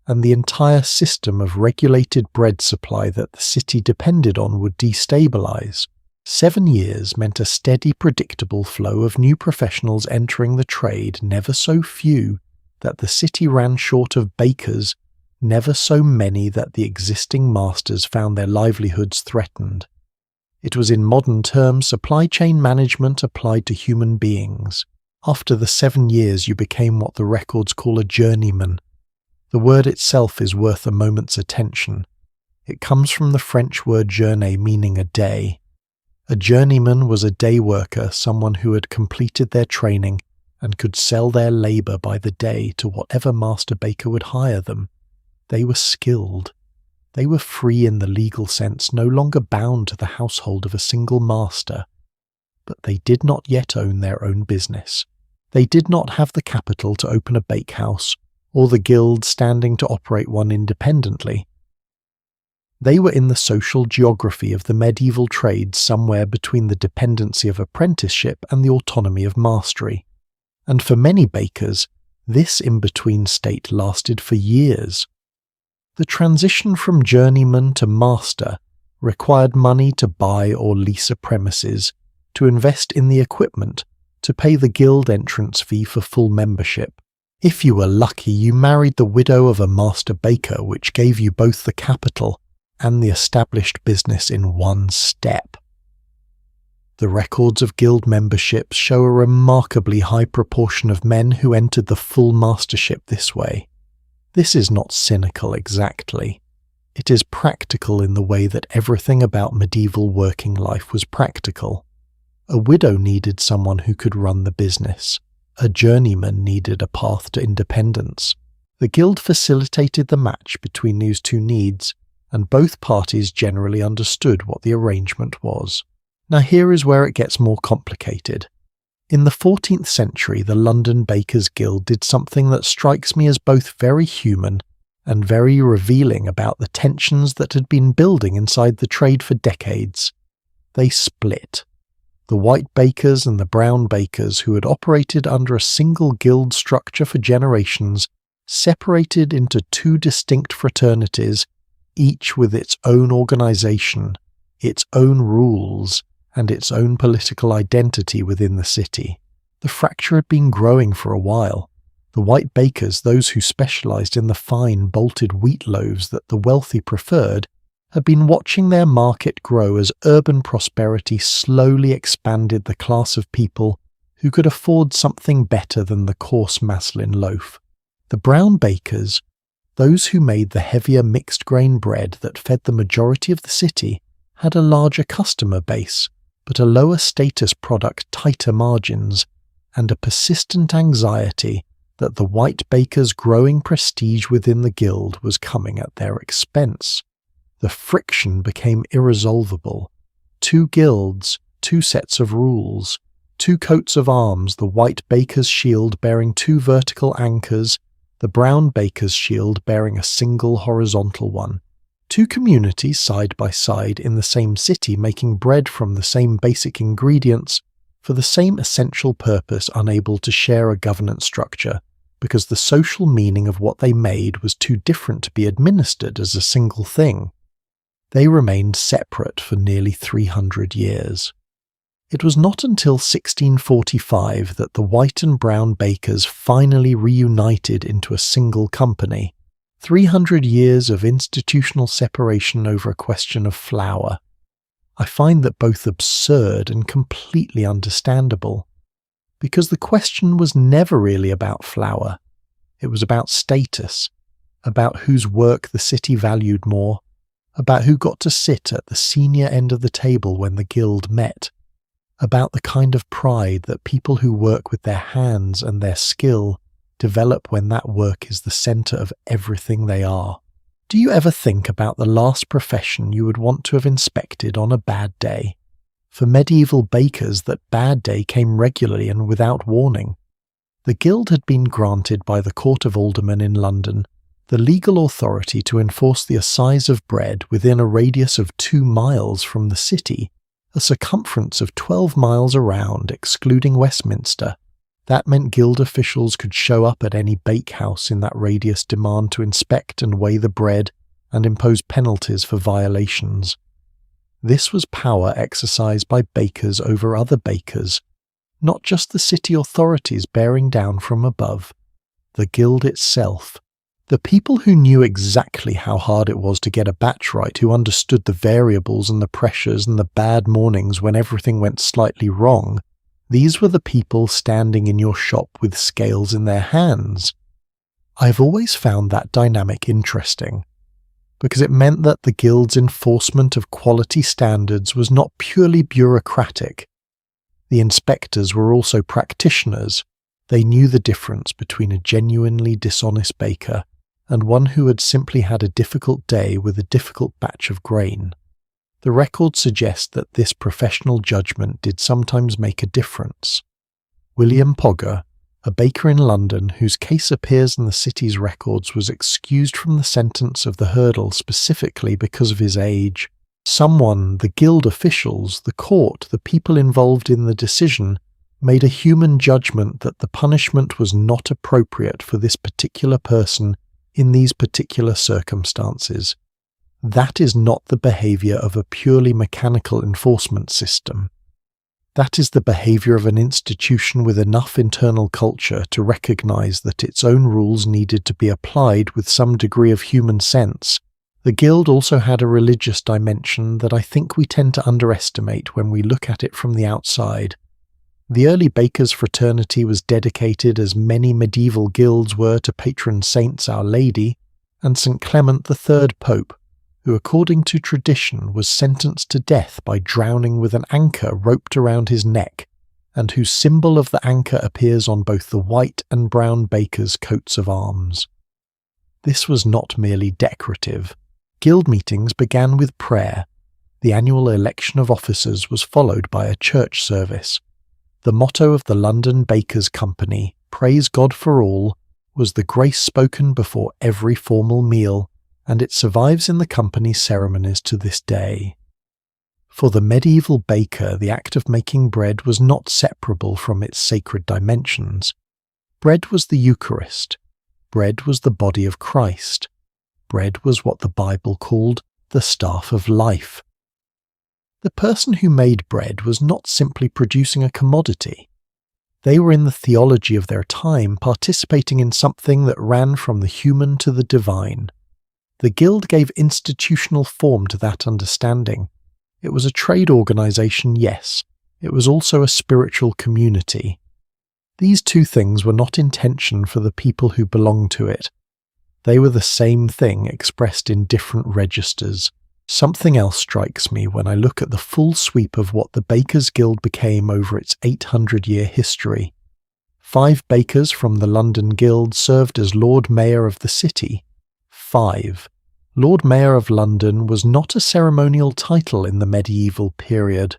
S1: and the entire system of regulated bread supply that the city depended on would destabilize. 7 years meant a steady, predictable flow of new professionals entering the trade, never so few that the city ran short of bakers, never so many that the existing masters found their livelihoods threatened. It was in modern terms supply chain management applied to human beings. After the 7 years you became what the records call a journeyman. The word itself is worth a moment's attention. It comes from the French word journée, meaning a day. A journeyman was a day worker, someone who had completed their training and could sell their labour by the day to whatever master baker would hire them. They were skilled. They were free in the legal sense, no longer bound to the household of a single master. But they did not yet own their own business. They did not have the capital to open a bakehouse, or the guild standing to operate one independently. They were in the social geography of the medieval trades, somewhere between the dependency of apprenticeship and the autonomy of mastery. And for many bakers, this in-between state lasted for years. The transition from journeyman to master required money to buy or lease a premises, to invest in the equipment, to pay the guild entrance fee for full membership. If you were lucky, you married the widow of a master baker, which gave you both the capital and the established business in one step. The records of guild memberships show a remarkably high proportion of men who entered the full mastership this way. This is not cynical exactly. It is practical in the way that everything about medieval working life was practical. A widow needed someone who could run the business. A journeyman needed a path to independence. The guild facilitated the match between these two needs, and both parties generally understood what the arrangement was. Now here is where it gets more complicated. In the 14th century, the London Bakers' Guild did something that strikes me as both very human and very revealing about the tensions that had been building inside the trade for decades. They split. The white bakers and the brown bakers, who had operated under a single guild structure for generations, separated into two distinct fraternities, each with its own organization, its own rules, and its own political identity within the city. The fracture had been growing for a while. The white bakers, those who specialized in the fine, bolted wheat loaves that the wealthy preferred, had been watching their market grow as urban prosperity slowly expanded the class of people who could afford something better than the coarse Maslin loaf. The brown bakers, those who made the heavier mixed-grain bread that fed the majority of the city, had a larger customer base, but a lower status product, tighter margins, and a persistent anxiety that the white bakers' growing prestige within the guild was coming at their expense. The friction became irresolvable. 2 guilds, 2 sets of rules, 2 coats of arms, the white baker's shield bearing 2 vertical anchors, the brown baker's shield bearing a single horizontal one. 2 communities side by side in the same city making bread from the same basic ingredients for the same essential purpose, unable to share a governance structure because the social meaning of what they made was too different to be administered as a single thing. They remained separate for nearly 300 years. It was not until 1645 that the white and brown bakers finally reunited into a single company. 300 years of institutional separation over a question of flour. I find that both absurd and completely understandable, because the question was never really about flour. It was about status, about whose work the city valued more, about who got to sit at the senior end of the table when the guild met, about the kind of pride that people who work with their hands and their skill develop when that work is the centre of everything they are. Do you ever think about the last profession you would want to have inspected on a bad day? For medieval bakers, that bad day came regularly and without warning. The guild had been granted by the Court of Aldermen in London the legal authority to enforce the assize of bread within a radius of 2 miles from the city, a circumference of 12 miles around, excluding Westminster. That meant guild officials could show up at any bakehouse in that radius, demand to inspect and weigh the bread, and impose penalties for violations. This was power exercised by bakers over other bakers, not just the city authorities bearing down from above. The guild itself, the people who knew exactly how hard it was to get a batch right, who understood the variables and the pressures and the bad mornings when everything went slightly wrong, these were the people standing in your shop with scales in their hands. I've always found that dynamic interesting, because it meant that the guild's enforcement of quality standards was not purely bureaucratic. The inspectors were also practitioners. They knew the difference between a genuinely dishonest baker and one who had simply had a difficult day with a difficult batch of grain. The records suggest that this professional judgment did sometimes make a difference. William Pogger, a baker in London whose case appears in the city's records, was excused from the sentence of the hurdle specifically because of his age. Someone, the guild officials, the court, the people involved in the decision, made a human judgment that the punishment was not appropriate for this particular person in these particular circumstances. That is not the behaviour of a purely mechanical enforcement system. That is the behaviour of an institution with enough internal culture to recognise that its own rules needed to be applied with some degree of human sense. The guild also had a religious dimension that I think we tend to underestimate when we look at it from the outside. The early bakers' fraternity was dedicated, as many medieval guilds were, to patron saints Our Lady and St. Clement III Pope, who according to tradition was sentenced to death by drowning with an anchor roped around his neck, and whose symbol of the anchor appears on both the white and brown bakers' coats of arms. This was not merely decorative. Guild meetings began with prayer. The annual election of officers was followed by a church service. The motto of the London Bakers' Company, "Praise God for all," was the grace spoken before every formal meal, and it survives in the company's ceremonies to this day. For the medieval baker, the act of making bread was not separable from its sacred dimensions. Bread was the Eucharist. Bread was the body of Christ. Bread was what the Bible called the staff of life. The person who made bread was not simply producing a commodity. They were in the theology of their time, participating in something that ran from the human to the divine. The guild gave institutional form to that understanding. It was a trade organization, yes. It was also a spiritual community. These two things were not in tension for the people who belonged to it. They were the same thing expressed in different registers. Something else strikes me when I look at the full sweep of what the Bakers' Guild became over its 800-year history. 5 bakers from the London Guild served as Lord Mayor of the city. 5. Lord Mayor of London was not a ceremonial title in the medieval period.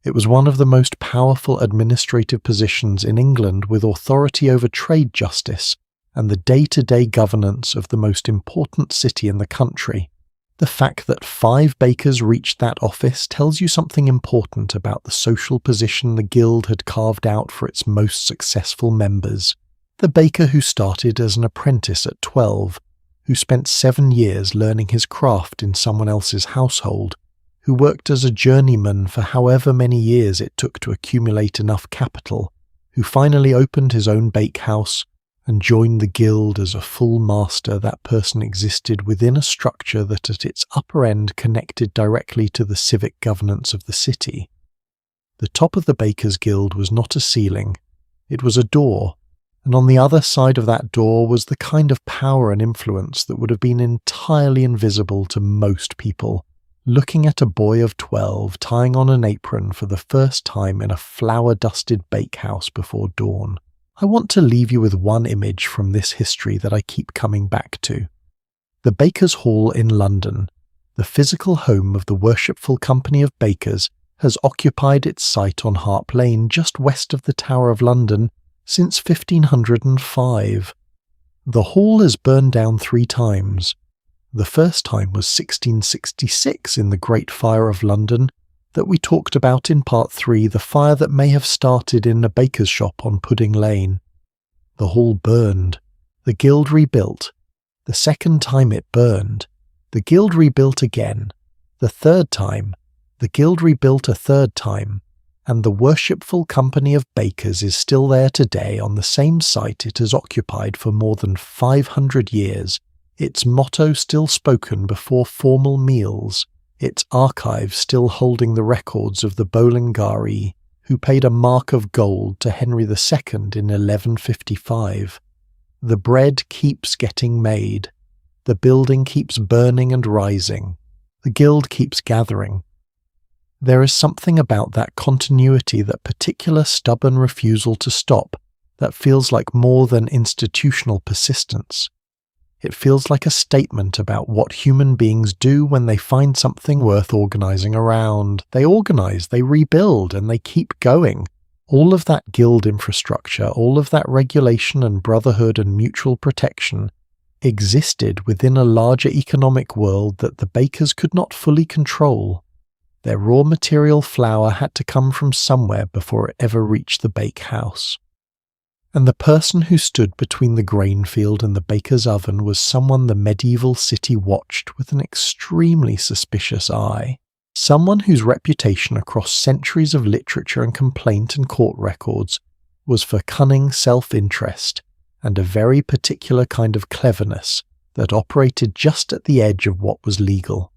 S1: It was one of the most powerful administrative positions in England, with authority over trade justice and the day-to-day governance of the most important city in the country. The fact that 5 bakers reached that office tells you something important about the social position the guild had carved out for its most successful members. The baker who started as an apprentice at 12, who spent 7 years learning his craft in someone else's household, who worked as a journeyman for however many years it took to accumulate enough capital, who finally opened his own bakehouse and joined the guild as a full master. That person existed within a structure that at its upper end connected directly to the civic governance of the city. The top of the Bakers' Guild was not a ceiling, it was a door, and on the other side of that door was the kind of power and influence that would have been entirely invisible to most people. Looking at a boy of 12 tying on an apron for the first time in a flour-dusted bakehouse before dawn, I want to leave you with one image from this history that I keep coming back to. The Bakers' Hall in London, the physical home of the Worshipful Company of Bakers, has occupied its site on Harp Lane just west of the Tower of London since 1505. The hall has burned down 3 times. The first time was 1666 in the Great Fire of London that we talked about in Part 3, the fire that may have started in a baker's shop on Pudding Lane. The hall burned. The guild rebuilt. The second time it burned, the guild rebuilt again. The third time, the guild rebuilt a third time, and the Worshipful Company of Bakers is still there today on the same site it has occupied for more than 500 years. Its motto still spoken before formal meals, its archives still holding the records of the Bolingari, who paid a mark of gold to Henry II in 1155. The bread keeps getting made. The building keeps burning and rising. The guild keeps gathering. There is something about that continuity, that particular stubborn refusal to stop, that feels like more than institutional persistence. It feels like a statement about what human beings do when they find something worth organizing around. They organize, they rebuild, and they keep going. All of that guild infrastructure, all of that regulation and brotherhood and mutual protection existed within a larger economic world that the bakers could not fully control. Their raw material flour had to come from somewhere before it ever reached the bakehouse. And the person who stood between the grain field and the baker's oven was someone the medieval city watched with an extremely suspicious eye. Someone whose reputation across centuries of literature and complaint and court records was for cunning self-interest and a very particular kind of cleverness that operated just at the edge of what was legal.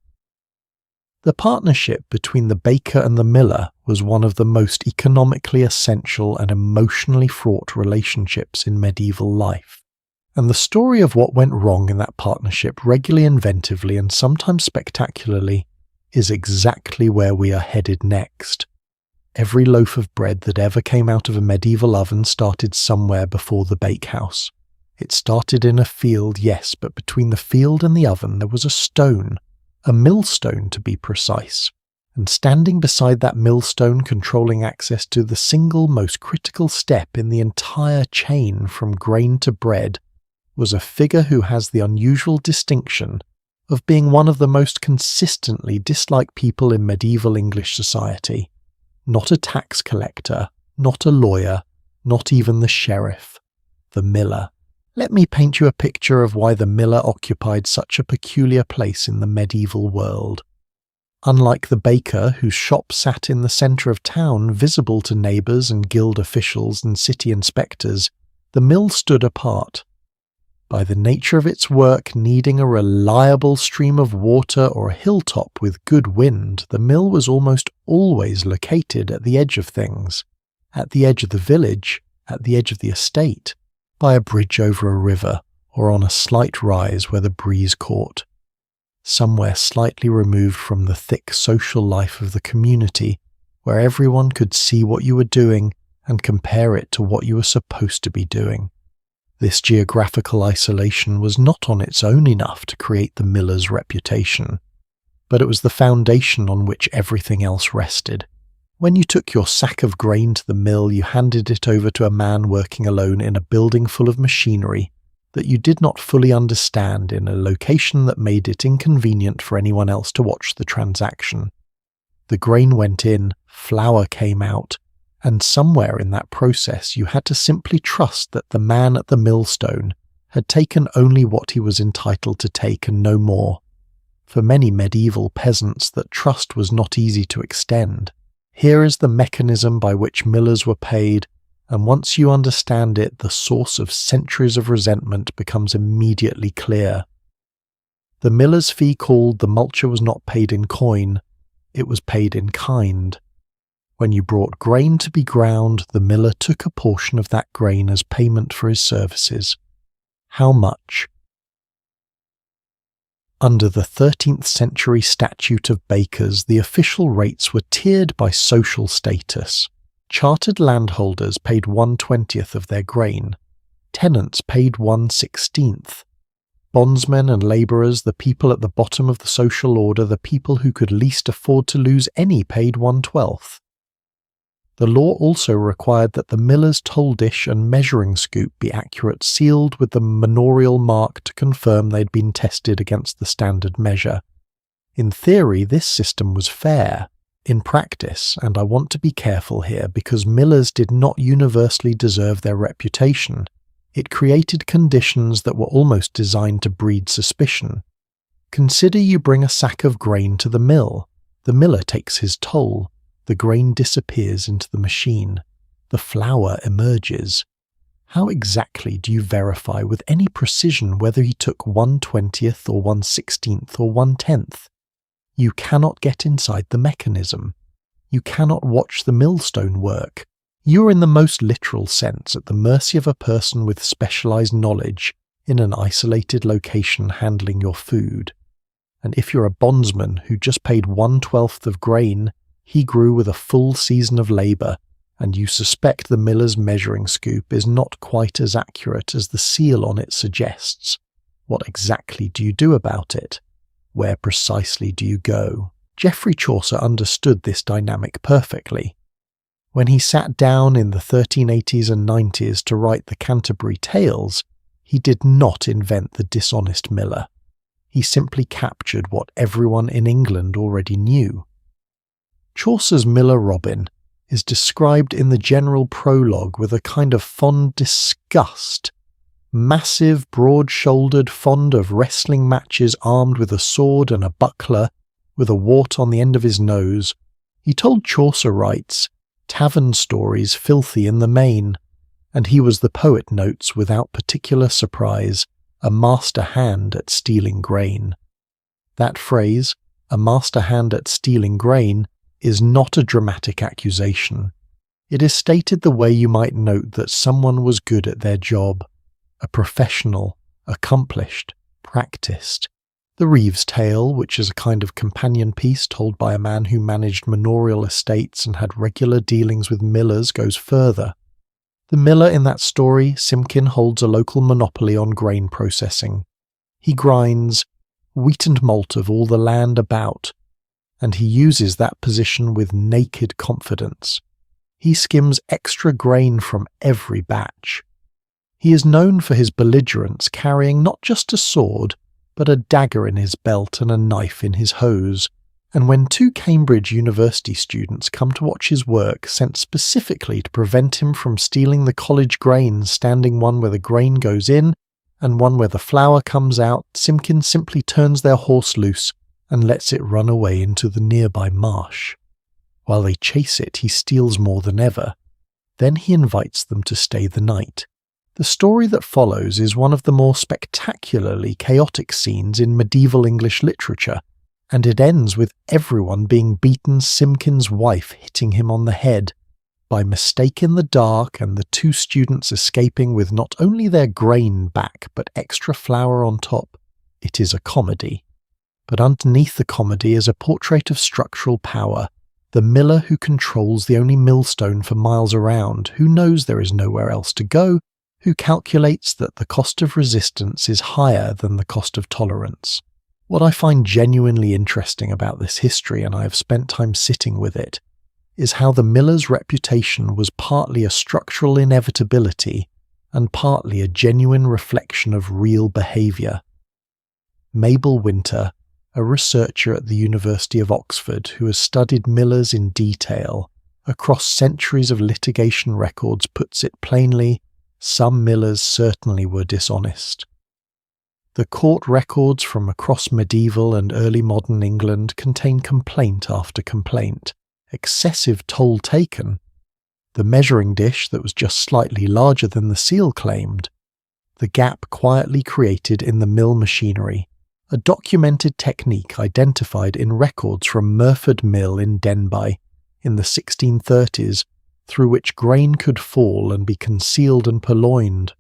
S1: The partnership between the baker and the miller was one of the most economically essential and emotionally fraught relationships in medieval life. And the story of what went wrong in that partnership, regularly inventively and sometimes spectacularly, is exactly where we are headed next. Every loaf of bread that ever came out of a medieval oven started somewhere before the bakehouse. It started in a field, yes, but between the field and the oven there was a stone, a millstone to be precise, and standing beside that millstone, controlling access to the single most critical step in the entire chain from grain to bread, was a figure who has the unusual distinction of being one of the most consistently disliked people in medieval English society. Not a tax collector, not a lawyer, not even the sheriff. The miller. Let me paint you a picture of why the miller occupied such a peculiar place in the medieval world. Unlike the baker whose shop sat in the centre of town, visible to neighbours and guild officials and city inspectors, the mill stood apart. By the nature of its work needing a reliable stream of water or a hilltop with good wind, the mill was almost always located at the edge of things, at the edge of the village, at the edge of the estate, by a bridge over a river, or on a slight rise where the breeze caught. Somewhere slightly removed from the thick social life of the community, where everyone could see what you were doing and compare it to what you were supposed to be doing. This geographical isolation was not on its own enough to create the miller's reputation, but it was the foundation on which everything else rested. When you took your sack of grain to the mill, you handed it over to a man working alone in a building full of machinery that you did not fully understand, in a location that made it inconvenient for anyone else to watch the transaction. The grain went in, flour came out, and somewhere in that process you had to simply trust that the man at the millstone had taken only what he was entitled to take and no more. For many medieval peasants, that trust was not easy to extend. Here is the mechanism by which millers were paid, and once you understand it, the source of centuries of resentment becomes immediately clear. The miller's fee called the multure was not paid in coin, it was paid in kind. When you brought grain to be ground, the miller took a portion of that grain as payment for his services. How much? Under the 13th century Statute of Bakers, the official rates were tiered by social status. Chartered landholders paid 1/20th of their grain. Tenants paid 1/16th. Bondsmen and labourers, the people at the bottom of the social order, the people who could least afford to lose any, paid 1/12th. The law also required that the miller's toll dish and measuring scoop be accurate, sealed with the manorial mark to confirm they'd been tested against the standard measure. In theory, this system was fair. In practice, and I want to be careful here because millers did not universally deserve their reputation, it created conditions that were almost designed to breed suspicion. Consider you bring a sack of grain to the mill. The miller takes his toll. The grain disappears into the machine. The flour emerges. How exactly do you verify with any precision whether he took 1/20th or 1/16th or 1/10th? You cannot get inside the mechanism. You cannot watch the millstone work. You are in the most literal sense at the mercy of a person with specialized knowledge in an isolated location handling your food. And if you're a bondsman who just paid 1/12th of grain, he grew with a full season of labour, and you suspect the miller's measuring scoop is not quite as accurate as the seal on it suggests. What exactly do you do about it? Where precisely do you go? Geoffrey Chaucer understood this dynamic perfectly. When he sat down in the 1380s and 90s to write the Canterbury Tales, he did not invent the dishonest miller. He simply captured what everyone in England already knew. Chaucer's Miller Robin is described in the general prologue with a kind of fond disgust. Massive, broad-shouldered, fond of wrestling matches, armed with a sword and a buckler, with a wart on the end of his nose, he told, Chaucer writes, tavern stories filthy in the main, and he was, the poet notes without particular surprise, a master hand at stealing grain. That phrase, a master hand at stealing grain, is not a dramatic accusation. It is stated the way you might note that someone was good at their job, a professional, accomplished, practiced. The Reeve's Tale, which is a kind of companion piece told by a man who managed manorial estates and had regular dealings with millers, goes further. The miller in that story, Simpkin, holds a local monopoly on grain processing. He grinds wheat and malt of all the land about, and he uses that position with naked confidence. He skims extra grain from every batch. He is known for his belligerence, carrying not just a sword, but a dagger in his belt and a knife in his hose, and when 2 Cambridge University students come to watch his work, sent specifically to prevent him from stealing the college grain, standing one where the grain goes in and one where the flour comes out, Simpkin simply turns their horse loose and lets it run away into the nearby marsh. While they chase it, he steals more than ever. Then he invites them to stay the night. The story that follows is one of the more spectacularly chaotic scenes in medieval English literature, and it ends with everyone being beaten, Simpkin's wife hitting him on the head, by mistake in the dark, and the two students escaping with not only their grain back but extra flour on top. It is a comedy. But underneath the comedy is a portrait of structural power, the miller who controls the only millstone for miles around, who knows there is nowhere else to go, who calculates that the cost of resistance is higher than the cost of tolerance. What I find genuinely interesting about this history, and I have spent time sitting with it, is how the miller's reputation was partly a structural inevitability and partly a genuine reflection of real behaviour. Mabel Winter, a researcher at the University of Oxford who has studied millers in detail across centuries of litigation records, puts it plainly: some millers certainly were dishonest. The court records from across medieval and early modern England contain complaint after complaint, excessive toll taken, the measuring dish that was just slightly larger than the seal claimed, the gap quietly created in the mill machinery, a documented technique identified in records from Murford Mill in Denbigh in the 1630s, through which grain could fall and be concealed and purloined.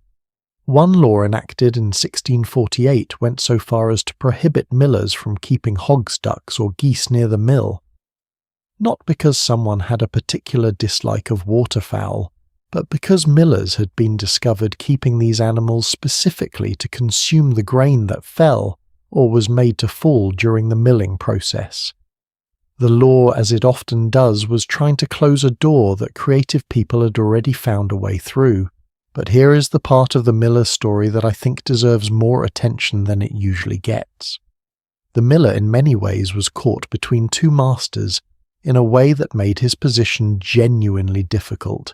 S1: One law enacted in 1648 went so far as to prohibit millers from keeping hogs, ducks, or geese near the mill. Not because someone had a particular dislike of waterfowl, but because millers had been discovered keeping these animals specifically to consume the grain that fell or was made to fall during the milling process. The law, as it often does, was trying to close a door that creative people had already found a way through. But here is the part of the miller's story that I think deserves more attention than it usually gets. The miller in many ways was caught between two masters in a way that made his position genuinely difficult.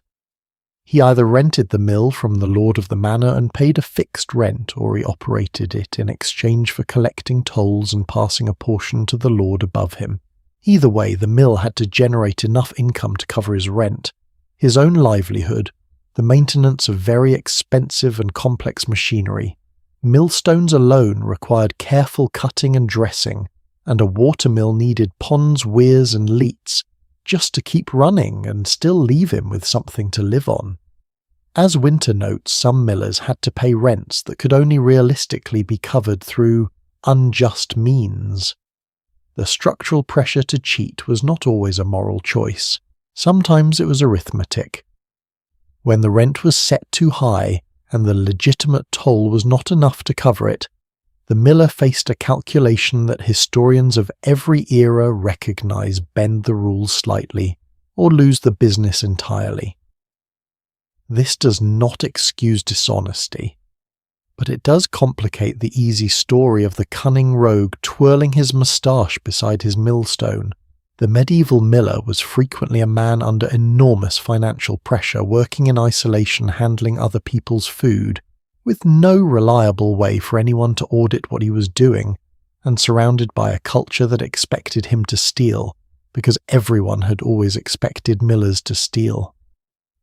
S1: He either rented the mill from the lord of the manor and paid a fixed rent, or he operated it in exchange for collecting tolls and passing a portion to the lord above him. Either way, the mill had to generate enough income to cover his rent, his own livelihood, the maintenance of very expensive and complex machinery. Millstones alone required careful cutting and dressing, and a watermill needed ponds, weirs and leats just to keep running and still leave him with something to live on. As Winter notes, some millers had to pay rents that could only realistically be covered through unjust means. The structural pressure to cheat was not always a moral choice. Sometimes it was arithmetic. When the rent was set too high and the legitimate toll was not enough to cover it, the miller faced a calculation that historians of every era recognize bend the rules slightly or lose the business entirely. This does not excuse dishonesty, but it does complicate the easy story of the cunning rogue twirling his moustache beside his millstone. The medieval miller was frequently a man under enormous financial pressure, working in isolation, handling other people's food, with no reliable way for anyone to audit what he was doing, and surrounded by a culture that expected him to steal, because everyone had always expected millers to steal.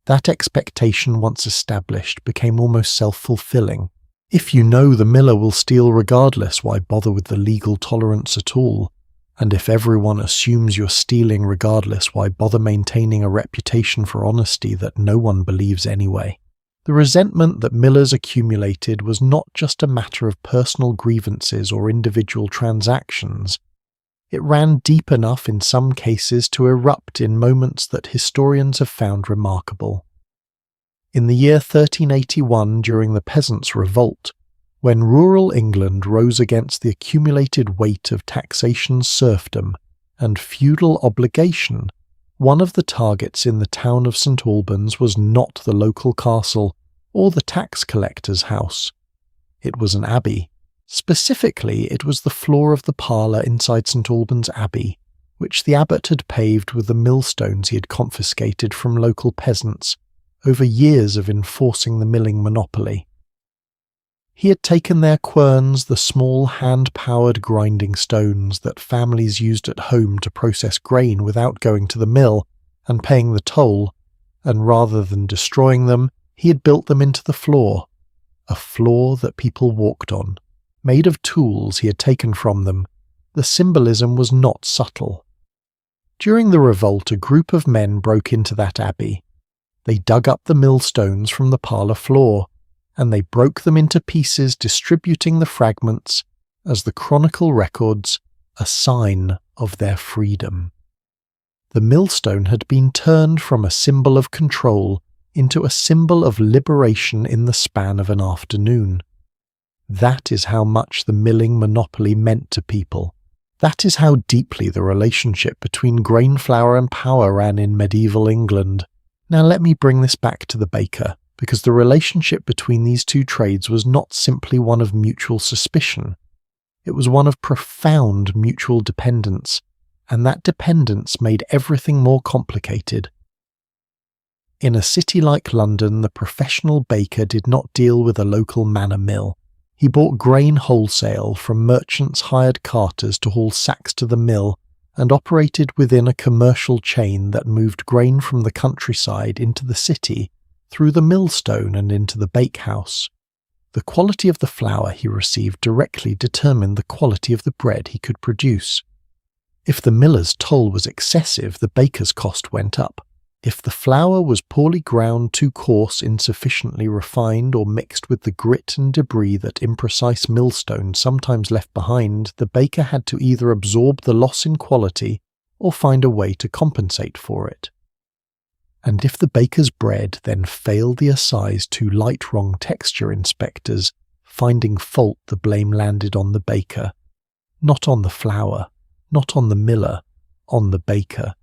S1: That expectation, once established, became almost self-fulfilling. If you know the miller will steal regardless, why bother with the legal tolerance at all? And if everyone assumes you're stealing regardless, why bother maintaining a reputation for honesty that no one believes anyway? The resentment that millers accumulated was not just a matter of personal grievances or individual transactions. It ran deep enough in some cases to erupt in moments that historians have found remarkable. In the year 1381, during the Peasants' Revolt, when rural England rose against the accumulated weight of taxation, serfdom, and feudal obligation, one of the targets in the town of St Albans was not the local castle or the tax collector's house. It was an abbey. Specifically, it was the floor of the parlour inside St Albans Abbey, which the abbot had paved with the millstones he had confiscated from local peasants over years of enforcing the milling monopoly. He had taken their querns, the small hand-powered grinding stones that families used at home to process grain without going to the mill and paying the toll, and rather than destroying them, he had built them into the floor, a floor that people walked on, made of tools he had taken from them. The symbolism was not subtle. During the revolt, a group of men broke into that abbey. They dug up the millstones from the parlour floor, and they broke them into pieces, distributing the fragments, as the Chronicle records, a sign of their freedom. The millstone had been turned from a symbol of control into a symbol of liberation in the span of an afternoon. That is how much the milling monopoly meant to people. That is how deeply the relationship between grain flour and power ran in medieval England. Now let me bring this back to the baker, because the relationship between these two trades was not simply one of mutual suspicion. It was one of profound mutual dependence, and that dependence made everything more complicated. In a city like London, the professional baker did not deal with a local manor mill. He bought grain wholesale from merchants hired carters to haul sacks to the mill, and operated within a commercial chain that moved grain from the countryside into the city, through the millstone and into the bakehouse. The quality of the flour he received directly determined the quality of the bread he could produce. If the miller's toll was excessive, the baker's cost went up. If the flour was poorly ground, too coarse, insufficiently refined, or mixed with the grit and debris that imprecise millstones sometimes left behind, the baker had to either absorb the loss in quality or find a way to compensate for it. And if the baker's bread then failed the assize too light wrong texture inspectors, finding fault, the blame landed on the baker. Not on the flour, not on the miller, on the baker.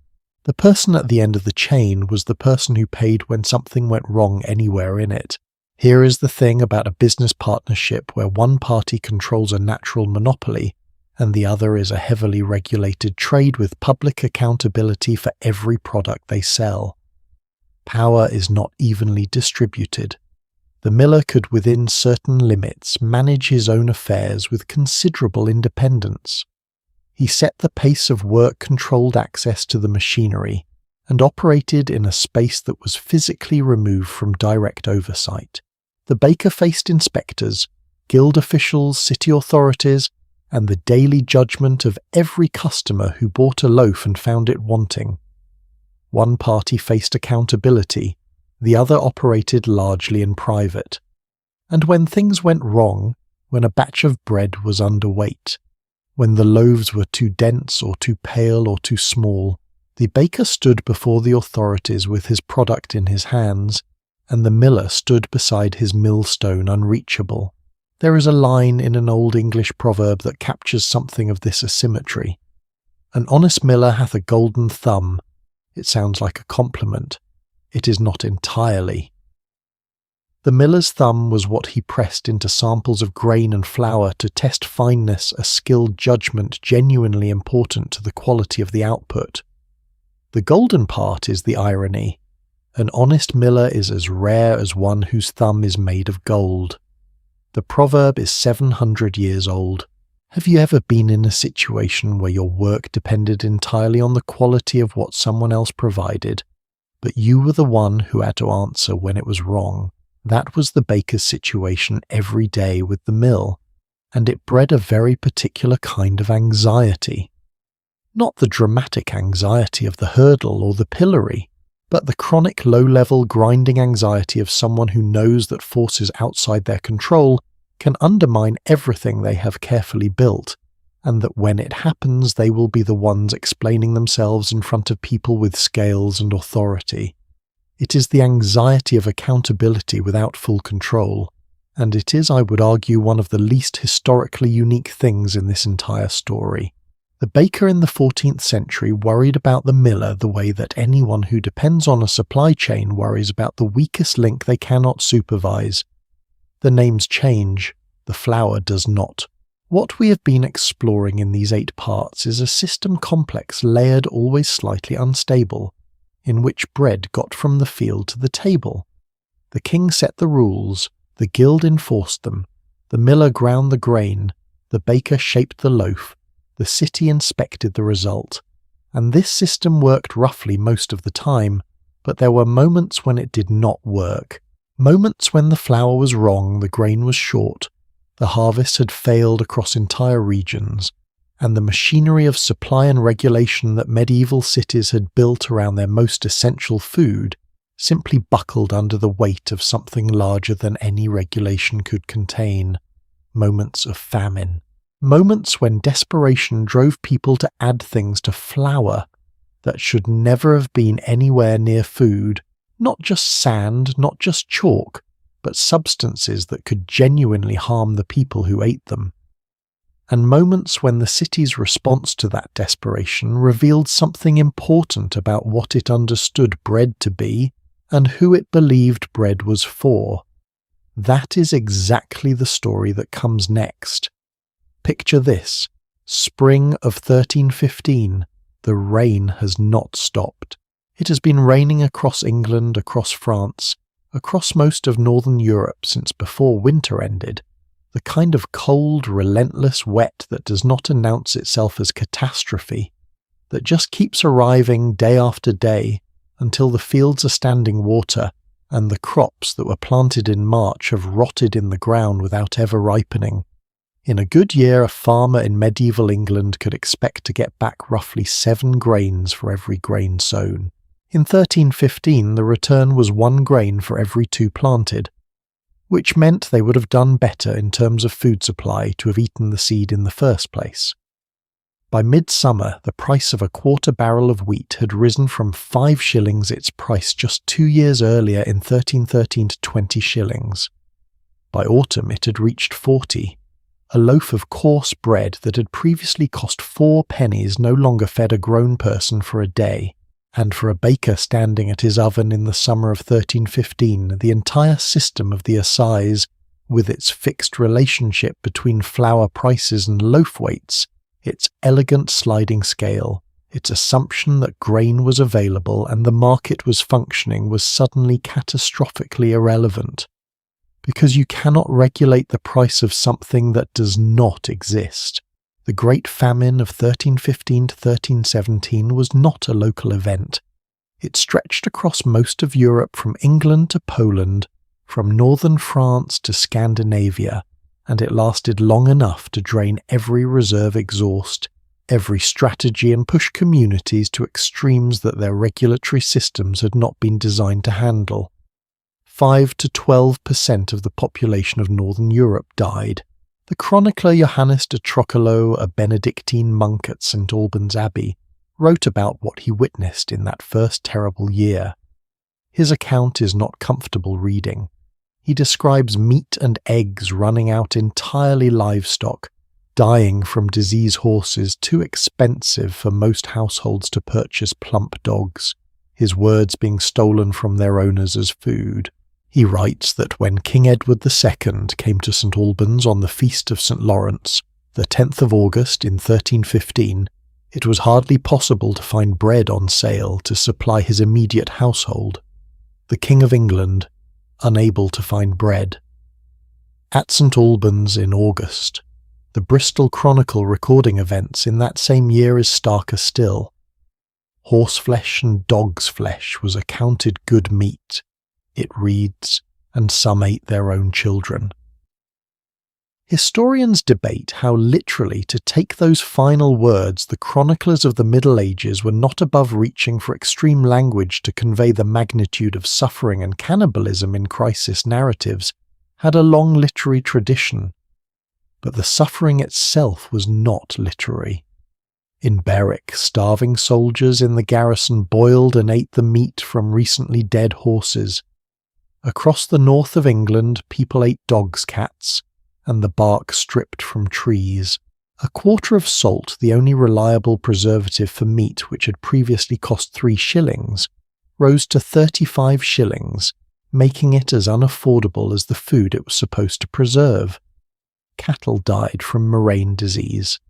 S1: The person at the end of the chain was the person who paid when something went wrong anywhere in it. Here is the thing about a business partnership where one party controls a natural monopoly and the other is a heavily regulated trade with public accountability for every product they sell. Power is not evenly distributed. The miller could, within certain limits, manage his own affairs with considerable independence. He set the pace of work, controlled access to the machinery, and operated in a space that was physically removed from direct oversight. The baker faced inspectors, guild officials, city authorities, and the daily judgment of every customer who bought a loaf and found it wanting. One party faced accountability, the other operated largely in private. And when things went wrong, when a batch of bread was underweight, when the loaves were too dense or too pale or too small, the baker stood before the authorities with his product in his hands, and the miller stood beside his millstone unreachable. There is a line in an old English proverb that captures something of this asymmetry. An honest miller hath a golden thumb. It sounds like a compliment. It is not entirely. The miller's thumb was what he pressed into samples of grain and flour to test fineness, a skilled judgment genuinely important to the quality of the output. The golden part is the irony. An honest miller is as rare as one whose thumb is made of gold. The proverb is 700 years old. Have you ever been in a situation where your work depended entirely on the quality of what someone else provided, but you were the one who had to answer when it was wrong? That was the baker's situation every day with the mill, and it bred a very particular kind of anxiety. Not the dramatic anxiety of the hurdle or the pillory, but the chronic low-level grinding anxiety of someone who knows that forces outside their control can undermine everything they have carefully built, and that when it happens they will be the ones explaining themselves in front of people with scales and authority. It is the anxiety of accountability without full control, and it is, I would argue, one of the least historically unique things in this entire story. The baker in the 14th century worried about the miller the way that anyone who depends on a supply chain worries about the weakest link they cannot supervise. The names change, the flour does not. What we have been exploring in these 8 parts is a system complex, layered, always slightly unstable, in which bread got from the field to the table. The king set the rules, the guild enforced them, The miller ground the grain, the baker shaped the loaf, the city inspected the result, and this system worked roughly most of the time, but there were moments when it did not work. Moments when the flour was wrong, the grain was short, the harvest had failed across entire regions, and the machinery of supply and regulation that medieval cities had built around their most essential food simply buckled under the weight of something larger than any regulation could contain. Moments of famine. Moments when desperation drove people to add things to flour that should never have been anywhere near food, not just sand, not just chalk, but substances that could genuinely harm the people who ate them. And moments when the city's response to that desperation revealed something important about what it understood bread to be and who it believed bread was for. That is exactly the story that comes next. Picture this: spring of 1315. The rain has not stopped. It has been raining across England, across France, across most of northern Europe since before winter ended. The kind of cold, relentless wet that does not announce itself as catastrophe, that just keeps arriving day after day until the fields are standing water and the crops that were planted in March have rotted in the ground without ever ripening. In a good year, a farmer in medieval England could expect to get back roughly 7 grains for every grain sown. In 1315, the return was 1 grain for every 2 planted, which meant they would have done better in terms of food supply to have eaten the seed in the first place. By midsummer, the price of a quarter barrel of wheat had risen from 5 shillings its price just 2 years earlier in 1313 to 20 shillings. By autumn it had reached 40. A loaf of coarse bread that had previously cost 4 pennies no longer fed a grown person for a day, and for a baker standing at his oven in the summer of 1315, the entire system of the assize, with its fixed relationship between flour prices and loaf weights, its elegant sliding scale, its assumption that grain was available and the market was functioning, was suddenly catastrophically irrelevant. Because you cannot regulate the price of something that does not exist. The Great Famine of 1315 to 1317 was not a local event. It stretched across most of Europe from England to Poland, from northern France to Scandinavia, and it lasted long enough to drain every reserve exhaust, every strategy, and push communities to extremes that their regulatory systems had not been designed to handle. 5 to 12% of the population of northern Europe died. The chronicler Johannes de Trocolo, a Benedictine monk at St. Albans Abbey, wrote about what he witnessed in that first terrible year. His account is not comfortable reading. He describes meat and eggs running out entirely, livestock dying from disease, horses too expensive for most households to purchase plump dogs, his words being stolen from their owners as food. He writes that when King Edward II came to St. Albans on the Feast of St. Lawrence, the 10th of August in 1315, it was hardly possible to find bread on sale to supply his immediate household. The King of England, unable to find bread. At St. Albans in August, the Bristol Chronicle recording events in that same year is starker still. Horseflesh and dog's flesh was accounted good meat. It reads, and some ate their own children. Historians debate how literally to take those final words the chroniclers of the Middle Ages were not above reaching for extreme language to convey the magnitude of suffering and cannibalism in crisis narratives had a long literary tradition, but the suffering itself was not literary. In Berwick, starving soldiers in the garrison boiled and ate the meat from recently dead horses. Across the north of England, people ate dogs' cats, and the bark stripped from trees. A quarter of salt, the only reliable preservative for meat which had previously cost 3 shillings, rose to 35 shillings, making it as unaffordable as the food it was supposed to preserve. Cattle died from murrain disease.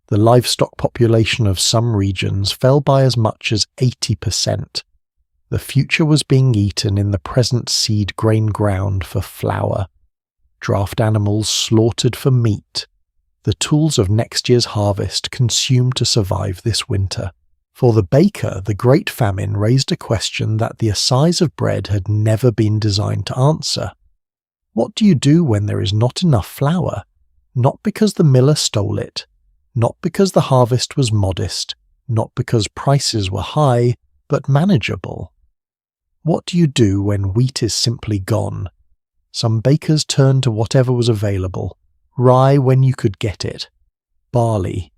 S1: The livestock population of some regions fell by as much as 80%. The future was being eaten in the present seed grain ground for flour. draft animals slaughtered for meat, the tools of next year's harvest consumed to survive this winter. For the baker, the Great Famine raised a question that the assize of bread had never been designed to answer. What do you do when there is not enough flour? Not because the miller stole it, not because the harvest was modest, not because prices were high, but manageable. What do you do when wheat is simply gone? Some bakers turned to whatever was available. Rye when you could get it. Barley.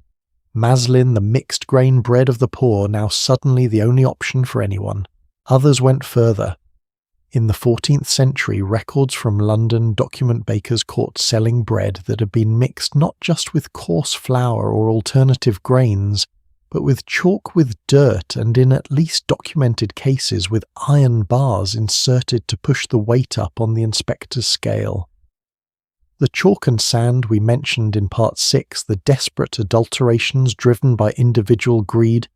S1: Maslin, the mixed grain bread of the poor, now suddenly the only option for anyone. Others went further. In the 14th century, records from London document bakers caught selling bread that had been mixed not just with coarse flour or alternative grains, but with chalk with dirt and in at least documented cases with iron bars inserted to push the weight up on the inspector's scale. The chalk and sand we mentioned in Part 6, the desperate adulterations driven by individual greed,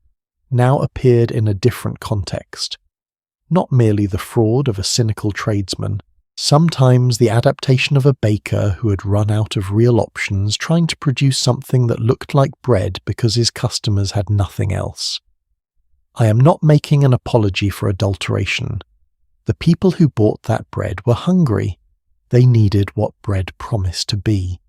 S1: now appeared in a different context. Not merely the fraud of a cynical tradesman, sometimes the adaptation of a baker who had run out of real options trying to produce something that looked like bread because his customers had nothing else. I am not making an apology for adulteration. The people who bought that bread were hungry. They needed what bread promised to be,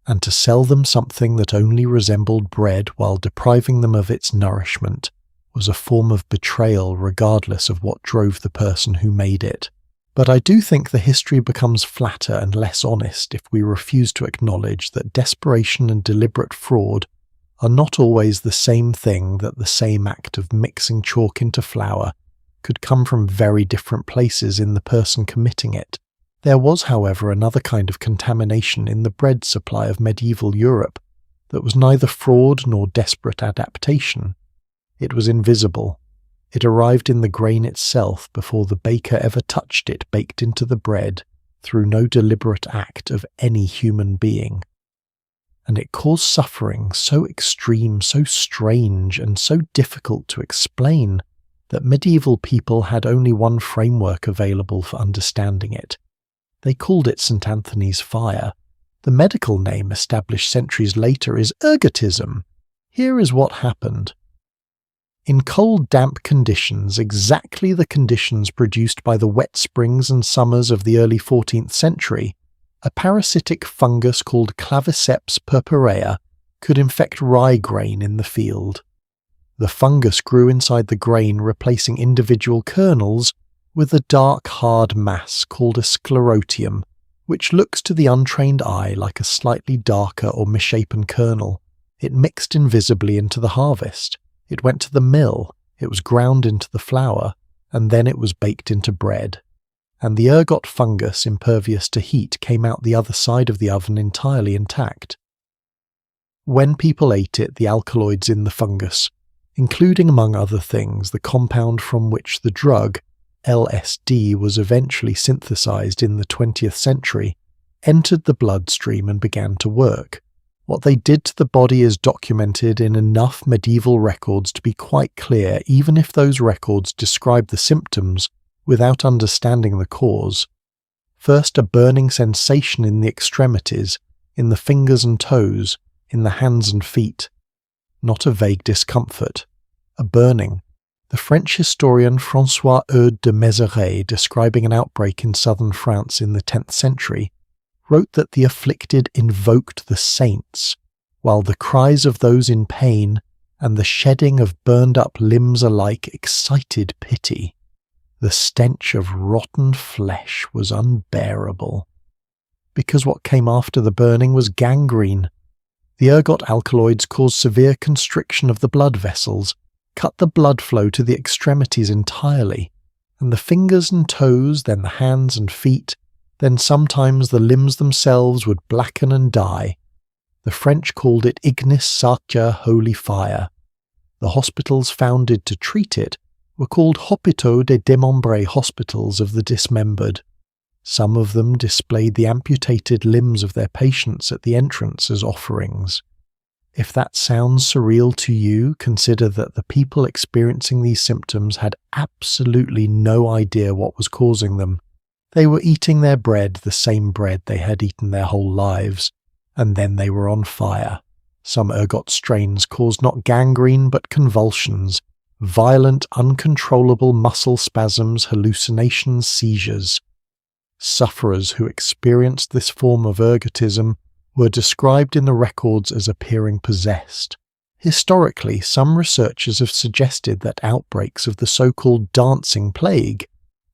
S1: and to sell them something that only resembled bread while depriving them of its nourishment was a form of betrayal regardless of what drove the person who made it. But I do think the history becomes flatter and less honest if we refuse to acknowledge that desperation and deliberate fraud are not always the same thing, that the same act of mixing chalk into flour could come from very different places in the person committing it. There was, however, another kind of contamination in the bread supply of medieval Europe that was neither fraud nor desperate adaptation. It was invisible. It arrived in the grain itself before the baker ever touched it, baked into the bread, through no deliberate act of any human being. And it caused suffering so extreme, so strange, and so difficult to explain that medieval people had only one framework available for understanding it. They called it St. Anthony's fire. The medical name established centuries later is ergotism. Here is what happened. In cold, damp conditions, exactly the conditions produced by the wet springs and summers of the early 14th century, a parasitic fungus called Claviceps purpurea could infect rye grain in the field. The fungus grew inside the grain, replacing individual kernels with a dark, hard mass called a sclerotium, which looks to the untrained eye like a slightly darker or misshapen kernel. It mixed invisibly into the harvest. It went to the mill, it was ground into the flour, and then it was baked into bread. And the ergot fungus, impervious to heat, came out the other side of the oven entirely intact. When people ate it, the alkaloids in the fungus, including among other things the compound from which the drug LSD was eventually synthesized in the 20th century, entered the bloodstream and began to work. What they did to the body is documented in enough medieval records to be quite clear, even if those records describe the symptoms without understanding the cause. First, a burning sensation in the extremities, in the fingers and toes, in the hands and feet. Not a vague discomfort. A burning. The French historian François Eudes de Mézeray, describing an outbreak in southern France in the 10th century, wrote that the afflicted invoked the saints, while the cries of those in pain and the shedding of burned-up limbs alike excited pity. The stench of rotten flesh was unbearable, because what came after the burning was gangrene. The ergot alkaloids caused severe constriction of the blood vessels, cut the blood flow to the extremities entirely, and the fingers and toes, then the hands and feet, then sometimes the limbs themselves would blacken and die. The French called it ignis sacer, holy fire. The hospitals founded to treat it were called hôpitaux des démembrés, hospitals of the dismembered. Some of them displayed the amputated limbs of their patients at the entrance as offerings. If that sounds surreal to you, consider that the people experiencing these symptoms had absolutely no idea what was causing them. They were eating their bread, the same bread they had eaten their whole lives, and then they were on fire. Some ergot strains caused not gangrene but convulsions, violent, uncontrollable muscle spasms, hallucinations, seizures. Sufferers who experienced this form of ergotism were described in the records as appearing possessed. Historically, some researchers have suggested that outbreaks of the so-called dancing plague,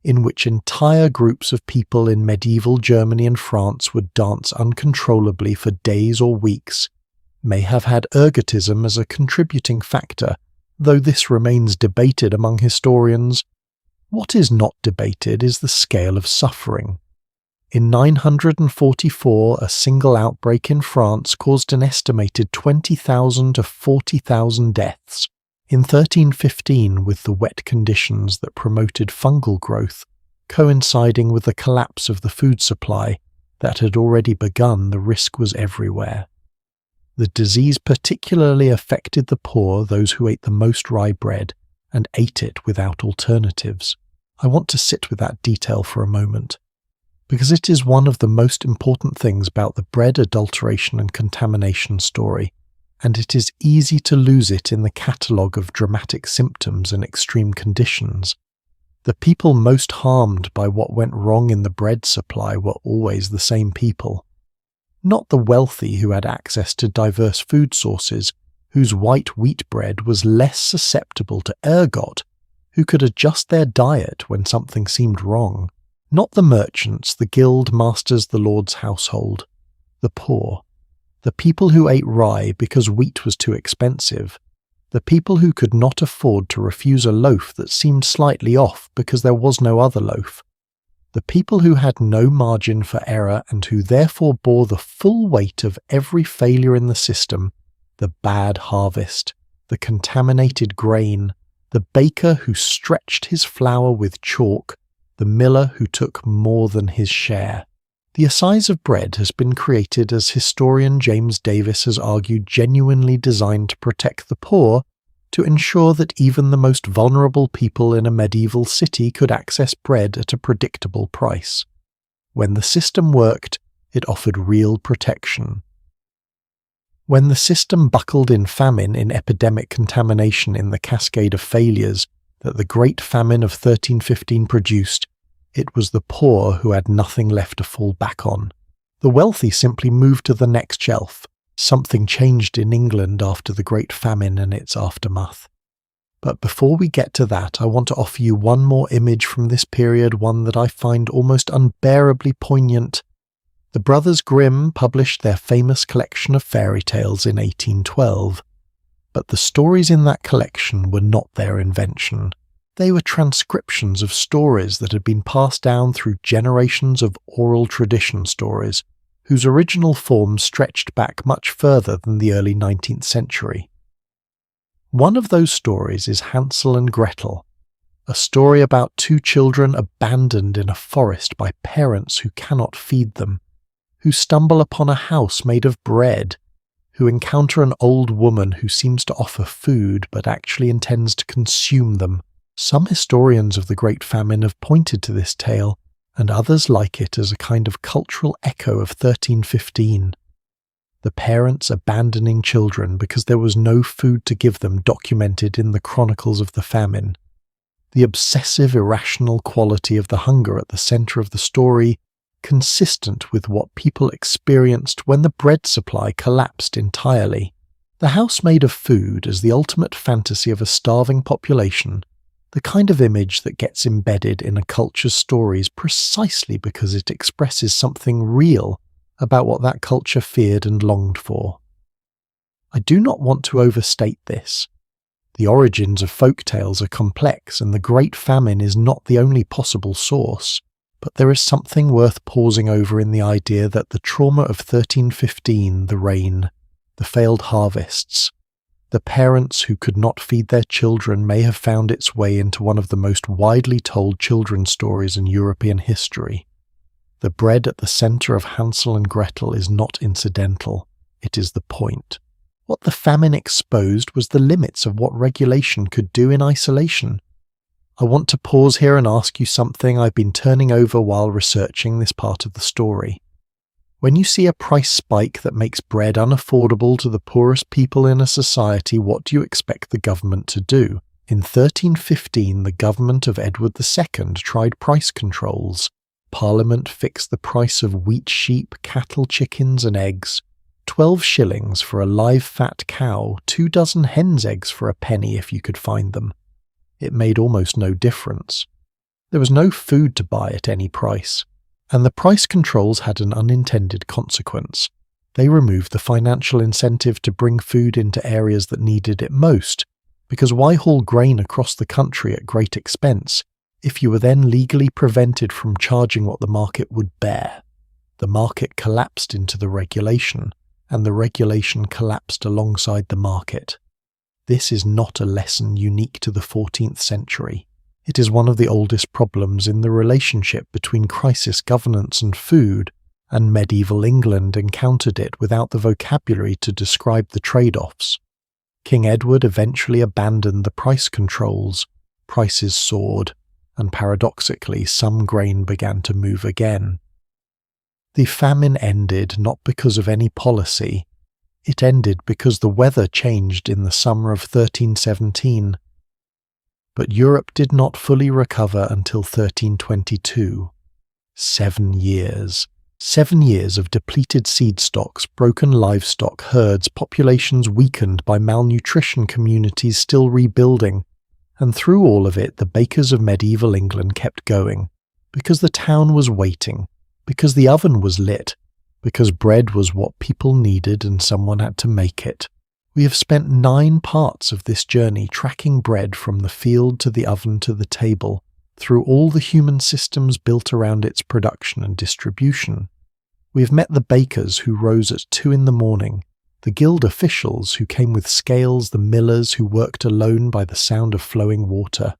S1: in which entire groups of people in medieval Germany and France would dance uncontrollably for days or weeks, may have had ergotism as a contributing factor, though this remains debated among historians. What is not debated is the scale of suffering. In 944, a single outbreak in France caused an estimated 20,000 to 40,000 deaths. In 1315, with the wet conditions that promoted fungal growth, coinciding with the collapse of the food supply that had already begun, the risk was everywhere. The disease particularly affected the poor, those who ate the most rye bread, and ate it without alternatives. I want to sit with that detail for a moment, because it is one of the most important things about the bread adulteration and contamination story, and it is easy to lose it in the catalogue of dramatic symptoms and extreme conditions. The people most harmed by what went wrong in the bread supply were always the same people. Not the wealthy who had access to diverse food sources, whose white wheat bread was less susceptible to ergot, who could adjust their diet when something seemed wrong. Not the merchants, the guild masters, the lord's household. The poor. The people who ate rye because wheat was too expensive. The people who could not afford to refuse a loaf that seemed slightly off because there was no other loaf. The people who had no margin for error and who therefore bore the full weight of every failure in the system, the bad harvest, the contaminated grain, the baker who stretched his flour with chalk, the miller who took more than his share. The assize of bread has been created, as historian James Davis has argued, genuinely designed to protect the poor, to ensure that even the most vulnerable people in a medieval city could access bread at a predictable price. When the system worked, it offered real protection. When the system buckled in famine, in epidemic contamination, in the cascade of failures that the Great Famine of 1315 produced, it was the poor who had nothing left to fall back on. The wealthy simply moved to the next shelf. Something changed in England after the Great Famine and its aftermath. But before we get to that, I want to offer you one more image from this period, one that I find almost unbearably poignant. The Brothers Grimm published their famous collection of fairy tales in 1812, but the stories in that collection were not their invention. They were transcriptions of stories that had been passed down through generations of oral tradition stories, whose original form stretched back much further than the early 19th century. One of those stories is Hansel and Gretel, a story about two children abandoned in a forest by parents who cannot feed them, who stumble upon a house made of bread, who encounter an old woman who seems to offer food but actually intends to consume them. Some historians of the Great Famine have pointed to this tale, and others like it as a kind of cultural echo of 1315. The parents abandoning children because there was no food to give them, documented in the chronicles of the famine. The obsessive, irrational quality of the hunger at the centre of the story, consistent with what people experienced when the bread supply collapsed entirely. The house made of food as the ultimate fantasy of a starving population, the kind of image that gets embedded in a culture's stories precisely because it expresses something real about what that culture feared and longed for. I do not want to overstate this. The origins of folk tales are complex, and the Great Famine is not the only possible source, but there is something worth pausing over in the idea that the trauma of 1315, the rain, the failed harvests, the parents who could not feed their children may have found its way into one of the most widely told children's stories in European history. The bread at the centre of Hansel and Gretel is not incidental, it is the point. What the famine exposed was the limits of what regulation could do in isolation. I want to pause here and ask you something I've been turning over while researching this part of the story. When you see a price spike that makes bread unaffordable to the poorest people in a society, what do you expect the government to do? In 1315, the government of Edward II tried price controls. Parliament fixed the price of wheat, sheep, cattle, chickens and eggs. 12 shillings for a live fat cow, 2 dozen hen's eggs for a penny if you could find them. It made almost no difference. There was no food to buy at any price. And the price controls had an unintended consequence. They removed the financial incentive to bring food into areas that needed it most, because why haul grain across the country at great expense if you were then legally prevented from charging what the market would bear? The market collapsed into the regulation, and the regulation collapsed alongside the market. This is not a lesson unique to the 14th century. It is one of the oldest problems in the relationship between crisis governance and food, and medieval England encountered it without the vocabulary to describe the trade-offs. King Edward eventually abandoned the price controls, prices soared, and paradoxically some grain began to move again. The famine ended not because of any policy. It ended because the weather changed in the summer of 1317. But Europe did not fully recover until 1322. 7 years. 7 years of depleted seed stocks, broken livestock herds, populations weakened by malnutrition, communities still rebuilding. And through all of it, the bakers of medieval England kept going, because the town was waiting, because the oven was lit, because bread was what people needed and someone had to make it. We have spent 9 parts of this journey tracking bread from the field to the oven to the table, through all the human systems built around its production and distribution. We have met the bakers who rose at 2 in the morning, the guild officials who came with scales, the millers who worked alone by the sound of flowing water,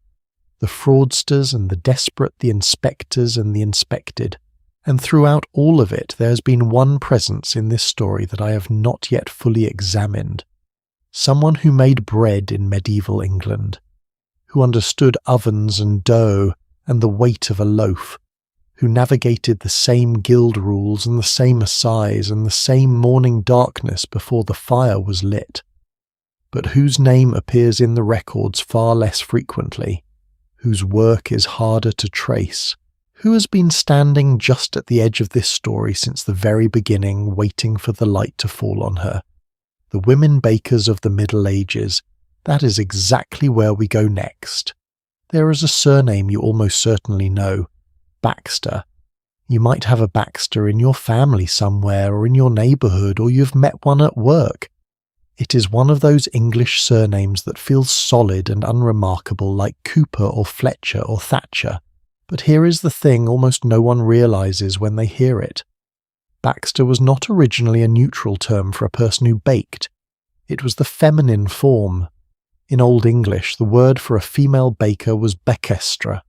S1: the fraudsters and the desperate, the inspectors and the inspected. And throughout all of it, there has been one presence in this story that I have not yet fully examined. Someone who made bread in medieval England, who understood ovens and dough and the weight of a loaf, who navigated the same guild rules and the same assize and the same morning darkness before the fire was lit, but whose name appears in the records far less frequently, whose work is harder to trace, who has been standing just at the edge of this story since the very beginning, waiting for the light to fall on her. The women bakers of the Middle Ages. That is exactly where we go next. There is a surname you almost certainly know, Baxter. You might have a Baxter in your family somewhere or in your neighbourhood, or you've met one at work. It is one of those English surnames that feels solid and unremarkable, like Cooper or Fletcher or Thatcher. But here is the thing almost no one realises when they hear it. Baxter was not originally a neutral term for a person who baked. It was the feminine form. In Old English, the word for a female baker was bekestra.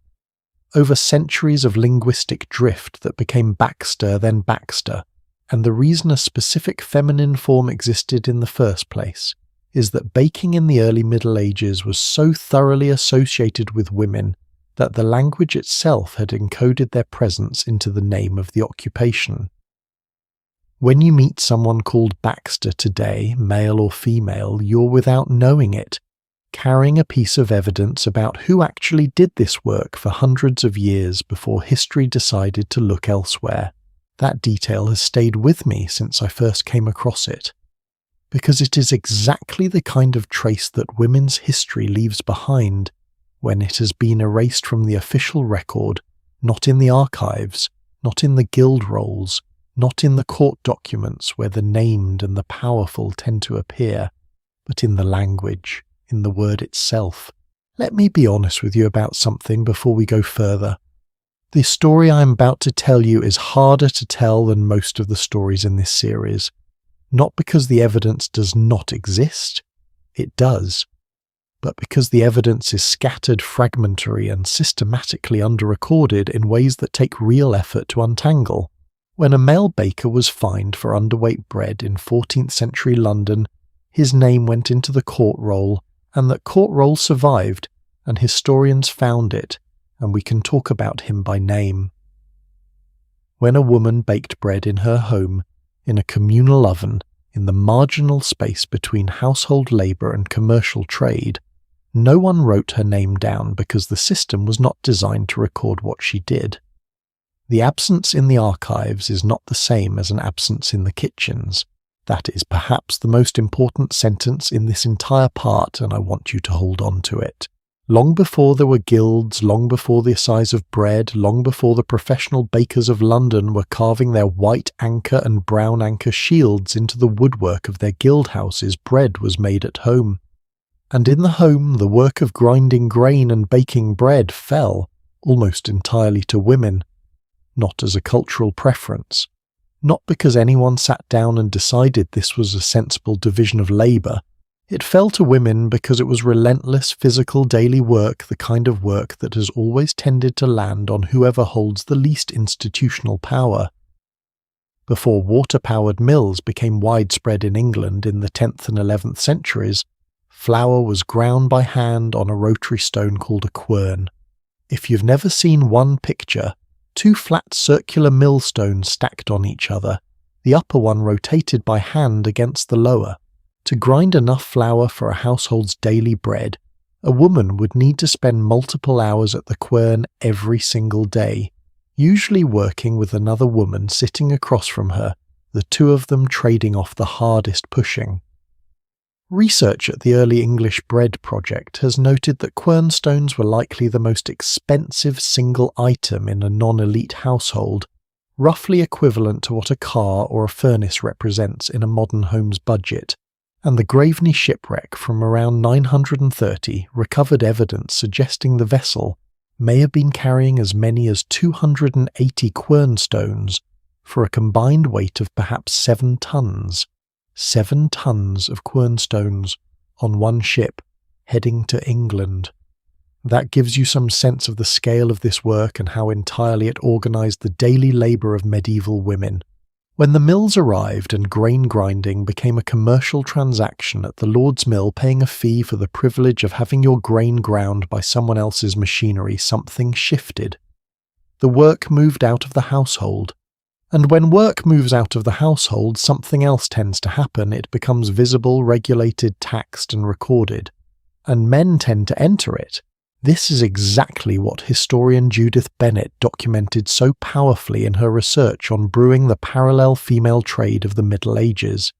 S1: Over centuries of linguistic drift that became Baxter, then Baxter, and the reason a specific feminine form existed in the first place is that baking in the early Middle Ages was so thoroughly associated with women that the language itself had encoded their presence into the name of the occupation. When you meet someone called Baxter today, male or female, you're, without knowing it, carrying a piece of evidence about who actually did this work for hundreds of years before history decided to look elsewhere. That detail has stayed with me since I first came across it, because it is exactly the kind of trace that women's history leaves behind when it has been erased from the official record, not in the archives, not in the guild rolls, not in the court documents where the named and the powerful tend to appear, but in the language, in the word itself. Let me be honest with you about something before we go further. The story I am about to tell you is harder to tell than most of the stories in this series, not because the evidence does not exist, it does, but because the evidence is scattered, fragmentary, and systematically under-recorded in ways that take real effort to untangle. When a male baker was fined for underweight bread in 14th century London, his name went into the court roll, and that court roll survived, and historians found it, and we can talk about him by name. When a woman baked bread in her home, in a communal oven, in the marginal space between household labour and commercial trade, no one wrote her name down because the system was not designed to record what she did. The absence in the archives is not the same as an absence in the kitchens. That is perhaps the most important sentence in this entire part, and I want you to hold on to it. Long before there were guilds, long before the size of bread, long before the professional bakers of London were carving their white anchor and brown anchor shields into the woodwork of their guild houses, bread was made at home. And in the home, the work of grinding grain and baking bread fell, almost entirely to women. Not as a cultural preference, not because anyone sat down and decided this was a sensible division of labour. It fell to women because it was relentless physical daily work, the kind of work that has always tended to land on whoever holds the least institutional power. Before water-powered mills became widespread in England in the 10th and 11th centuries, flour was ground by hand on a rotary stone called a quern. If you've never seen one picture, two flat circular millstones stacked on each other, the upper one rotated by hand against the lower. To grind enough flour for a household's daily bread, a woman would need to spend multiple hours at the quern every single day, usually working with another woman sitting across from her, the two of them trading off the hardest pushing. Research at the Early English Bread Project has noted that quernstones were likely the most expensive single item in a non-elite household, roughly equivalent to what a car or a furnace represents in a modern home's budget, and the Graveney shipwreck from around 930 recovered evidence suggesting the vessel may have been carrying as many as 280 quernstones for a combined weight of perhaps 7 tons. 7 tons of quernstones on one ship heading to England. That gives you some sense of the scale of this work and how entirely it organised the daily labour of medieval women. When the mills arrived and grain grinding became a commercial transaction at the Lord's Mill, paying a fee for the privilege of having your grain ground by someone else's machinery, something shifted. The work moved out of the household. And when work moves out of the household, something else tends to happen. It becomes visible, regulated, taxed, and recorded. And men tend to enter it. This is exactly what historian Judith Bennett documented so powerfully in her research on brewing the parallel female trade of the Middle Ages.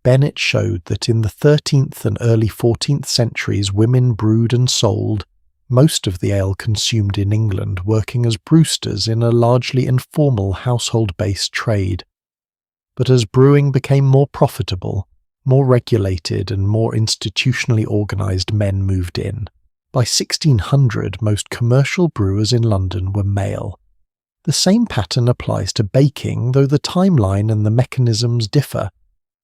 S1: Bennett showed that in the 13th and early 14th centuries women brewed and sold most of the ale consumed in England, working as brewsters in a largely informal household-based trade. But as brewing became more profitable, more regulated and more institutionally organised, men moved in. By 1600, most commercial brewers in London were male. The same pattern applies to baking, though the timeline and the mechanisms differ,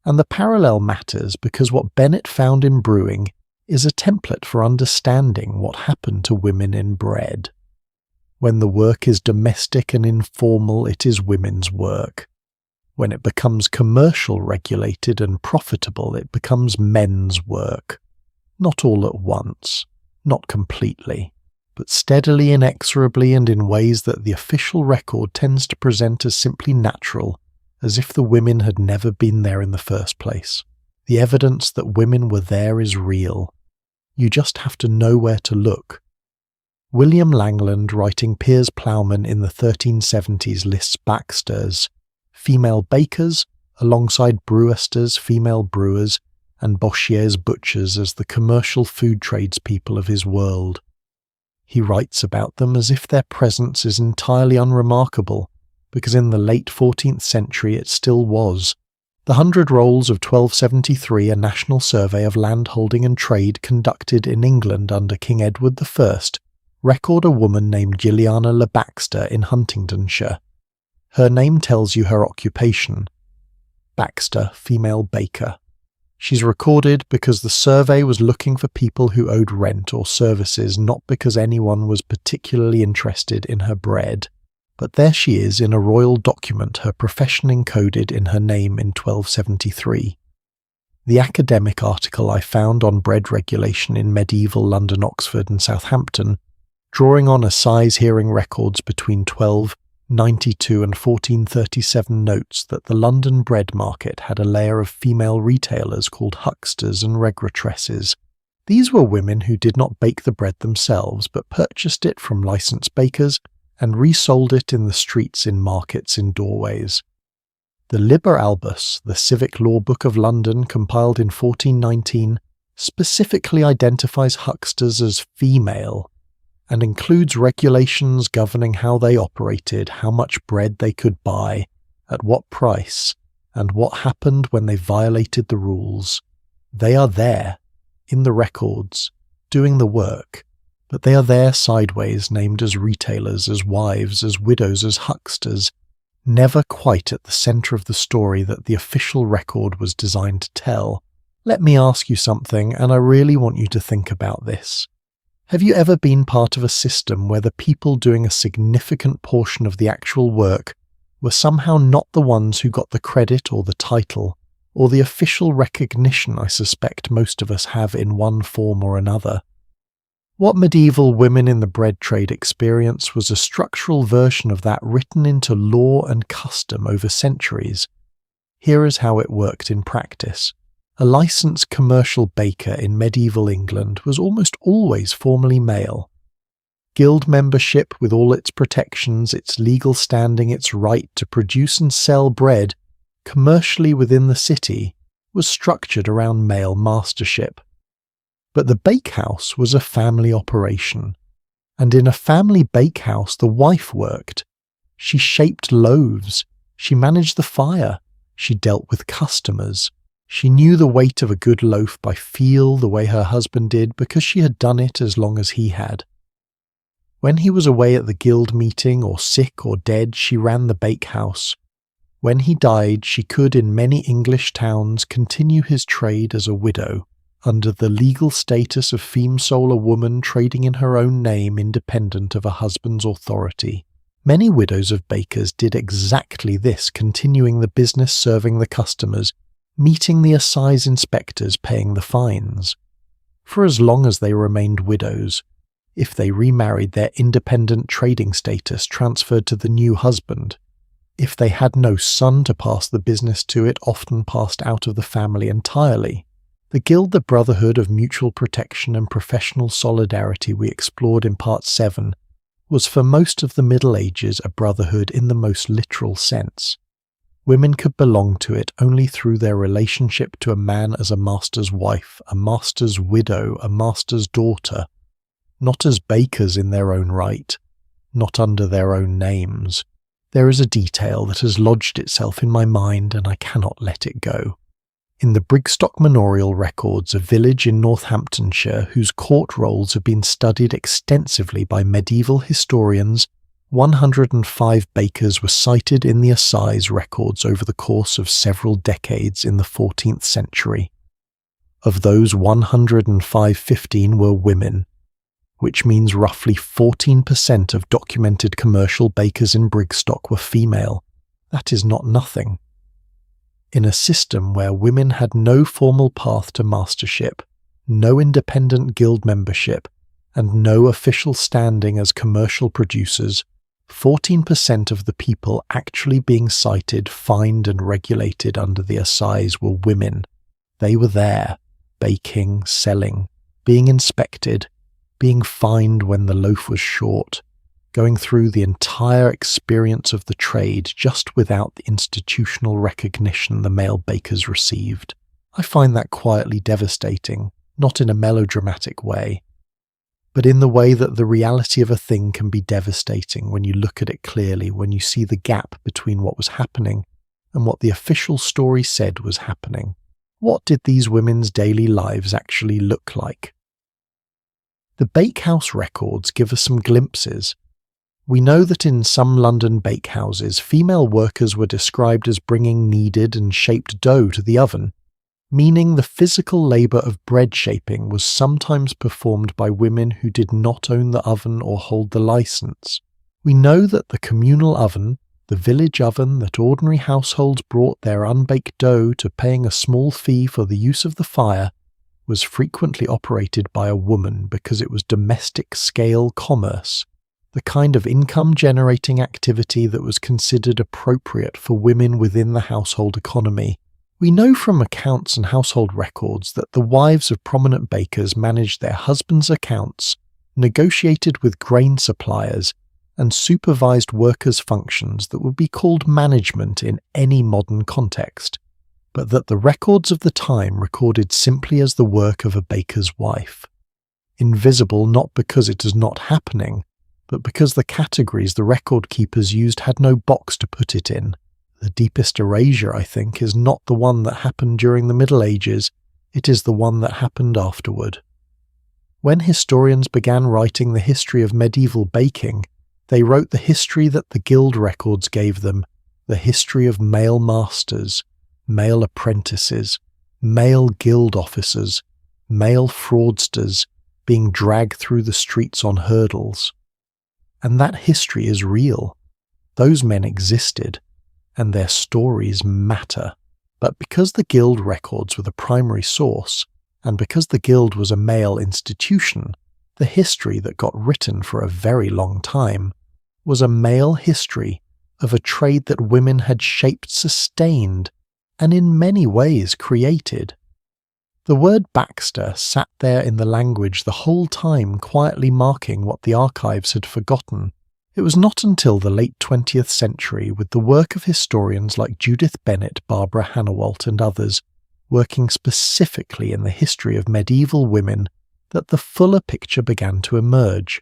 S1: and the parallel matters because what Bennett found in brewing is a template for understanding what happened to women in bread. When the work is domestic and informal, it is women's work. When it becomes commercial, regulated and profitable, it becomes men's work. Not all at once, not completely, but steadily, inexorably, and in ways that the official record tends to present as simply natural, as if the women had never been there in the first place. The evidence that women were there is real. You just have to know where to look. William Langland, writing Piers Plowman in the 1370s, lists backsters, female bakers, alongside brewesters, female brewers, and boschiers butchers as the commercial food tradespeople of his world. He writes about them as if their presence is entirely unremarkable, because in the late 14th century it still was. The 100 Rolls of 1273, a national survey of landholding and trade conducted in England under King Edward I, record a woman named Gilliana Le Baxter in Huntingdonshire. Her name tells you her occupation. Baxter, female baker. She's recorded because the survey was looking for people who owed rent or services, not because anyone was particularly interested in her bread. But there she is in a royal document, her profession encoded in her name in 1273. The academic article I found on bread regulation in medieval London, Oxford and Southampton, drawing on assize hearing records between 1292 and 1437, notes that the London bread market had a layer of female retailers called hucksters and regretresses. These were women who did not bake the bread themselves but purchased it from licensed bakers and resold it in the streets, in markets, in doorways. The Liber Albus, the civic law book of London compiled in 1419, specifically identifies hucksters as female and includes regulations governing how they operated, how much bread they could buy, at what price, and what happened when they violated the rules. They are there, in the records, doing the work, but they are there sideways, named as retailers, as wives, as widows, as hucksters, never quite at the centre of the story that the official record was designed to tell. Let me ask you something, and I really want you to think about this. Have you ever been part of a system where the people doing a significant portion of the actual work were somehow not the ones who got the credit or the title, or the official recognition I suspect most of us have in one form or another? What medieval women in the bread trade experience was a structural version of that written into law and custom over centuries. Here is how it worked in practice. A licensed commercial baker in medieval England was almost always formally male. Guild membership, with all its protections, its legal standing, its right to produce and sell bread commercially within the city, was structured around male mastership. But the bakehouse was a family operation, and in a family bakehouse the wife worked. She shaped loaves, she managed the fire, she dealt with customers. She knew the weight of a good loaf by feel, the way her husband did, because she had done it as long as he had. When he was away at the guild meeting, or sick or dead, she ran the bakehouse. When he died, she could, in many English towns, continue his trade as a widow, under the legal status of feme sole, a woman trading in her own name independent of a husband's authority. Many widows of bakers did exactly this, continuing the business, serving the customers, meeting the assize inspectors, paying the fines. For as long as they remained widows, if they remarried, their independent trading status transferred to the new husband. If they had no son to pass the business to, it often passed out of the family entirely. The guild, the brotherhood of mutual protection and professional solidarity we explored in Part 7, was for most of the Middle Ages a brotherhood in the most literal sense. Women could belong to it only through their relationship to a man as a master's wife, a master's widow, a master's daughter, not as bakers in their own right, not under their own names. There is a detail that has lodged itself in my mind and I cannot let it go. In the Brigstock Manorial records, a village in Northamptonshire whose court rolls have been studied extensively by medieval historians, 105 bakers were cited in the assize records over the course of several decades in the 14th century. Of those 105, 15 were women, which means roughly 14% of documented commercial bakers in Brigstock were female. That is not nothing. In a system where women had no formal path to mastership, no independent guild membership, and no official standing as commercial producers, 14% of the people actually being cited, fined and regulated under the assize were women. They were there, baking, selling, being inspected, being fined when the loaf was short, going through the entire experience of the trade just without the institutional recognition the male bakers received. I find that quietly devastating, not in a melodramatic way, but in the way that the reality of a thing can be devastating when you look at it clearly, when you see the gap between what was happening and what the official story said was happening. What did these women's daily lives actually look like? The bakehouse records give us some glimpses. We know that in some London bakehouses, female workers were described as bringing kneaded and shaped dough to the oven, meaning the physical labour of bread shaping was sometimes performed by women who did not own the oven or hold the licence. We know that the communal oven, The village oven that ordinary households brought their unbaked dough to paying a small fee for the use of the fire was frequently operated by a woman because it was domestic-scale commerce, the kind of income-generating activity that was considered appropriate for women within the household economy. We know from accounts and household records that the wives of prominent bakers managed their husbands' accounts, negotiated with grain suppliers, and supervised workers' functions that would be called management in any modern context, but that the records of the time recorded simply as the work of a baker's wife. Invisible not because it is not happening, but because the categories the record keepers used had no box to put it in. The deepest erasure, I think, is not the one that happened during the Middle Ages, it is the one that happened afterward. When historians began writing the history of medieval baking, they wrote the history that the guild records gave them, the history of male masters, male apprentices, male guild officers, male fraudsters being dragged through the streets on hurdles. And that history is real. Those men existed, and their stories matter. But because the guild records were the primary source, and because the guild was a male institution, the history that got written for a very long time was a male history of a trade that women had shaped, sustained, and in many ways created. The word Baxter sat there in the language the whole time, quietly marking what the archives had forgotten. It was not until the late 20th century, with the work of historians like Judith Bennett, Barbara Hannawalt, and others, working specifically in the history of medieval women, that the fuller picture began to emerge.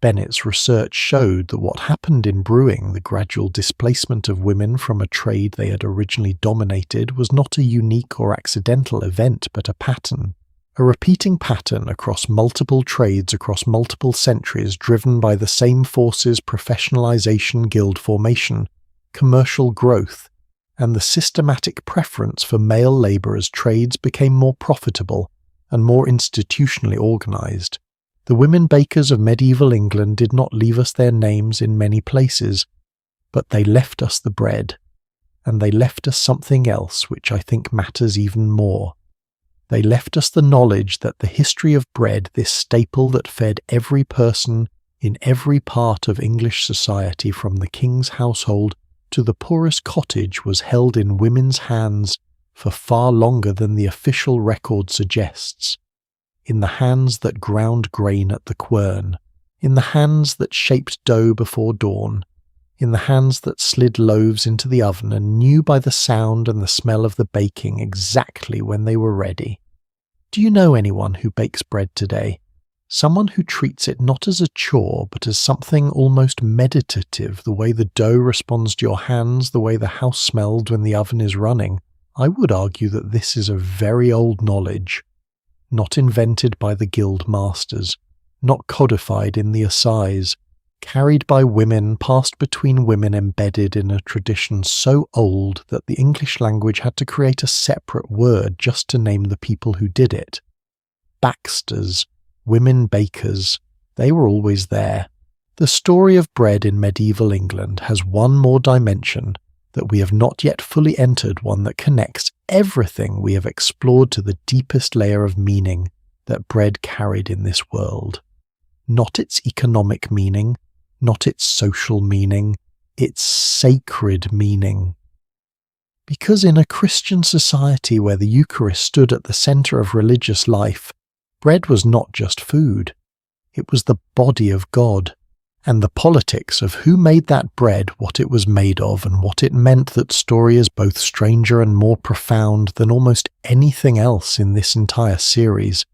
S1: Bennett's research showed that what happened in brewing, the gradual displacement of women from a trade they had originally dominated, was not a unique or accidental event but a pattern. A repeating pattern across multiple trades across multiple centuries, driven by the same forces: professionalization, guild formation, commercial growth, and the systematic preference for male labor as trades became more profitable and more institutionally organized. The women bakers of medieval England did not leave us their names in many places, but they left us the bread, and they left us something else which I think matters even more. They left us the knowledge that the history of bread, this staple that fed every person in every part of English society from the king's household to the poorest cottage, was held in women's hands for far longer than the official record suggests. In the hands that ground grain at the quern, in the hands that shaped dough before dawn, in the hands that slid loaves into the oven and knew by the sound and the smell of the baking exactly when they were ready. Do you know anyone who bakes bread today? Someone who treats it not as a chore but as something almost meditative, the way the dough responds to your hands, the way the house smelled when the oven is running? I would argue that this is a very old knowledge, not invented by the guild masters, not codified in the assize, carried by women, passed between women, embedded in a tradition so old that the English language had to create a separate word just to name the people who did it. Baxters, women bakers, they were always there. The story of bread in medieval England has one more dimension that we have not yet fully entered, one that connects everything we have explored to the deepest layer of meaning that bread carried in this world. Not its economic meaning, not its social meaning, its sacred meaning. Because in a Christian society where the Eucharist stood at the center of religious life, bread was not just food. It was the body of God, and the politics of who made that bread, what it was made of, and what it meant, that story is both stranger and more profound than almost anything else in this entire series.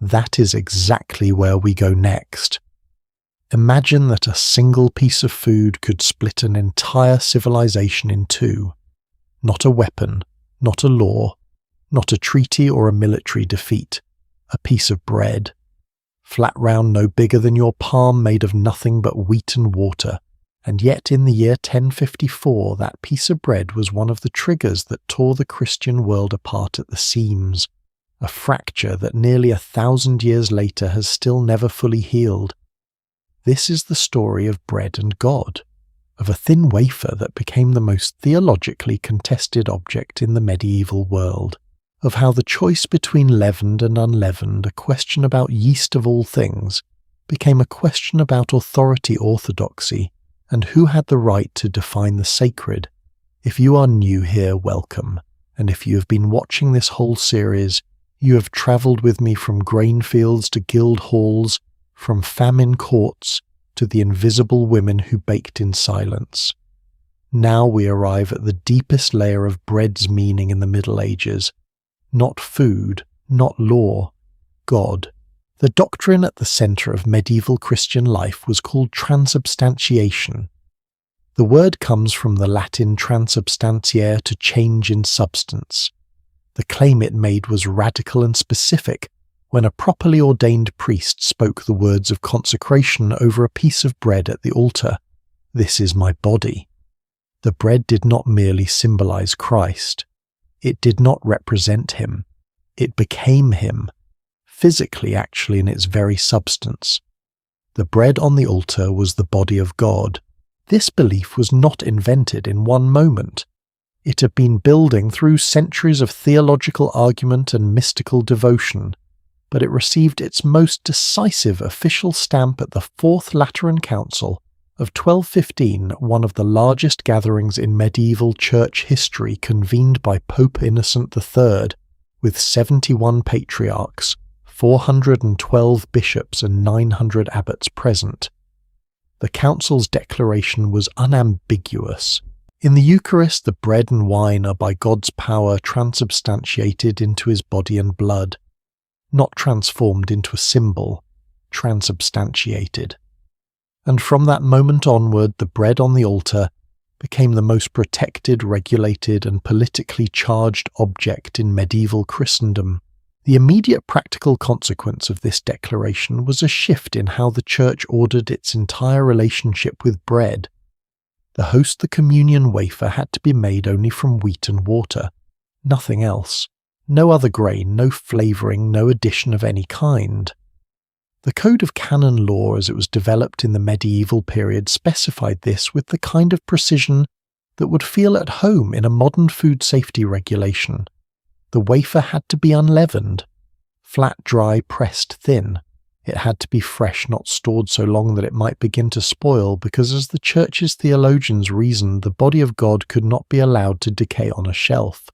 S1: That is exactly where we go next. Imagine that a single piece of food could split an entire civilization in two. Not a weapon, not a law, not a treaty or a military defeat. A piece of bread. Flat round, no bigger than your palm, made of nothing but wheat and water. And yet in the year 1054 that piece of bread was one of the triggers that tore the Christian world apart at the seams. A fracture that nearly 1,000 years later has still never fully healed. This is the story of bread and God. of a thin wafer that became the most theologically contested object in the medieval world, of how the choice between leavened and unleavened, a question about yeast of all things, became a question about authority orthodoxy and who had the right to define the sacred. If you are new here, welcome, and if you have been watching this whole series, you have travelled with me from grain fields to guild halls, from famine courts to the invisible women who baked in silence. Now we arrive at the deepest layer of bread's meaning in the Middle Ages. Not food, not law, God. The doctrine at the centre of medieval Christian life was called transubstantiation. The word comes from the Latin transubstantiare, to change in substance. The claim it made was radical and specific when a properly ordained priest spoke the words of consecration over a piece of bread at the altar. This is my body. The bread did not merely symbolize Christ. It did not represent him. It became him, physically actually in its very substance. The bread on the altar was the body of God. This belief was not invented in one moment. It had been building through centuries of theological argument and mystical devotion, but it received its most decisive official stamp at the Fourth Lateran Council of 1215, one of the largest gatherings in medieval church history, convened by Pope Innocent III, with 71 patriarchs, 412 bishops and 900 abbots present. The council's declaration was unambiguous. In the Eucharist, the bread and wine are by God's power transubstantiated into his body and blood, not transformed into a symbol, transubstantiated. And from that moment onward, the bread on the altar became the most protected, regulated, and politically charged object in medieval Christendom. The immediate practical consequence of this declaration was a shift in how the Church ordered its entire relationship with bread. The host, the communion wafer, had to be made only from wheat and water, nothing else. No other grain, no flavouring, no addition of any kind. The Code of Canon Law, as it was developed in the medieval period, specified this with the kind of precision that would feel at home in a modern food safety regulation. The wafer had to be unleavened, flat, dry, pressed thin. It had to be fresh, not stored so long that it might begin to spoil, because as the Church's theologians reasoned, the body of God could not be allowed to decay on a shelf.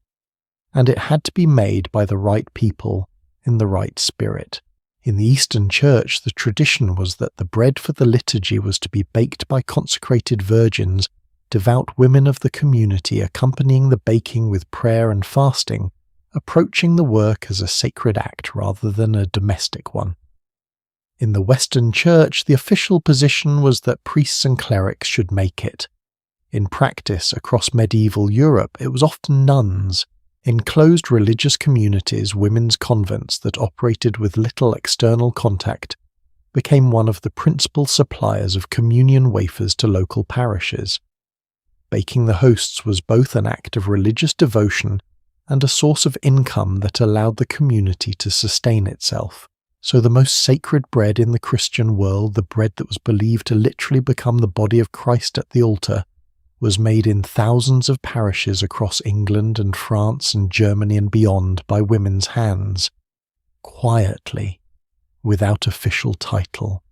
S1: And it had to be made by the right people, in the right spirit. In the Eastern Church, the tradition was that the bread for the liturgy was to be baked by consecrated virgins, devout women of the community, accompanying the baking with prayer and fasting, approaching the work as a sacred act rather than a domestic one. In the Western Church, the official position was that priests and clerics should make it. In practice, across medieval Europe, it was often nuns, enclosed religious communities, women's convents that operated with little external contact, became one of the principal suppliers of communion wafers to local parishes. Baking the hosts was both an act of religious devotion and a source of income that allowed the community to sustain itself. So the most sacred bread in the Christian world, the bread that was believed to literally become the body of Christ at the altar, was made in thousands of parishes across England and France and Germany and beyond by women's hands, quietly, without official title,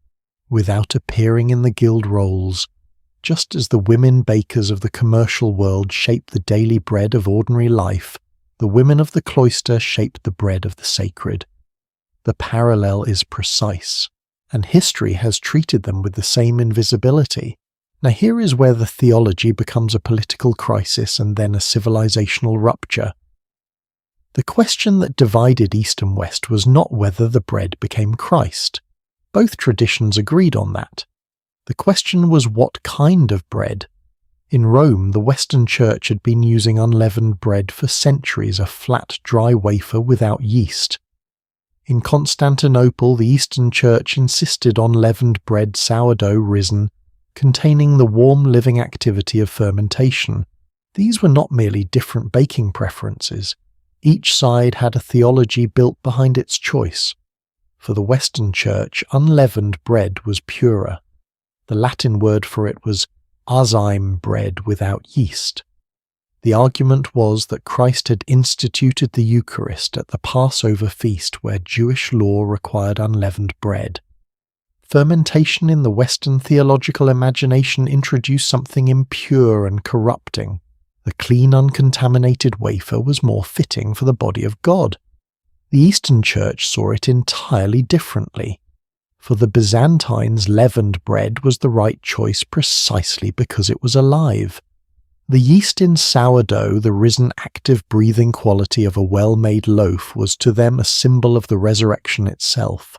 S1: without appearing in the guild rolls, just as the women bakers of the commercial world shape the daily bread of ordinary life. The women of the cloister shaped the bread of the sacred. The parallel is precise, and history has treated them with the same invisibility. Now here is where the theology becomes a political crisis and then a civilizational rupture. The question that divided East and West was not whether the bread became Christ. Both traditions agreed on that. The question was what kind of bread. In Rome, the Western Church had been using unleavened bread for centuries, a flat, dry wafer without yeast. In Constantinople, the Eastern Church insisted on leavened bread, sourdough risen, containing the warm living activity of fermentation. These were not merely different baking preferences. Each side had a theology built behind its choice. For the Western Church, unleavened bread was purer. The Latin word for it was azyme bread without yeast. The argument was that Christ had instituted the Eucharist at the Passover feast where Jewish law required unleavened bread. Fermentation in the Western theological imagination introduced something impure and corrupting. The clean, uncontaminated wafer was more fitting for the body of God. The Eastern Church saw it entirely differently. For the Byzantines, leavened bread was the right choice precisely because it was alive. The yeast in sourdough, the risen, active, breathing quality of a well-made loaf, was to them a symbol of the resurrection itself.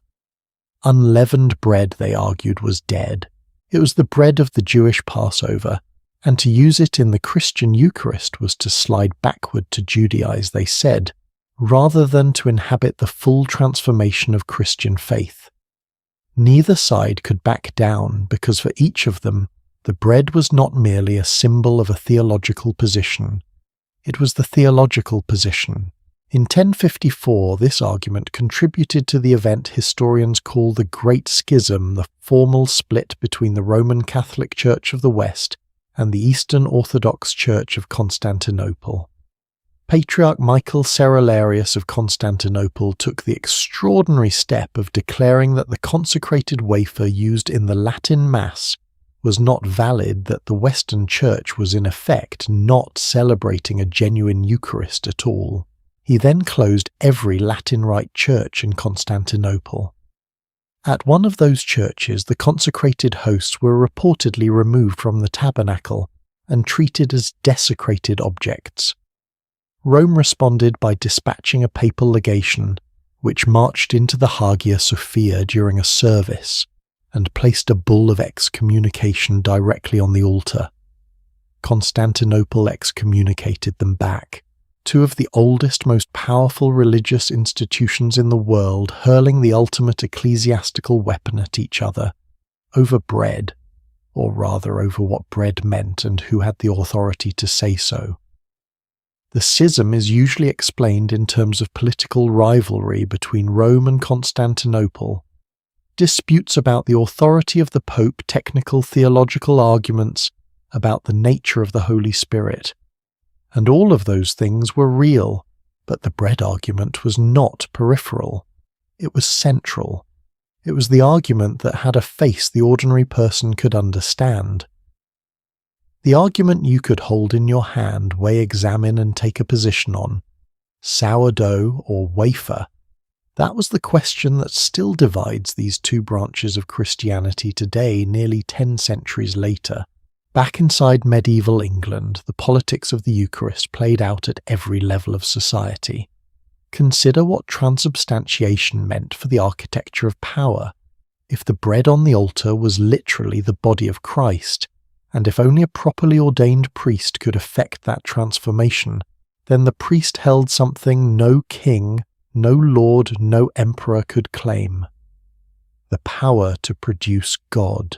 S1: Unleavened bread, they argued, was dead. It was the bread of the Jewish Passover, and to use it in the Christian Eucharist was to slide backward to Judaize, they said, rather than to inhabit the full transformation of Christian faith. Neither side could back down because for each of them, the bread was not merely a symbol of a theological position. It was the theological position. In 1054, this argument contributed to the event historians call the Great Schism, the formal split between the Roman Catholic Church of the West and the Eastern Orthodox Church of Constantinople. Patriarch Michael Cerularius of Constantinople took the extraordinary step of declaring that the consecrated wafer used in the Latin Mass was not valid, that the Western Church was in effect not celebrating a genuine Eucharist at all. He then closed every Latin Rite church in Constantinople. At one of those churches, the consecrated hosts were reportedly removed from the tabernacle and treated as desecrated objects. Rome responded by dispatching a papal legation, which marched into the Hagia Sophia during a service and placed a bull of excommunication directly on the altar. Constantinople excommunicated them back. Two of the oldest, most powerful religious institutions in the world hurling the ultimate ecclesiastical weapon at each other, over bread, or rather over what bread meant and who had the authority to say so. The schism is usually explained in terms of political rivalry between Rome and Constantinople, disputes about the authority of the Pope, technical theological arguments about the nature of the Holy Spirit. And all of those things were real, but the bread argument was not peripheral. It was central. It was the argument that had a face the ordinary person could understand. The argument you could hold in your hand, weigh, examine, and take a position on. Sourdough or wafer? That was the question that still divides these two branches of Christianity today, nearly 10 centuries later. Back inside medieval England, the politics of the Eucharist played out at every level of society. Consider what transubstantiation meant for the architecture of power. If the bread on the altar was literally the body of Christ, and if only a properly ordained priest could effect that transformation, then the priest held something no king, no lord, no emperor could claim: the power to produce God.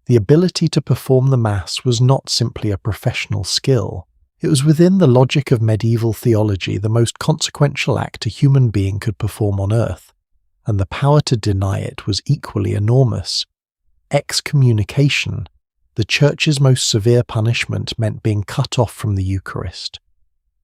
S1: The ability to perform the Mass was not simply a professional skill. It was within the logic of medieval theology the most consequential act a human being could perform on earth, and the power to deny it was equally enormous. Excommunication, the Church's most severe punishment, meant being cut off from the Eucharist.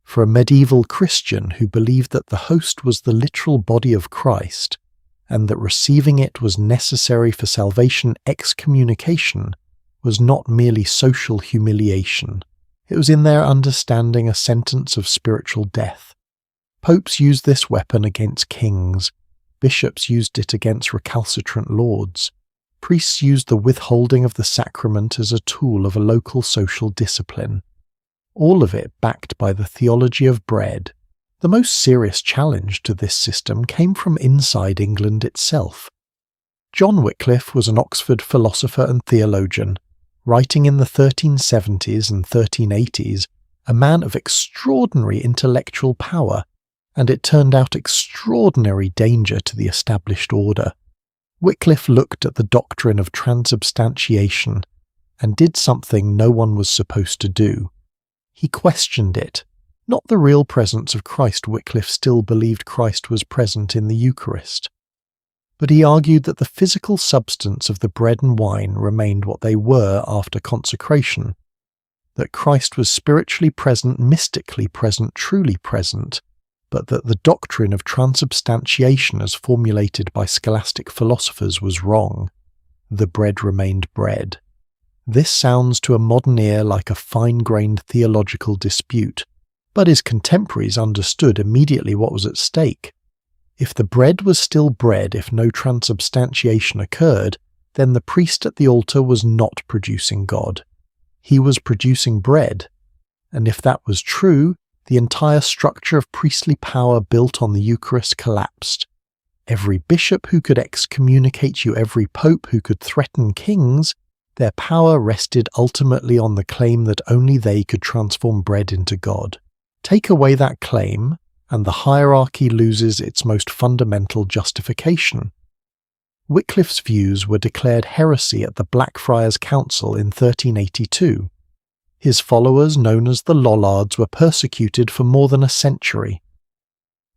S1: For a medieval Christian who believed that the host was the literal body of Christ, and that receiving it was necessary for salvation, excommunication was not merely social humiliation. It was in their understanding a sentence of spiritual death. Popes used this weapon against kings. Bishops used it against recalcitrant lords. Priests used the withholding of the sacrament as a tool of a local social discipline. All of it backed by the theology of bread. The most serious challenge to this system came from inside England itself. John Wycliffe was an Oxford philosopher and theologian, writing in the 1370s and 1380s, a man of extraordinary intellectual power, and it turned out extraordinary danger to the established order. Wycliffe looked at the doctrine of transubstantiation and did something no one was supposed to do. He questioned it. Not the real presence of Christ. Wycliffe still believed Christ was present in the Eucharist. but he argued that the physical substance of the bread and wine remained what they were after consecration, that Christ was spiritually present, mystically present, truly present, but that the doctrine of transubstantiation as formulated by scholastic philosophers was wrong. The bread remained bread. This sounds to a modern ear like a fine-grained theological dispute, but his contemporaries understood immediately what was at stake. If the bread was still bread if no transubstantiation occurred, then the priest at the altar was not producing God. He was producing bread. And if that was true, the entire structure of priestly power built on the Eucharist collapsed. Every bishop who could excommunicate you, every pope who could threaten kings, their power rested ultimately on the claim that only they could transform bread into God. Take away that claim, and the hierarchy loses its most fundamental justification. Wycliffe's views were declared heresy at the Blackfriars Council in 1382. His followers, known as the Lollards, were persecuted for more than a century.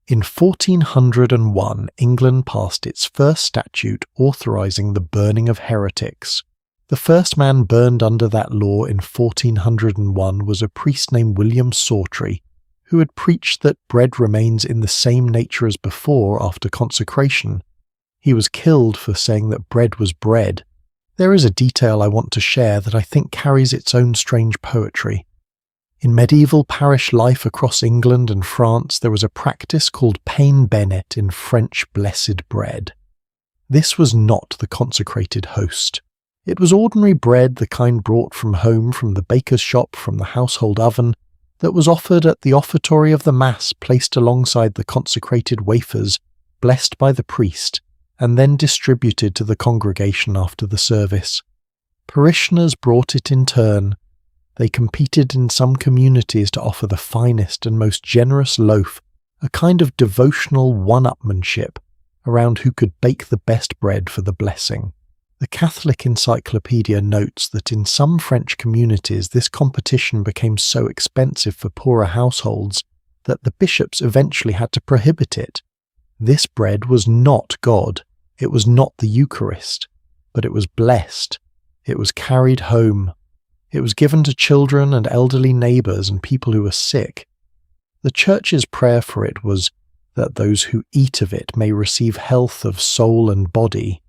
S1: In 1401, England passed its first statute authorizing the burning of heretics. The first man burned under that law in 1401 was a priest named William Sawtry, who had preached that bread remains in the same nature as before after consecration. He was killed for saying that bread was bread. There is a detail I want to share that I think carries its own strange poetry. In medieval parish life across England and France, there was a practice called pain bennet in French blessed bread. This was not the consecrated host. It was ordinary bread, the kind brought from home, from the baker's shop, from the household oven, that was offered at the offertory of the Mass, placed alongside the consecrated wafers, blessed by the priest, and then distributed to the congregation after the service. Parishioners brought it in turn. They competed in some communities to offer the finest and most generous loaf, a kind of devotional one-upmanship around who could bake the best bread for the blessing. The Catholic Encyclopedia notes that in some French communities this competition became so expensive for poorer households that the bishops eventually had to prohibit it. This bread was not God. It was not the Eucharist, but it was blessed. It was carried home. It was given to children and elderly neighbours and people who were sick. The Church's prayer for it was that those who eat of it may receive health of soul and body.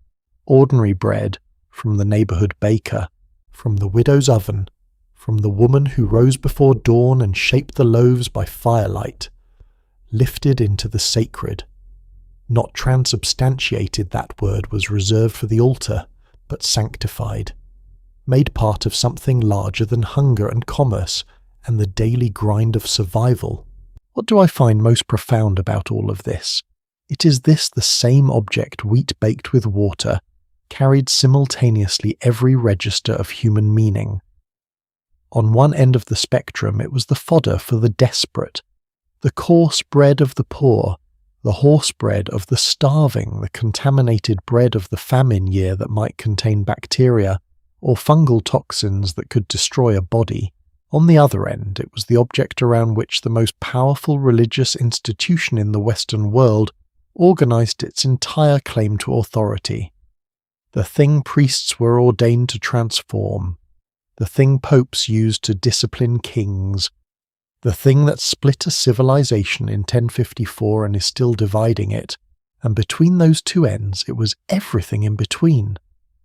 S1: Ordinary bread from the neighbourhood baker, from the widow's oven, from the woman who rose before dawn and shaped the loaves by firelight, lifted into the sacred. Not transubstantiated, that word was reserved for the altar, but sanctified, made part of something larger than hunger and commerce and the daily grind of survival. What do I find most profound about all of this? It is this the same object, wheat baked with water, carried simultaneously every register of human meaning. On one end of the spectrum it was the fodder for the desperate, the coarse bread of the poor, the horse bread of the starving, the contaminated bread of the famine year that might contain bacteria or fungal toxins that could destroy a body. On the other end, it was the object around which the most powerful religious institution in the Western world organized its entire claim to authority. The thing priests were ordained to transform, the thing popes used to discipline kings, the thing that split a civilization in 1054 and is still dividing it, and between those two ends it was everything in between.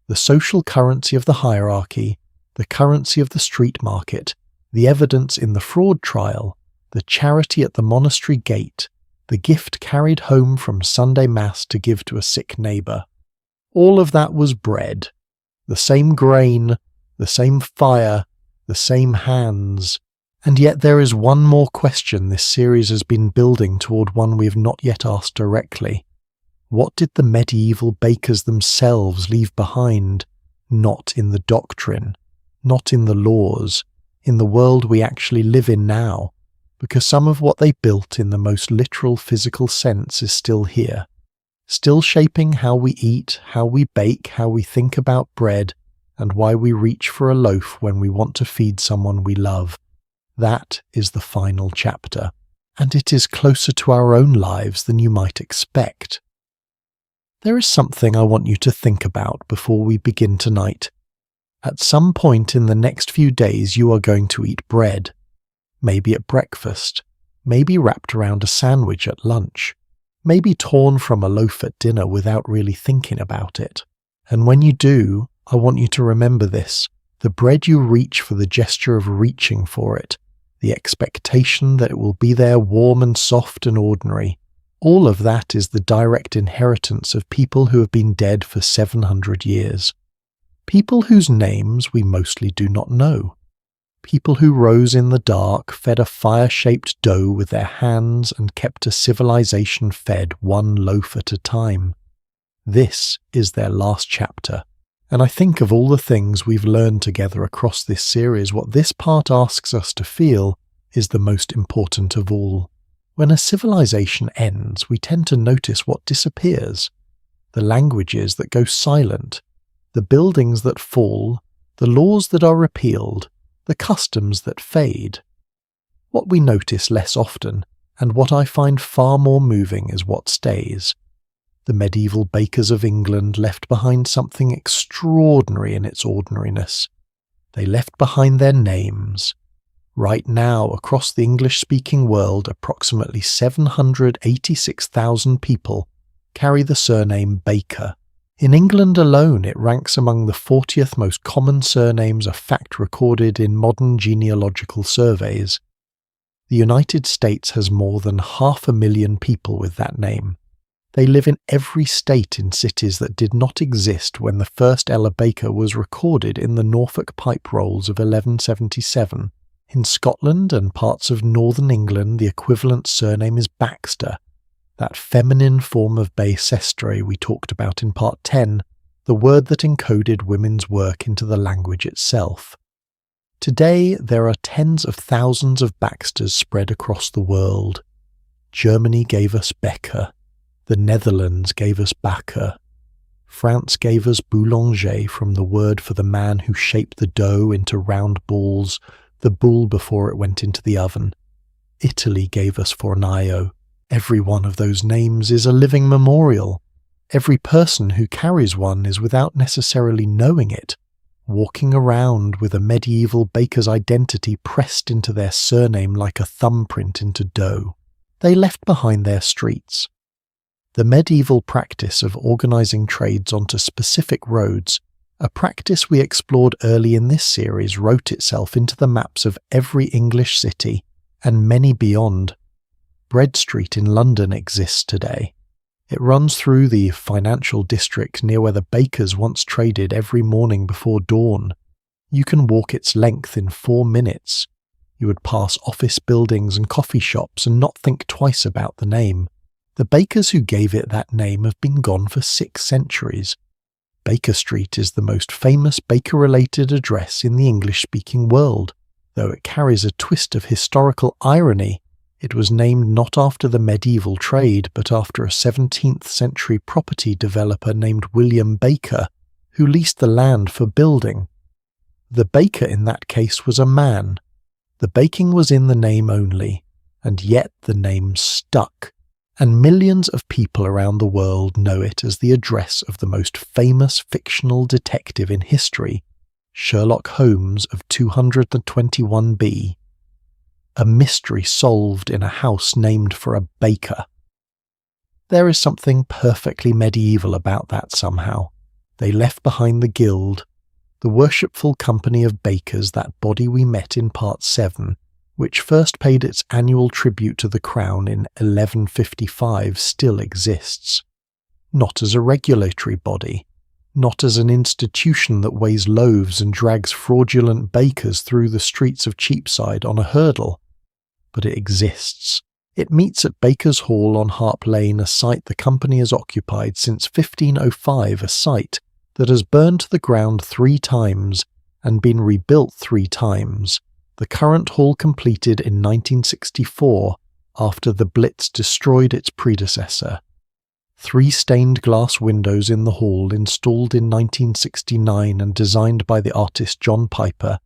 S1: The social currency of the hierarchy, the currency of the street market, the evidence in the fraud trial, the charity at the monastery gate, the gift carried home from Sunday Mass to give to a sick neighbour. All of that was bread. The same grain, the same fire, the same hands. And yet there is one more question this series has been building toward, one we have not yet asked directly. What did the medieval bakers themselves leave behind? Not in the doctrine, not in the laws, in the world we actually live in now, because some of what they built in the most literal physical sense is still here, still shaping how we eat, how we bake, how we think about bread, and why we reach for a loaf when we want to feed someone we love. That is the final chapter, and it is closer to our own lives than you might expect. There is something I want you to think about before we begin tonight. At some point in the next few days you are going to eat bread. Maybe at breakfast, maybe wrapped around a sandwich at lunch, maybe torn from a loaf at dinner without really thinking about it. And when you do, I want you to remember this. The bread you reach for the gesture of reaching for it, the expectation that it will be there warm and soft and ordinary, all of that is the direct inheritance of people who have been dead for 700 years. People whose names we mostly do not know. People who rose in the dark, fed a fire-shaped dough with their hands and kept a civilization fed one loaf at a time. This is their last chapter. And I think of all the things we've learned together across this series, what this part asks us to feel is the most important of all. When a civilization ends, we tend to notice what disappears. The languages that go silent, the buildings that fall, the laws that are repealed, the customs that fade. What we notice less often, and what I find far more moving, is what stays. The medieval bakers of England left behind something extraordinary in its ordinariness. They left behind their names. Right now, across the English-speaking world, approximately 786,000 people carry the surname Baker. In England alone, it ranks among the 40th most common surnames, a fact recorded in modern genealogical surveys. The United States has more than 500,000 people with that name. They live in every state in cities that did not exist when the first Ella Baker was recorded in the Norfolk Pipe Rolls of 1177. In Scotland and parts of northern England, the equivalent surname is Baxter, that feminine form of Bacestre we talked about in Part 10, the word that encoded women's work into the language itself. Today, there are tens of thousands of Baxters spread across the world. Germany gave us Becker. The Netherlands gave us Bakker. France gave us boulanger, from the word for the man who shaped the dough into round balls, the boule before it went into the oven. Italy gave us fornaio. Every one of those names is a living memorial. Every person who carries one is, without necessarily knowing it, walking around with a medieval baker's identity pressed into their surname like a thumbprint into dough. They left behind their streets. The medieval practice of organizing trades onto specific roads, a practice we explored early in this series, wrote itself into the maps of every English city and many beyond. Bread Street in London exists today. It runs through the financial district near where the bakers once traded every morning before dawn. You can walk its length in 4 minutes. You would pass office buildings and coffee shops and not think twice about the name. The bakers who gave it that name have been gone for 6 centuries. Baker Street is the most famous baker-related address in the English-speaking world. Though it carries a twist of historical irony, it was named not after the medieval trade, but after a 17th century property developer named William Baker, who leased the land for building. The baker in that case was a man. The baking was in the name only, and yet the name stuck. And millions of people around the world know it as the address of the most famous fictional detective in history, Sherlock Holmes of 221B. A mystery solved in a house named for a baker. There is something perfectly medieval about that somehow. They left behind the guild, the worshipful company of bakers, that body we met in Part 7, which first paid its annual tribute to the crown in 1155, still exists. Not as a regulatory body, not as an institution that weighs loaves and drags fraudulent bakers through the streets of Cheapside on a hurdle, but it exists. It meets at Baker's Hall on Harp Lane, a site the company has occupied since 1505, a site that has burned to the ground 3 times and been rebuilt 3 times. The current hall completed in 1964 after the Blitz destroyed its predecessor. 3 stained glass windows in the hall, installed in 1969 and designed by the artist John Piper,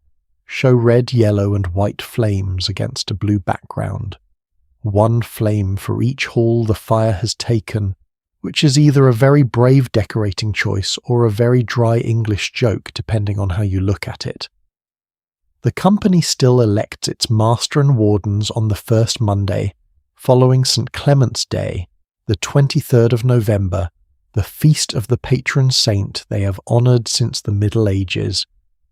S1: show red, yellow and white flames against a blue background. 1 flame for each hall the fire has taken, which is either a very brave decorating choice or a very dry English joke depending on how you look at it. The company still elects its master and wardens on the first Monday, following St. Clement's Day, the 23rd of November, the feast of the patron saint they have honoured since the Middle Ages.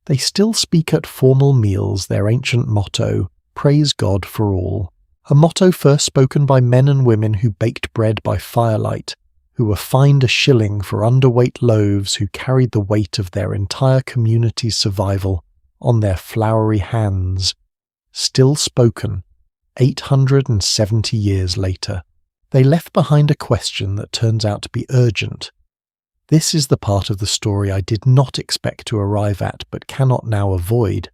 S1: They still speak at formal meals their ancient motto, "Praise God for all," a motto first spoken by men and women who baked bread by firelight, who were fined a shilling for underweight loaves who carried the weight of their entire community's survival on their floury hands, still spoken 870 years later. They left behind a question that turns out to be urgent. This is the part of the story I did not expect to arrive at but cannot now avoid.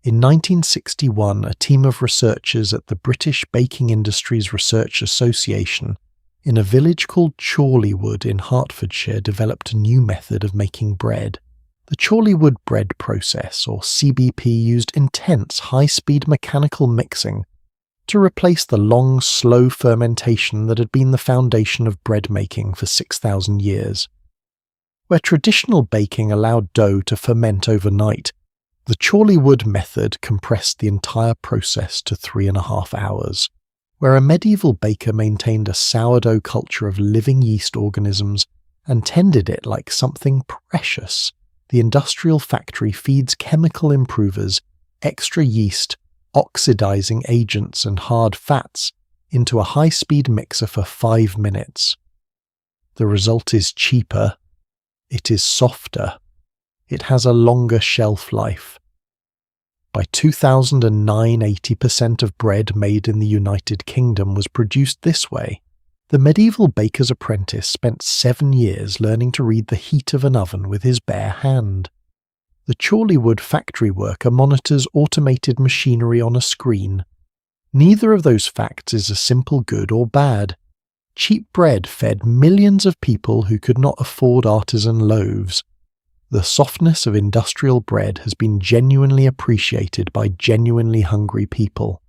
S1: In 1961, a team of researchers at the British Baking Industries Research Association in a village called Chorleywood in Hertfordshire developed a new method of making bread. The Chorleywood bread process, or CBP, used intense high-speed mechanical mixing to replace the long, slow fermentation that had been the foundation of bread making for 6,000 years. Where traditional baking allowed dough to ferment overnight, the Chorleywood method compressed the entire process to 3.5 hours. Where a medieval baker maintained a sourdough culture of living yeast organisms and tended it like something precious, the industrial factory feeds chemical improvers, extra yeast, oxidizing agents and hard fats into a high-speed mixer for 5 minutes. The result is cheaper. It is softer. It has a longer shelf life. By 2009, 80% of bread made in the United Kingdom was produced this way. The medieval baker's apprentice spent 7 years learning to read the heat of an oven with his bare hand. The Chorleywood factory worker monitors automated machinery on a screen. Neither of those facts is a simple good or bad. Cheap bread fed millions of people who could not afford artisan loaves. The softness of industrial bread has been genuinely appreciated by genuinely hungry people.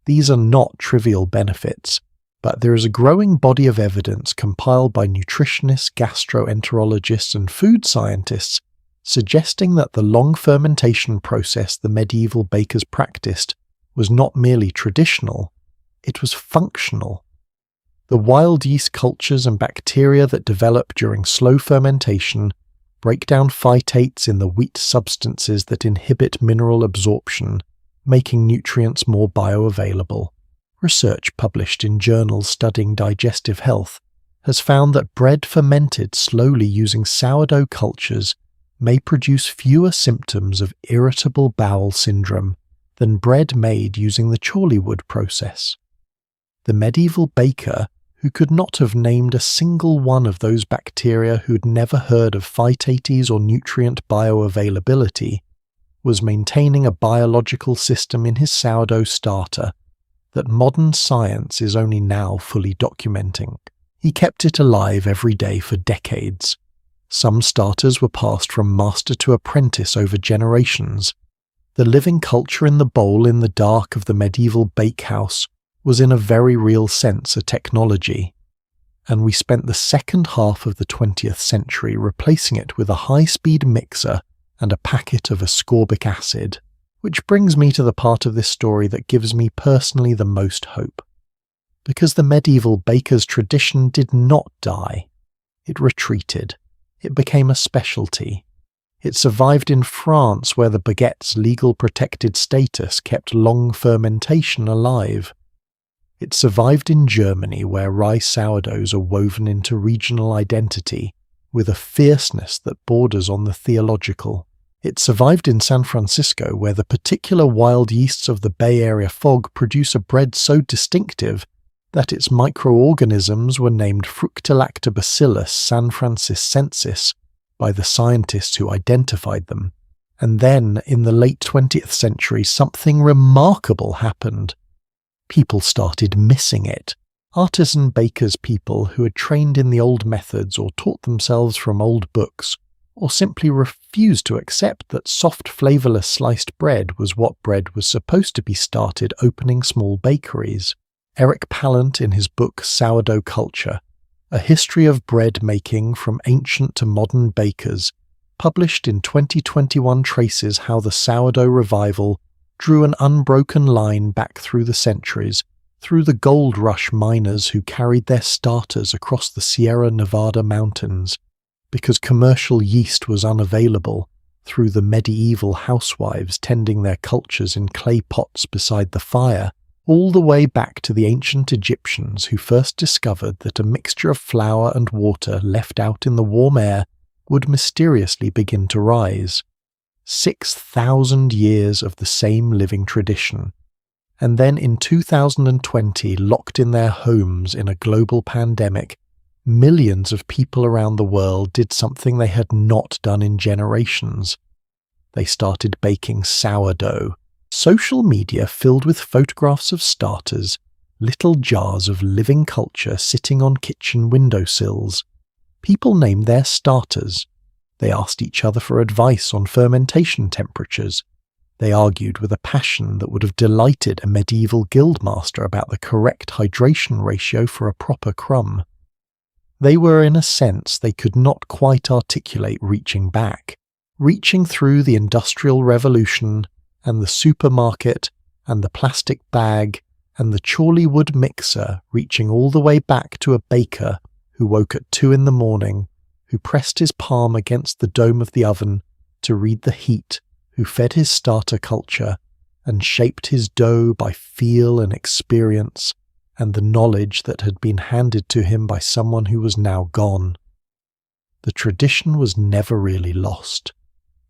S1: These are not trivial benefits, but there is a growing body of evidence compiled by nutritionists, gastroenterologists, and food scientists suggesting that the long fermentation process the medieval bakers practiced was not merely traditional, it was functional. The wild yeast cultures and bacteria that develop during slow fermentation break down phytates in the wheat substances that inhibit mineral absorption, making nutrients more bioavailable. Research published in journals studying digestive health has found that bread fermented slowly using sourdough cultures may produce fewer symptoms of irritable bowel syndrome than bread made using the Chorleywood process. The medieval baker, who could not have named a single one of those bacteria who'd never heard of phytates or nutrient bioavailability, was maintaining a biological system in his sourdough starter that modern science is only now fully documenting. He kept it alive every day for decades. Some starters were passed from master to apprentice over generations. The living culture in the bowl in the dark of the medieval bakehouse was in a very real sense a technology, and we spent the second half of the 20th century replacing it with a high-speed mixer and a packet of ascorbic acid. Which brings me to the part of this story that gives me personally the most hope. Because the medieval baker's tradition did not die. It retreated. It became a specialty. It survived in France, where the baguette's legal protected status kept long fermentation alive. It survived in Germany, where rye sourdoughs are woven into regional identity with a fierceness that borders on the theological. It survived in San Francisco, where the particular wild yeasts of the Bay Area fog produce a bread so distinctive that its microorganisms were named Fructolactobacillus sanfranciscensis by the scientists who identified them. And then, in the late 20th century, something remarkable happened. People started missing it. Artisan bakers, people who had trained in the old methods or taught themselves from old books, or simply refused to accept that soft, flavourless sliced bread was what bread was supposed to be, started opening small bakeries. Eric Pallant, in his book Sourdough Culture, A History of Bread Making from Ancient to Modern Bakers, published in 2021, traces how the sourdough revival drew an unbroken line back through the centuries, through the gold rush miners who carried their starters across the Sierra Nevada mountains, because commercial yeast was unavailable, through the medieval housewives tending their cultures in clay pots beside the fire, all the way back to the ancient Egyptians who first discovered that a mixture of flour and water left out in the warm air would mysteriously begin to rise. 6,000 years of the same living tradition. And then in 2020, locked in their homes in a global pandemic, millions of people around the world did something they had not done in generations. They started baking sourdough. Social media filled with photographs of starters, little jars of living culture sitting on kitchen windowsills. People named their starters. They asked each other for advice on fermentation temperatures. They argued with a passion that would have delighted a medieval guildmaster about the correct hydration ratio for a proper crumb. They were, in a sense, they could not quite articulate reaching back, reaching through the Industrial Revolution and the supermarket and the plastic bag and the Chorley wood mixer, reaching all the way back to a baker who woke at 2 a.m, who pressed his palm against the dome of the oven to read the heat, who fed his starter culture and shaped his dough by feel and experience and the knowledge that had been handed to him by someone who was now gone. The tradition was never really lost.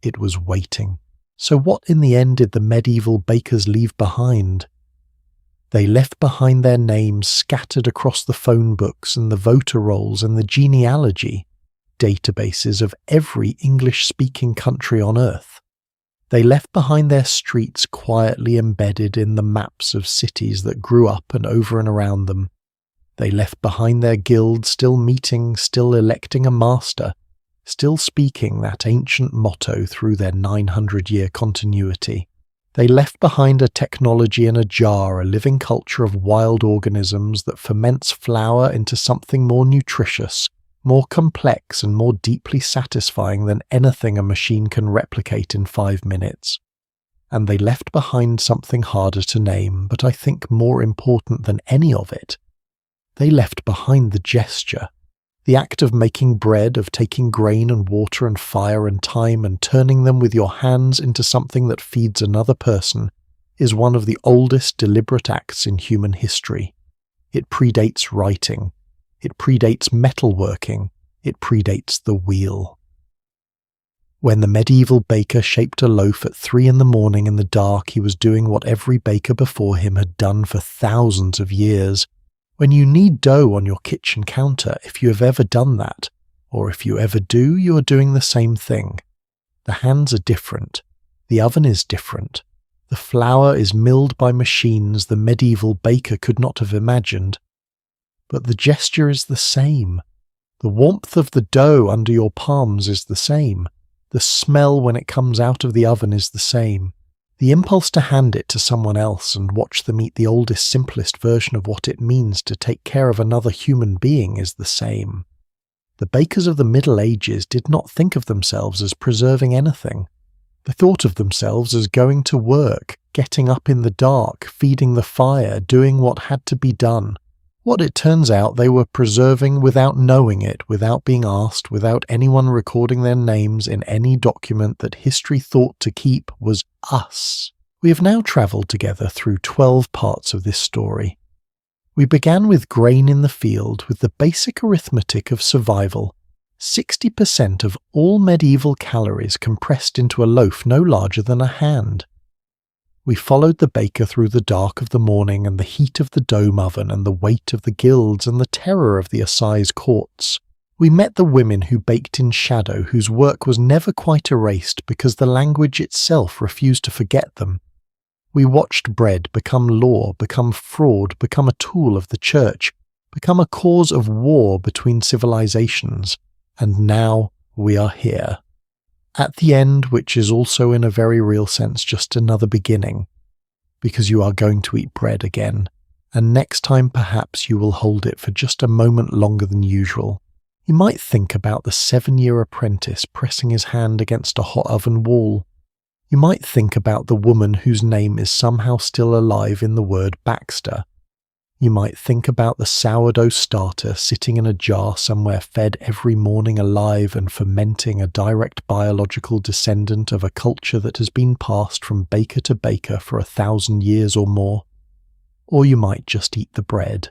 S1: It was waiting. So what in the end did the medieval bakers leave behind? They left behind their names scattered across the phone books and the voter rolls and the genealogy databases of every English-speaking country on earth. They left behind their streets quietly embedded in the maps of cities that grew up and over and around them. They left behind their guilds still meeting, still electing a master, still speaking that ancient motto through their 900-year continuity. They left behind a technology in a jar, a living culture of wild organisms that ferments flour into something more nutritious, more complex and more deeply satisfying than anything a machine can replicate in 5 minutes. And they left behind something harder to name, but I think more important than any of it. They left behind the gesture. The act of making bread, of taking grain and water and fire and time and turning them with your hands into something that feeds another person, is one of the oldest deliberate acts in human history. It predates writing. It predates metalworking. It predates the wheel. When the medieval baker shaped a loaf at 3 a.m. in the dark, he was doing what every baker before him had done for thousands of years. When you knead dough on your kitchen counter, if you have ever done that, or if you ever do, you are doing the same thing. The hands are different. The oven is different. The flour is milled by machines the medieval baker could not have imagined. But the gesture is the same. The warmth of the dough under your palms is the same. The smell when it comes out of the oven is the same. The impulse to hand it to someone else and watch them eat the oldest, simplest version of what it means to take care of another human being is the same. The bakers of the Middle Ages did not think of themselves as preserving anything. They thought of themselves as going to work, getting up in the dark, feeding the fire, doing what had to be done. What it turns out they were preserving without knowing it, without being asked, without anyone recording their names in any document that history thought to keep, was us. We have now travelled together through 12 parts of this story. We began with grain in the field, with the basic arithmetic of survival. 60% of all medieval calories compressed into a loaf no larger than a hand. We followed the baker through the dark of the morning and the heat of the dome oven and the weight of the guilds and the terror of the assize courts. We met the women who baked in shadow, whose work was never quite erased because the language itself refused to forget them. We watched bread become law, become fraud, become a tool of the church, become a cause of war between civilizations. And now we are here. At the end, which is also in a very real sense just another beginning, because you are going to eat bread again, and next time perhaps you will hold it for just a moment longer than usual. You might think about the 7-year apprentice pressing his hand against a hot oven wall. You might think about the woman whose name is somehow still alive in the word Baxter. You might think about the sourdough starter sitting in a jar somewhere fed every morning alive and fermenting, a direct biological descendant of a culture that has been passed from baker to baker for 1,000 years or more. Or you might just eat the bread.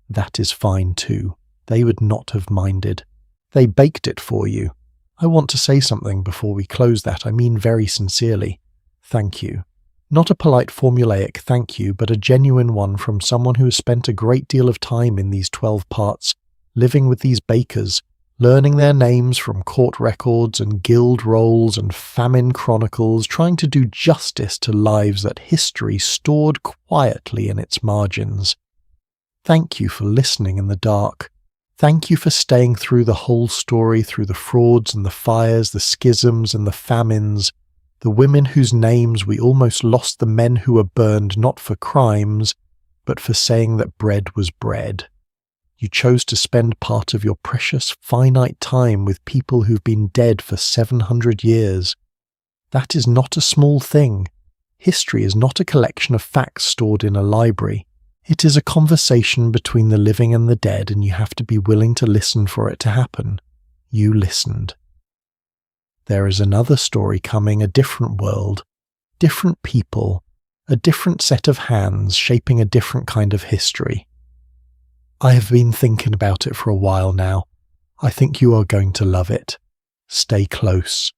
S1: That is fine too. They would not have minded. They baked it for you. I want to say something before we close that. I mean very sincerely. Thank you. Not a polite formulaic thank you, but a genuine one from someone who has spent a great deal of time in these 12 parts, living with these bakers, learning their names from court records and guild rolls and famine chronicles, trying to do justice to lives that history stored quietly in its margins. Thank you for listening in the dark. Thank you for staying through the whole story, through the frauds and the fires, the schisms and the famines, the women whose names we almost lost, the men who were burned not for crimes, but for saying that bread was bread. You chose to spend part of your precious, finite time with people who've been dead for 700 years. That is not a small thing. History is not a collection of facts stored in a library. It is a conversation between the living and the dead, and you have to be willing to listen for it to happen. You listened. There is another story coming, a different world, different people, a different set of hands shaping a different kind of history. I have been thinking about it for a while now. I think you are going to love it. Stay close.